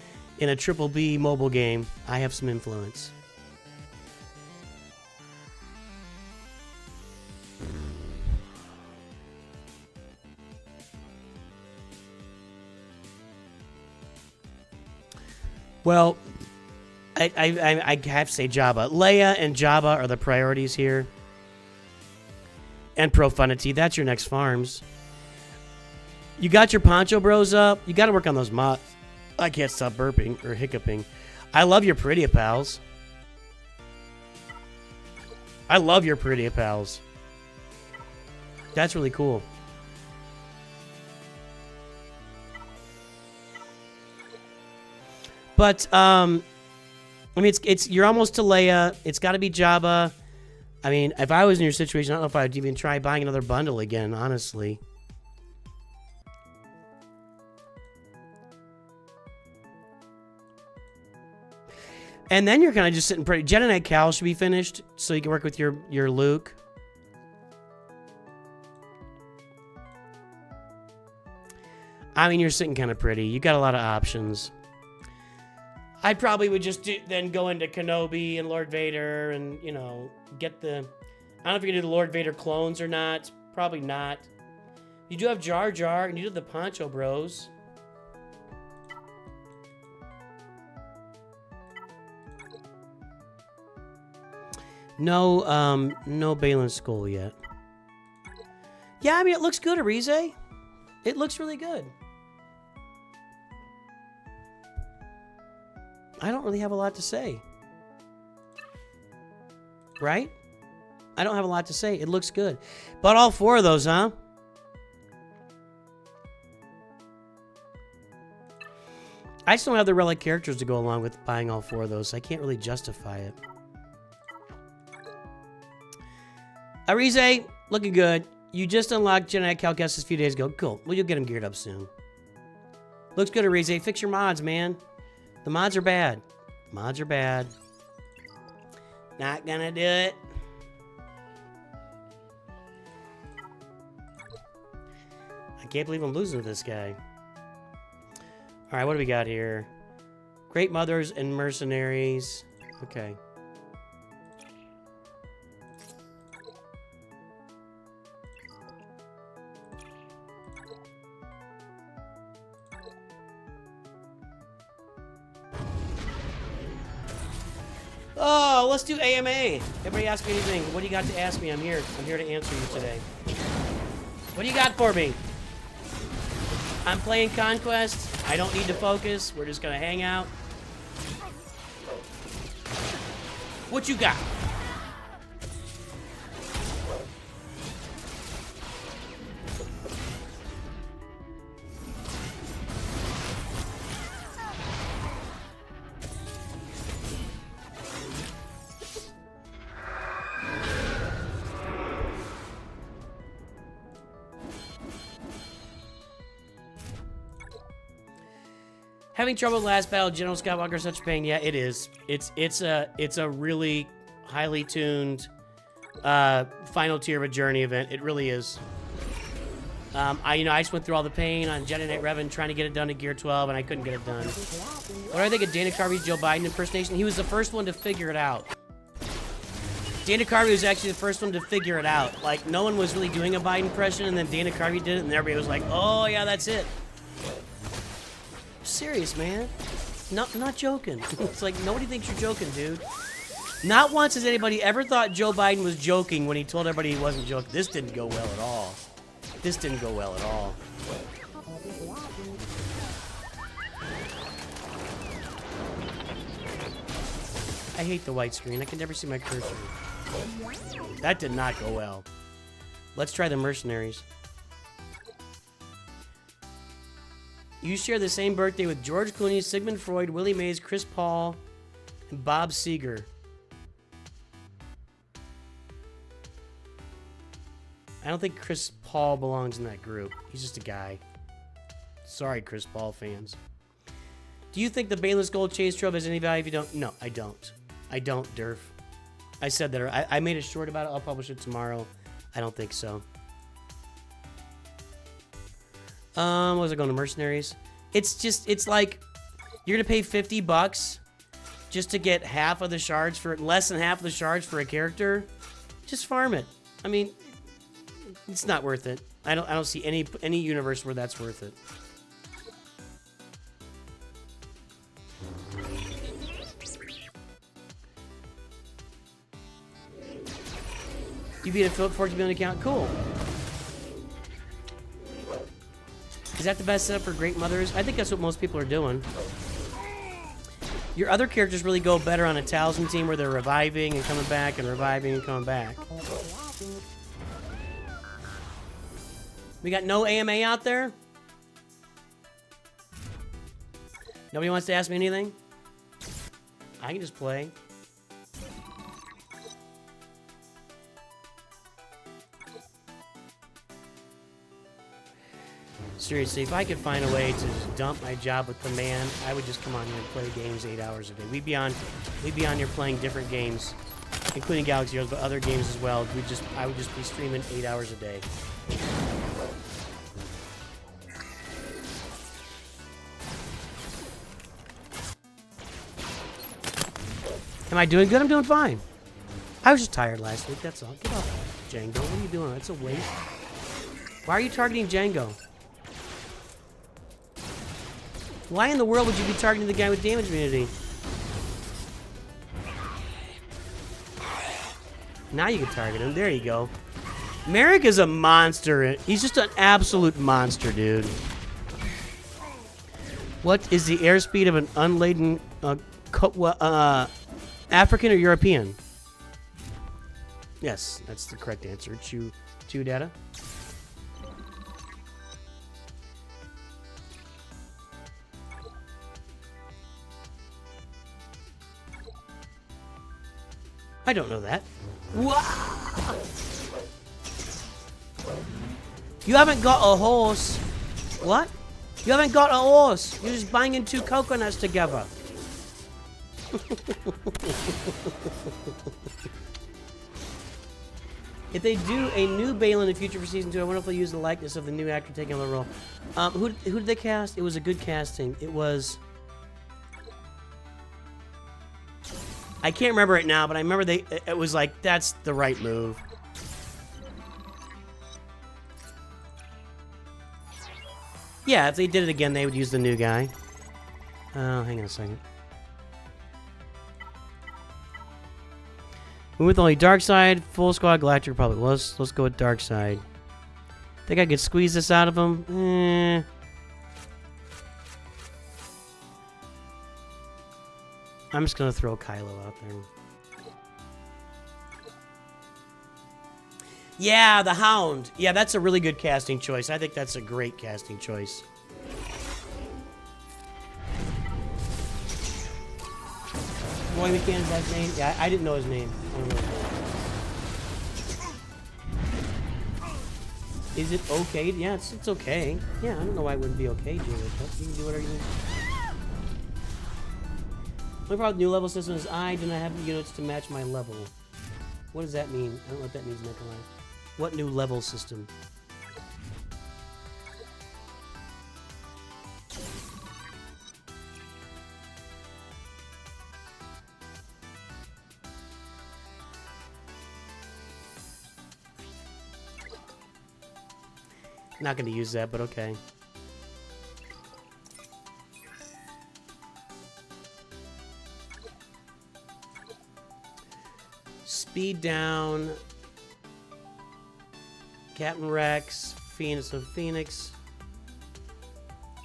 triple B mobile game. I have some influence. Well, I have to say Jabba. Leia and Jabba are the priorities here. And Profundity, that's your next farms. You got your Poncho Bros up. You got to work on those mods. I can't stop burping or hiccuping. I love your Pretty Pals. I love your Pretty Pals. That's really cool. But I mean, you're almost to Leia. It's got to be Jabba. I mean, if I was in your situation, I don't know if I would even try buying another bundle again, honestly. And then you're kind of just sitting pretty. Jedi Knight Cal should be finished, so you can work with your Luke. I mean, you're sitting kind of pretty. You got a lot of options. I probably would just then go into Kenobi and Lord Vader and, you know, get the... I don't know if you're going to do the Lord Vader clones or not. Probably not. You do have Jar Jar and you do the Poncho Bros. No, no Balin Skull yet. Yeah, I mean, it looks good, Arize. It looks really good. I don't really have a lot to say. Right? I don't have a lot to say. It looks good. But all 4 of those, huh? I just don't have the relic characters to go along with buying all 4 of those, so I can't really justify it. Arize, looking good. You just unlocked Jedi Calcast a few days ago. Cool. Well, you'll get him geared up soon. Looks good, Arize. Fix your mods, man. The mods are bad. Mods are bad. Not gonna do it. I can't believe I'm losing to this guy. Alright, what do we got here? Great Mothers and Mercenaries. Okay. Oh, let's do AMA. Everybody ask me anything. What do you got to ask me? I'm here. I'm here to answer you today. What do you got for me? I'm playing Conquest. I don't need to focus. We're just gonna hang out. What you got? Having trouble with last battle, General Skywalker, such pain. Yeah, it is. It's a really highly tuned final tier of a journey event. It really is. I just went through all the pain on Jedi Knight Revan trying to get it done to Gear 12, and I couldn't get it done. What do I think of Dana Carvey's Joe Biden impersonation? He was the first one to figure it out. Dana Carvey was actually the first one to figure it out. Like, no one was really doing a Biden impression, and then Dana Carvey did it, and everybody was like, oh, yeah, that's it. Serious, man. Not joking. It's like, nobody thinks you're joking, dude. Not once has anybody ever thought Joe Biden was joking when he told everybody he wasn't joking. This didn't go well at all. This didn't go well at all. I hate the white screen. I can never see my cursor. That did not go well. Let's try the mercenaries. You share the same birthday with George Clooney, Sigmund Freud, Willie Mays, Chris Paul, and Bob Seger. I don't think Chris Paul belongs in that group. He's just a guy. Sorry, Chris Paul fans. Do you think the Baneless Gold Chase Trove has any value if you don't? No, I don't. I don't, Durf. I said that. I made a short about it. I'll publish it tomorrow. I don't think so. What was I going to mercenaries? It's like you're gonna pay $50 just to get half of the shards for less than half of the shards for a character. Just farm it. I mean, it's not worth it. I don't see any universe where that's worth it. You beat a Philip 14 million account. Cool. Is that the best setup for Great Mothers? I think that's what most people are doing. Your other characters really go better on a Talisman team where they're reviving and coming back and reviving and coming back. We got no AMA out there? Nobody wants to ask me anything? I can just play. Seriously, if I could find a way to just dump my job with the man, I would just come on here and play games 8 hours a day. We'd be on here playing different games, including Galaxy Heroes, but other games as well. I would just be streaming 8 hours a day. Am I doing good? I'm doing fine. I was just tired last week, that's all. Get off Django. What are you doing? That's a waste. Why are you targeting Django? Why in the world would you be targeting the guy with damage immunity? Now you can target him. There you go. Merrick is a monster. He's just an absolute monster, dude. What is the airspeed of an unladen African or European? Yes, that's the correct answer. Chew data. I don't know that. Wow. You haven't got a horse. What? You haven't got a horse. You're just banging two coconuts together. If they do a new Bale in the future for season 2, I wonder if they'll use the likeness of the new actor taking on the role. Who did they cast? It was a good casting. It was... I can't remember it now, but I remember it was like, that's the right move. Yeah, if they did it again, they would use the new guy. Oh, hang on a second. We went with only Dark Side, Full Squad, Galactic Republic. Let's go with Dark Side. Think I could squeeze this out of him? I'm just gonna throw Kylo out there. Yeah, the Hound. Yeah, that's a really good casting choice. I think that's a great casting choice. Roy McCann's last name? Yeah, I didn't know his name. I don't know his name. Is it okay? Yeah, it's okay. Yeah, I don't know why it wouldn't be okay, Julius. You can do whatever you need. My problem with new level system is I do not have the units to match my level. What does that mean? I don't know what that means, Nikolai. What new level system? Not going to use that, but okay. Speed down. Captain Rex, Phoenix of Phoenix.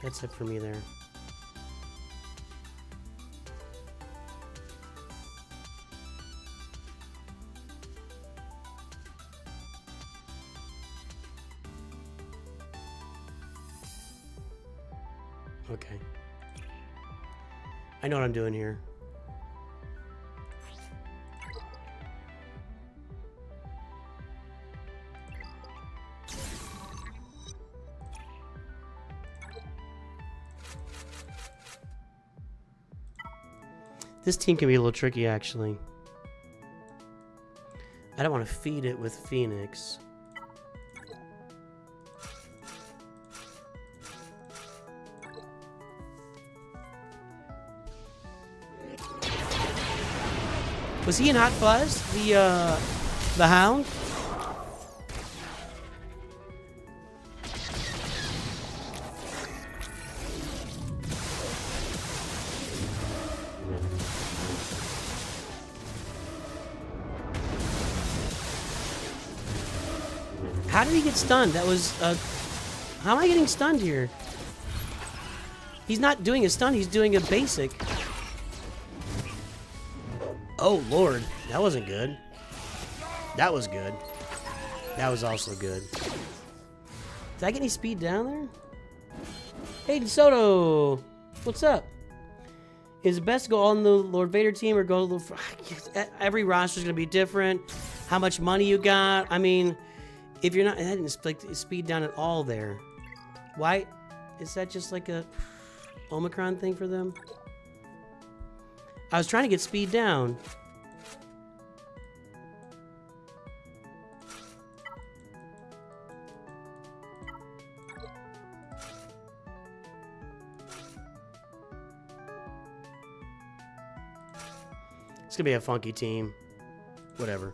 That's it for me there. Okay. I know what I'm doing here. This team can be a little tricky, actually. I don't want to feed it with Phoenix. Was he in Hot Fuzz? The Hound? How did he get stunned? That was, how am I getting stunned here? He's not doing a stun, he's doing a basic. Oh, Lord. That wasn't good. That was good. That was also good. Did I get any speed down there? Hey, DeSoto! What's up? Is it best to go on the Lord Vader team or go to the... Every roster's going to be different. How much money you got. I mean... If you're not, I didn't like speed down at all there. Why? Is that just like a Omicron thing for them? I was trying to get speed down. It's gonna be a funky team. Whatever.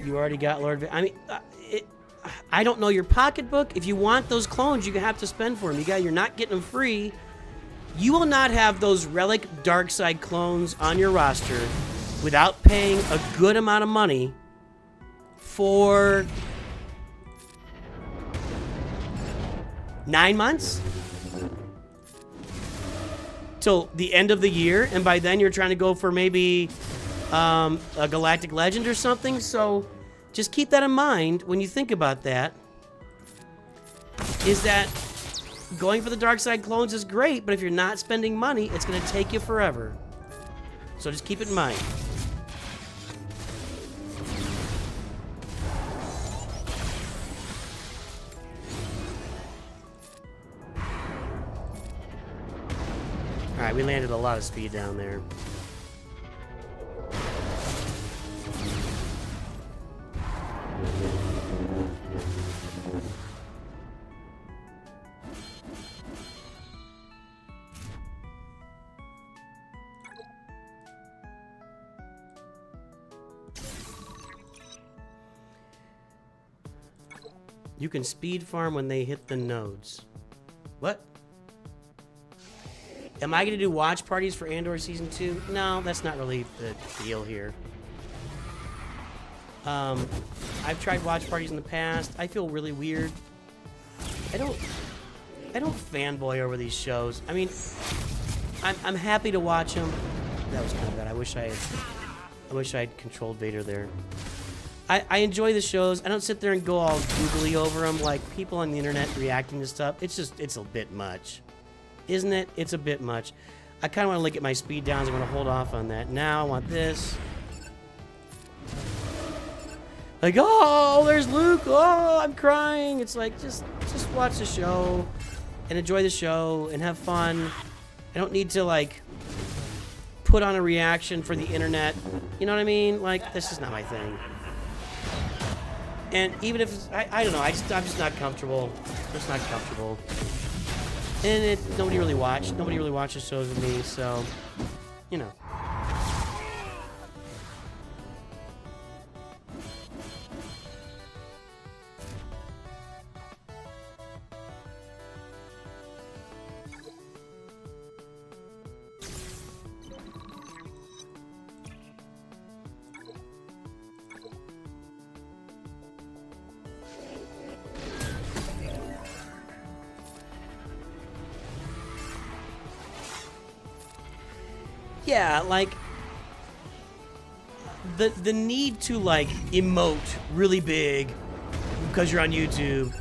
You already got Lord... I mean, I don't know your pocketbook. If you want those clones, you have to spend for them. You're not getting them free. You will not have those relic dark side clones on your roster without paying a good amount of money for 9 months? Till the end of the year, and by then you're trying to go for maybe... a Galactic Legend or something, so just keep that in mind when you think about that. Is that going for the dark side clones is great, but if you're not spending money, it's going to take you forever. So just keep it in mind. Alright, we landed a lot of speed down there. You can speed farm when they hit the nodes. What? Am I going to do watch parties for Andor Season 2? No, that's not really the deal here. I've tried watch parties in the past. I feel really weird. I don't fanboy over these shows. I mean, I'm happy to watch them. That was kind of bad. I wish I had controlled Vader there. I enjoy the shows. I don't sit there and go all googly over them like people on the internet reacting to stuff. It's a bit much. Isn't it? It's a bit much. I kind of want to look at my speed downs. I'm going to hold off on that. Now I want this. Like, oh, there's Luke. Oh, I'm crying. It's like, just watch the show and enjoy the show and have fun. I don't need to, like, put on a reaction for the internet. You know what I mean? Like, this is not my thing. And even if it's, I don't know, I'm just not comfortable. I'm just not comfortable. And nobody really watches shows with me, so, you know. Yeah, like, the need to, like, emote really big because you're on YouTube.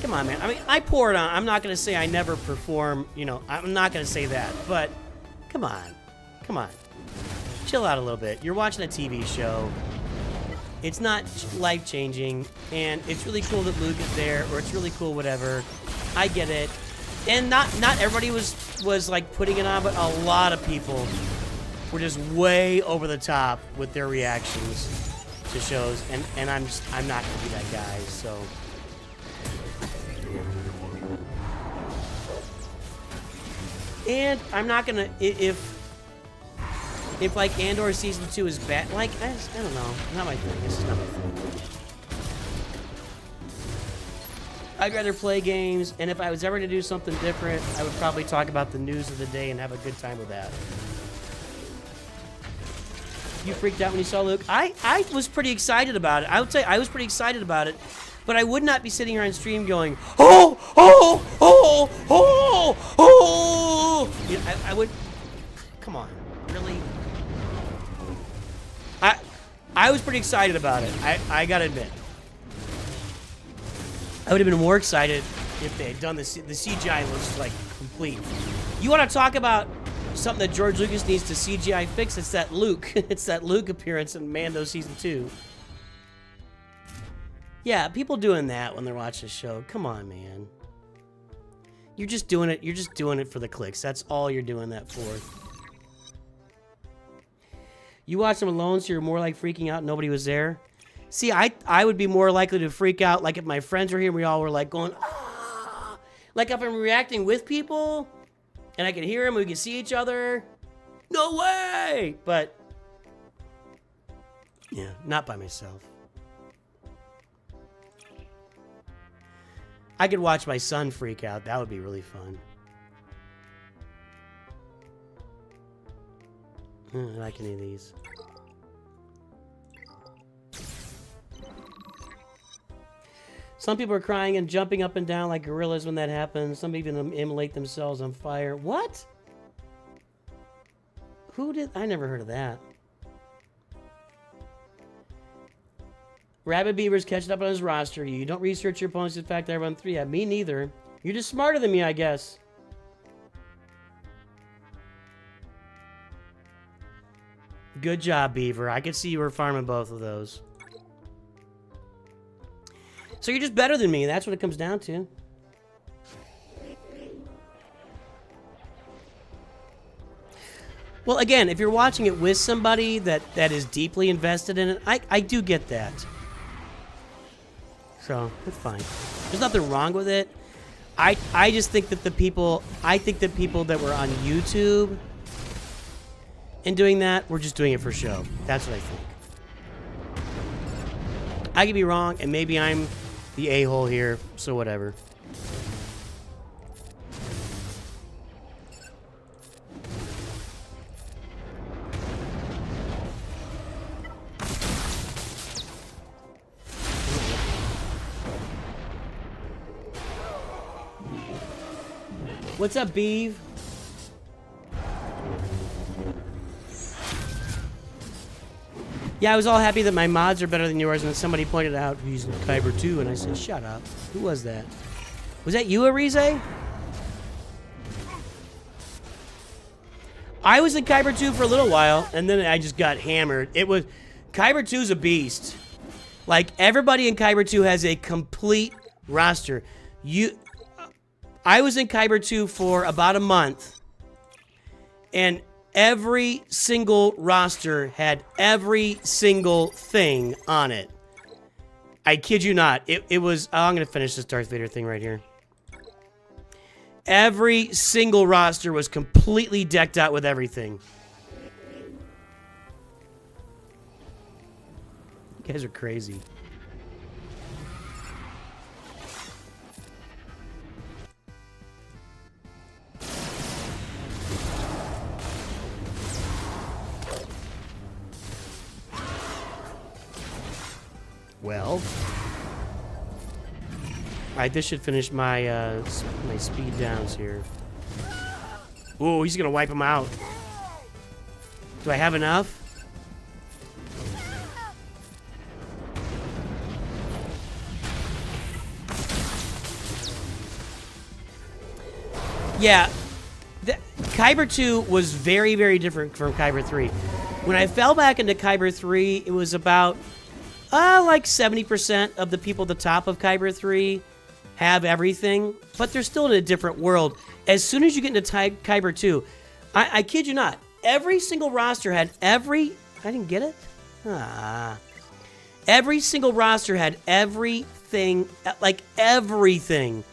Come on, man. I mean, I pour it on. I'm not going to say I never perform, you know, I'm not going to say that, but come on. Come on. Chill out a little bit. You're watching a TV show. It's not life-changing, and it's really cool that Luke is there, or it's really cool, whatever. I get it. And not everybody was like putting it on, but a lot of people were just way over the top with their reactions to shows, and I'm not gonna be that guy. So, and I'm not gonna if like Andor Season 2 is bad, like I don't know, not my thing. This is not my thing. I'd rather play games, and if I was ever to do something different, I would probably talk about the news of the day and have a good time with that. You freaked out when you saw Luke? I was pretty excited about it. I would say I was pretty excited about it, but I would not be sitting here on stream going, oh, oh, oh, oh, oh. You know, I would, come on, really? I was pretty excited about it. I gotta admit. I would have been more excited if they had done this. The CGI looks like complete. You want to talk about something that George Lucas needs to CGI fix? It's that Luke. It's that Luke appearance in Mando Season 2. Yeah, people doing that when they're watching the show. Come on, man. You're just doing it. You're just doing it for the clicks. That's all you're doing that for. You watch them alone, so you're more like freaking out nobody was there. See, I would be more likely to freak out, like if my friends were here and we all were like going, ah! Like if I'm reacting with people and I can hear them, we can see each other. No way! But, yeah, not by myself. I could watch my son freak out. That would be really fun. I don't like any of these. Some people are crying and jumping up and down like gorillas when that happens. Some even immolate themselves on fire. What? Who did? I never heard of that. Rabbit Beaver's catching up on his roster. You don't research your opponents. In fact, I run 3. Yeah, me neither. You're just smarter than me, I guess. Good job, Beaver. I could see you were farming both of those. So you're just better than me. That's what it comes down to. Well, again, if you're watching it with somebody that is deeply invested in it, I do get that. So, it's fine. There's nothing wrong with it. I just think that the people that were on YouTube and doing that were just doing it for show. That's what I think. I could be wrong, and maybe I'm the a-hole here, so whatever. What's up, Beaver? Yeah, I was all happy that my mods are better than yours, and then somebody pointed out he's in Kyber 2, and I said, shut up. Who was that? Was that you, Arize? I was in Kyber 2 for a little while, and then I just got hammered. Kyber 2's a beast. Like, everybody in Kyber 2 has a complete roster. I was in Kyber 2 for about a month, and every single roster had every single thing on it. I kid you not. It was... Oh, I'm going to finish this Darth Vader thing right here. Every single roster was completely decked out with everything. You guys are crazy. Well, alright, this should finish my my speed downs here. Ooh, he's gonna wipe him out. Do I have enough? Yeah, Kyber 2 was very, very different from Kyber 3. When I fell back into Kyber 3, it was about like 70% of the people at the top of Kyber 3 have everything, but they're still in a different world. As soon as you get into Kyber 2, I kid you not, every single roster had every... I didn't get it? Every single roster had everything, like everything.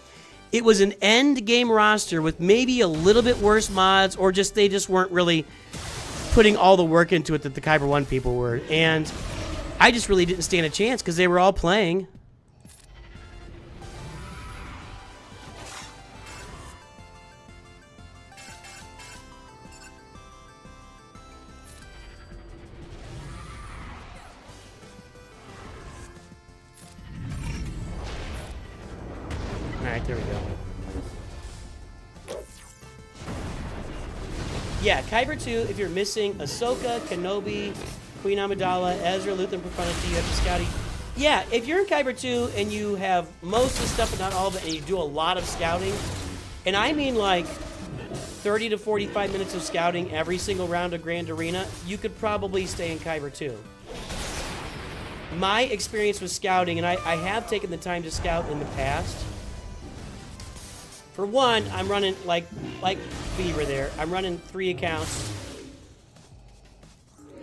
It was an end game roster with maybe a little bit worse mods, or just they just weren't really putting all the work into it that the Kyber 1 people were. And I just really didn't stand a chance because they were all playing. Alright, there we go. Yeah, Kyber 2, if you're missing Ahsoka, Kenobi, Queen Amidala, Ezra, Luthen, Profundity, you have the scouting. Yeah, if you're in Kyber 2 and you have most of the stuff but not all of it, and you do a lot of scouting, and I mean like 30 to 45 minutes of scouting every single round of Grand Arena, you could probably stay in Kyber 2. My experience with scouting, and I have taken the time to scout in the past. For one, I'm running, like Beaver there, I'm running 3 accounts.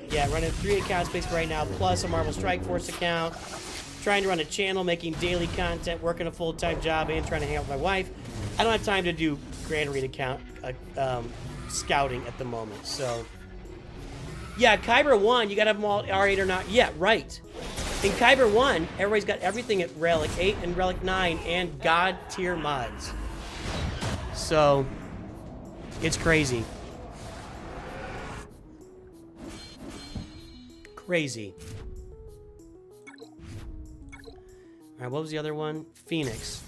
Yeah, running 3 accounts basically right now, plus a Marvel Strike Force account. Trying to run a channel, making daily content, working a full-time job, and trying to hang out with my wife. I don't have time to do Grand Arena scouting at the moment, so... Yeah, Kyber 1, you gotta have them all R8 or not. Yeah, right. In Kyber 1, everybody's got everything at Relic 8 and Relic 9 and God tier mods. So, it's crazy. Crazy. Alright, what was the other one? Phoenix.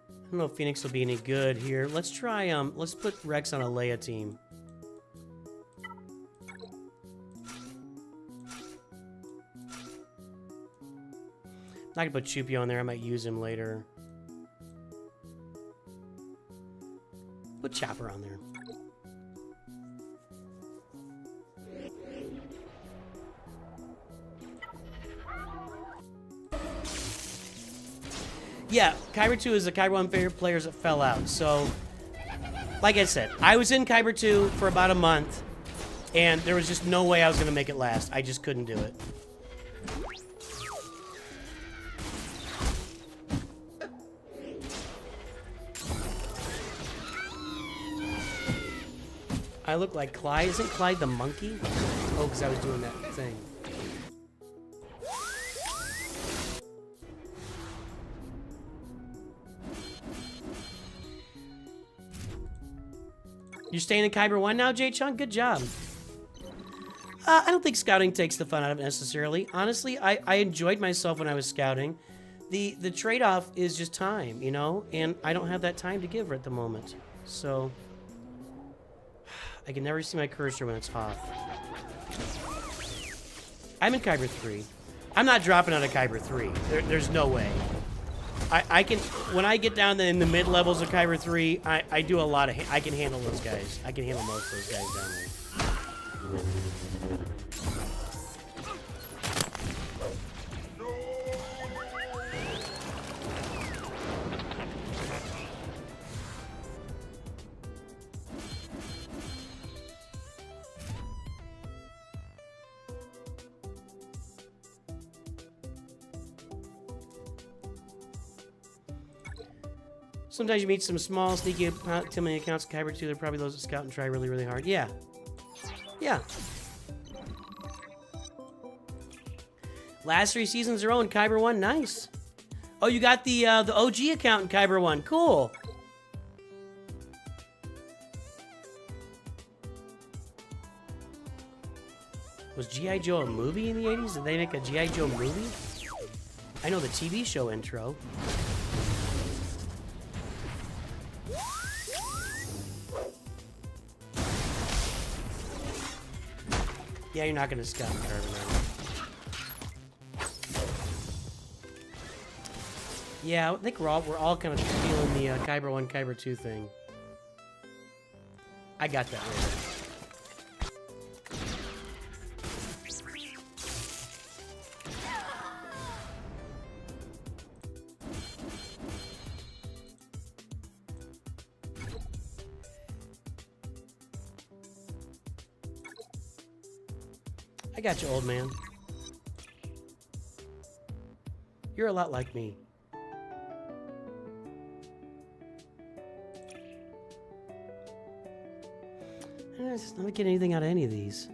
I don't know if Phoenix will be any good here. Let's try, let's put Rex on a Leia team. I'm not gonna put Chupio on there, I might use him later. Put Chopper on there. Yeah, Kyber 2 is the Kyber 1 favorite players that fell out. So, like I said, I was in Kyber 2 for about a month, and there was just no way I was going to make it last. I just couldn't do it. I look like Clyde. Isn't Clyde the monkey? Oh, because I was doing that thing. You're staying in Kyber 1 now, Jay-Chun? Good job. I don't think scouting takes the fun out of it necessarily. Honestly, I enjoyed myself when I was scouting. The trade-off is just time, you know? And I don't have that time to give at the moment. So, I can never see my cursor when it's off. I'm in Kyber 3. I'm not dropping out of Kyber 3. There's no way. I can, when I get down in the mid-levels of Kyber 3, I do a lot of, I can handle those guys. I can handle most of those guys down there. Sometimes you meet some small, sneaky, intimidating accounts in Kyber 2. They're probably those that scout and try really, really hard. Yeah. Yeah. Last 3 seasons are owned Kyber 1. Nice. Oh, you got the OG account in Kyber 1. Cool. Was G.I. Joe a movie in the 80s? Did they make a G.I. Joe movie? I know the TV show intro. Yeah, you're not going to scout in Kyber 9. Yeah, I think we're all kind of feeling the Kyber 1, Kyber 2 thing. I got that later. I got you, old man. You're a lot like me. I'm not getting anything out of any of these.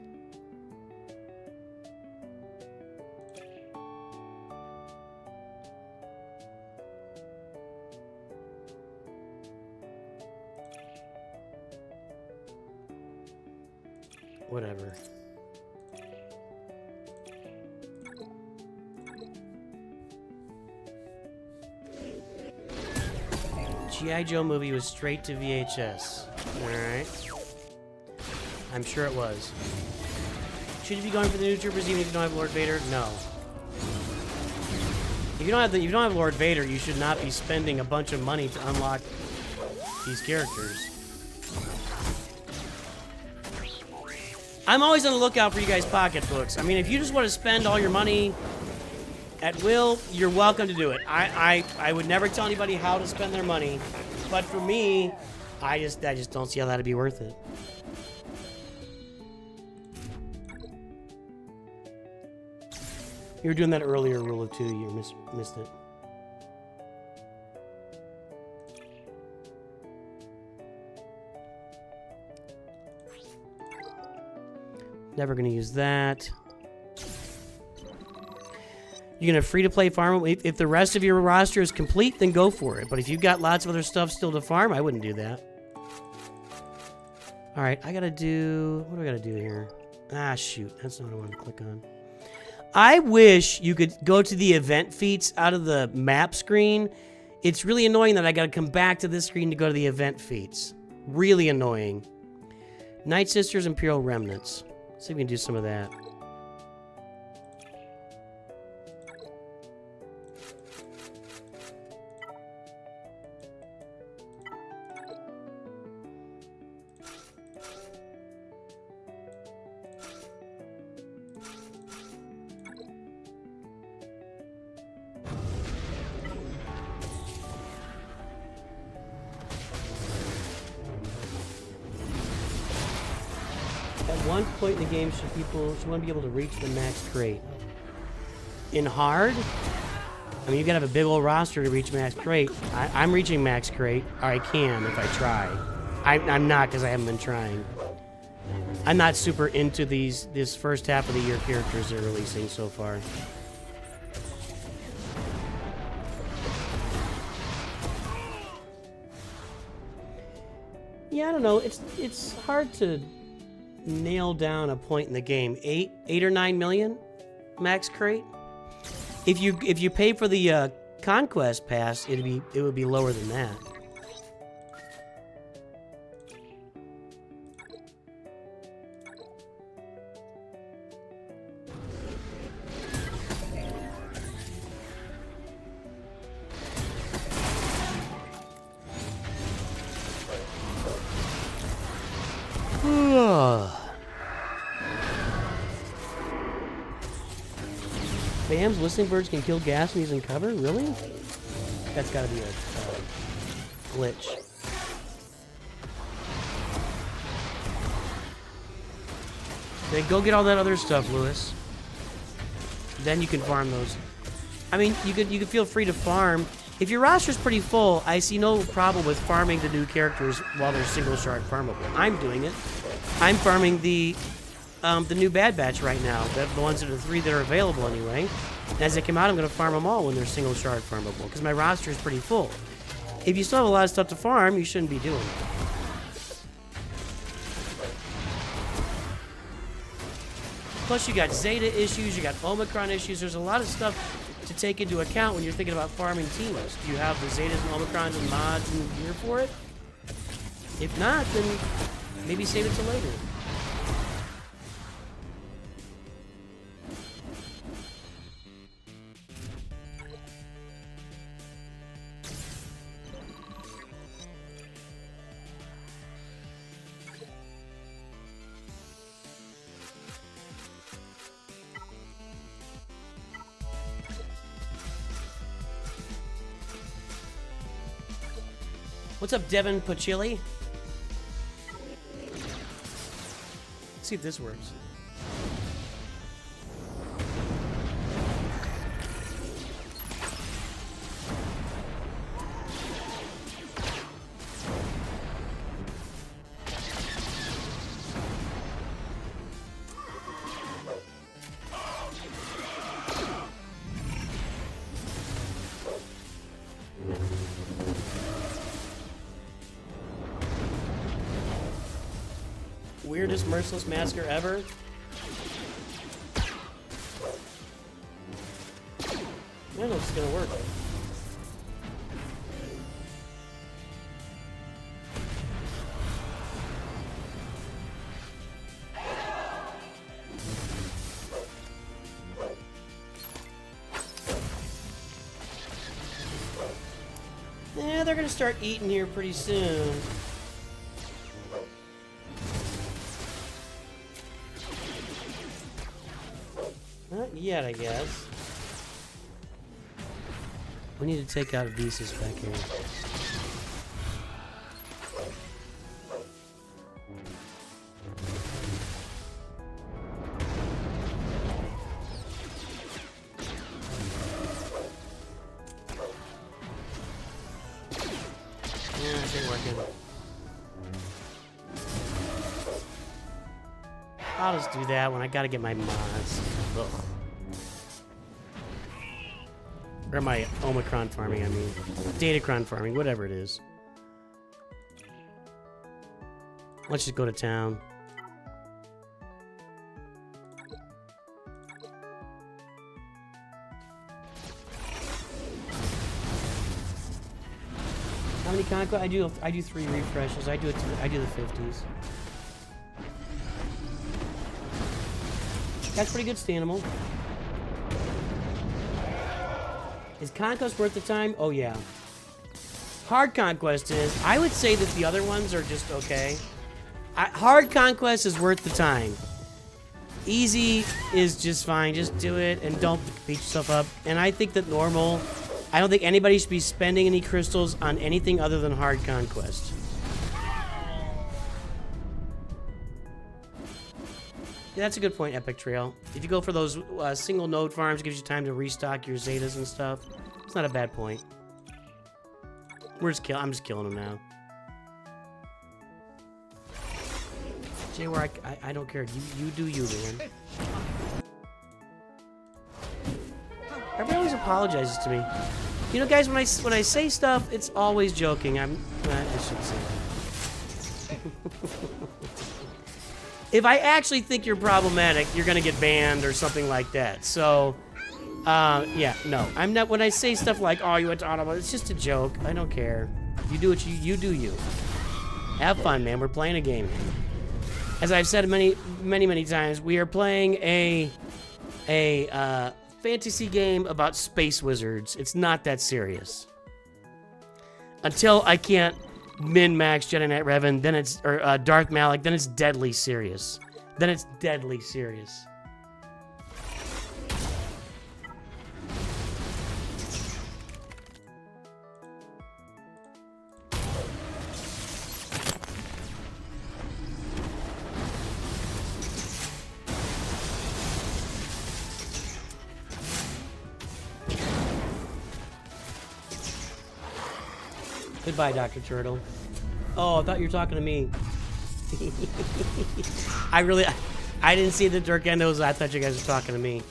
Whatever. G.I. Joe movie was straight to VHS. Alright. I'm sure it was. Should you be going for the new troopers even if you don't have Lord Vader? No. If you don't have Lord Vader, you should not be spending a bunch of money to unlock these characters. I'm always on the lookout for you guys' pocketbooks. I mean, if you just want to spend all your money at will, you're welcome to do it. I would never tell anybody how to spend their money, but for me, I just don't see how that'd be worth it. You were doing that earlier, Rule of 2. You missed it. Never gonna use that. You're gonna free-to-play farm. If the rest of your roster is complete, then go for it. But if you've got lots of other stuff still to farm, I wouldn't do that. All right, I gotta do. What do I gotta do here? Ah, shoot, that's not what I want to click on. I wish you could go to the event feats out of the map screen. It's really annoying that I gotta come back to this screen to go to the event feats. Really annoying. Night Sisters, Imperial Remnants. Let's see if we can do some of that. one point in the game should one be able to reach the max crate? In hard? I mean, you gotta have a big old roster to reach max crate. I'm reaching max crate, or I can if I try. I'm not, because I haven't been trying. I'm not super into this first half of the year characters they're releasing so far. Yeah, I don't know. It's hard to nail down a point in the game. 8 or 9 million max crate. If you pay for the Conquest pass, it would be lower than that. Bam's listening birds can kill gas when he's in cover? Really? That's gotta be a glitch. Okay, go get all that other stuff, Lewis. Then you can farm those. I mean, you could feel free to farm. If your roster's pretty full, I see no problem with farming the new characters while they're single shard farmable. I'm doing it. I'm farming the new Bad Batch right now. The ones that are 3 that are available anyway. And as they come out, I'm going to farm them all when they're single shard farmable, because my roster is pretty full. If you still have a lot of stuff to farm, you shouldn't be doing it. Plus, you got Zeta issues, you got Omicron issues. There's a lot of stuff to take into account when you're thinking about farming teams. Do you have the Zetas and Omicrons and mods and gear for it? If not, then maybe save it till later. What's up, Devin Pachili? Let's see if this works. Weirdest merciless massacre ever. I don't know if it's gonna work. Yeah, they're gonna start eating here pretty soon. Not yet, I guess. We need to take out Adhesus back here. Yeah, this ain't working. I'll just do that when I gotta get my mods. Ugh. Or my Omicron farming, I mean. Datacron farming, whatever it is. Let's just go to town. How many conquest? I do 3 refreshes. I do the 50s. That's pretty good, Stannibal. Is Conquest worth the time? Oh, yeah. Hard Conquest is. I would say that the other ones are just okay. Hard Conquest is worth the time. Easy is just fine. Just do it and don't beat yourself up. And I think that normal... I don't think anybody should be spending any crystals on anything other than Hard Conquest. Yeah, that's a good point, Epic Trail. If you go for those single node farms, gives you time to restock your Zetas and stuff. It's not a bad point. I'm just killing them now. Jay, where I don't care. You do you, man. Everybody always apologizes to me. You know, guys, when I say stuff, it's always joking. I shouldn't say that. If I actually think you're problematic, you're gonna get banned or something like that. So, yeah, no, I'm not. When I say stuff like, "Oh, you went to Audible," it's just a joke. I don't care. You do what you do. You have fun, man. We're playing a game. As I've said many times, we are playing a fantasy game about space wizards. It's not that serious. Until I can't min-max Jedi Knight Revan, then it's Dark Malik, then it's deadly serious. Then it's deadly serious. Goodbye, Dr. Turtle. Oh, I thought you were talking to me. I didn't see the Dirk Enda was. I thought you guys were talking to me.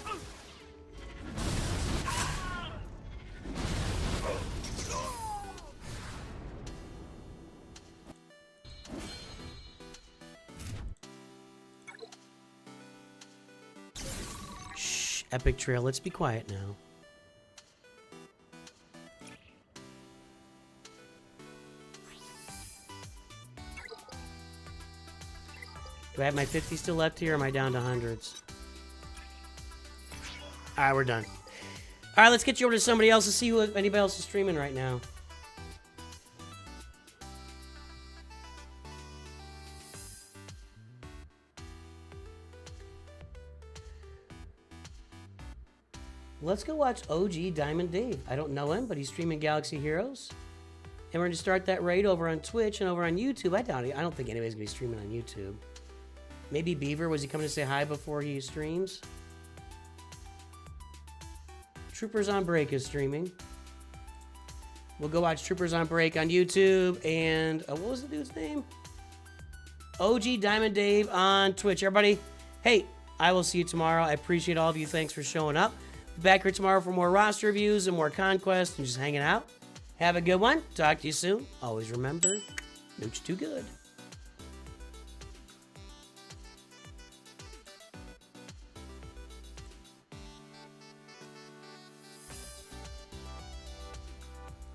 Shh, Epic Trail, let's be quiet now. Do I have my 50 still left here, or am I down to hundreds? All right, we're done. All right, let's get you over to somebody else to see if anybody else is streaming right now. Let's go watch OG Diamond Dave. I don't know him, but he's streaming Galaxy Heroes. And we're going to start that raid over on Twitch and over on YouTube. I don't think anybody's going to be streaming on YouTube. Maybe Beaver, was he coming to say hi before he streams? Troopers on Break is streaming. We'll go watch Troopers on Break on YouTube. And what was the dude's name? OG Diamond Dave on Twitch. Everybody, hey, I will see you tomorrow. I appreciate all of you. Thanks for showing up. Back here tomorrow for more roster reviews and more Conquest and just hanging out. Have a good one. Talk to you soon. Always remember, NOOCH2GUD.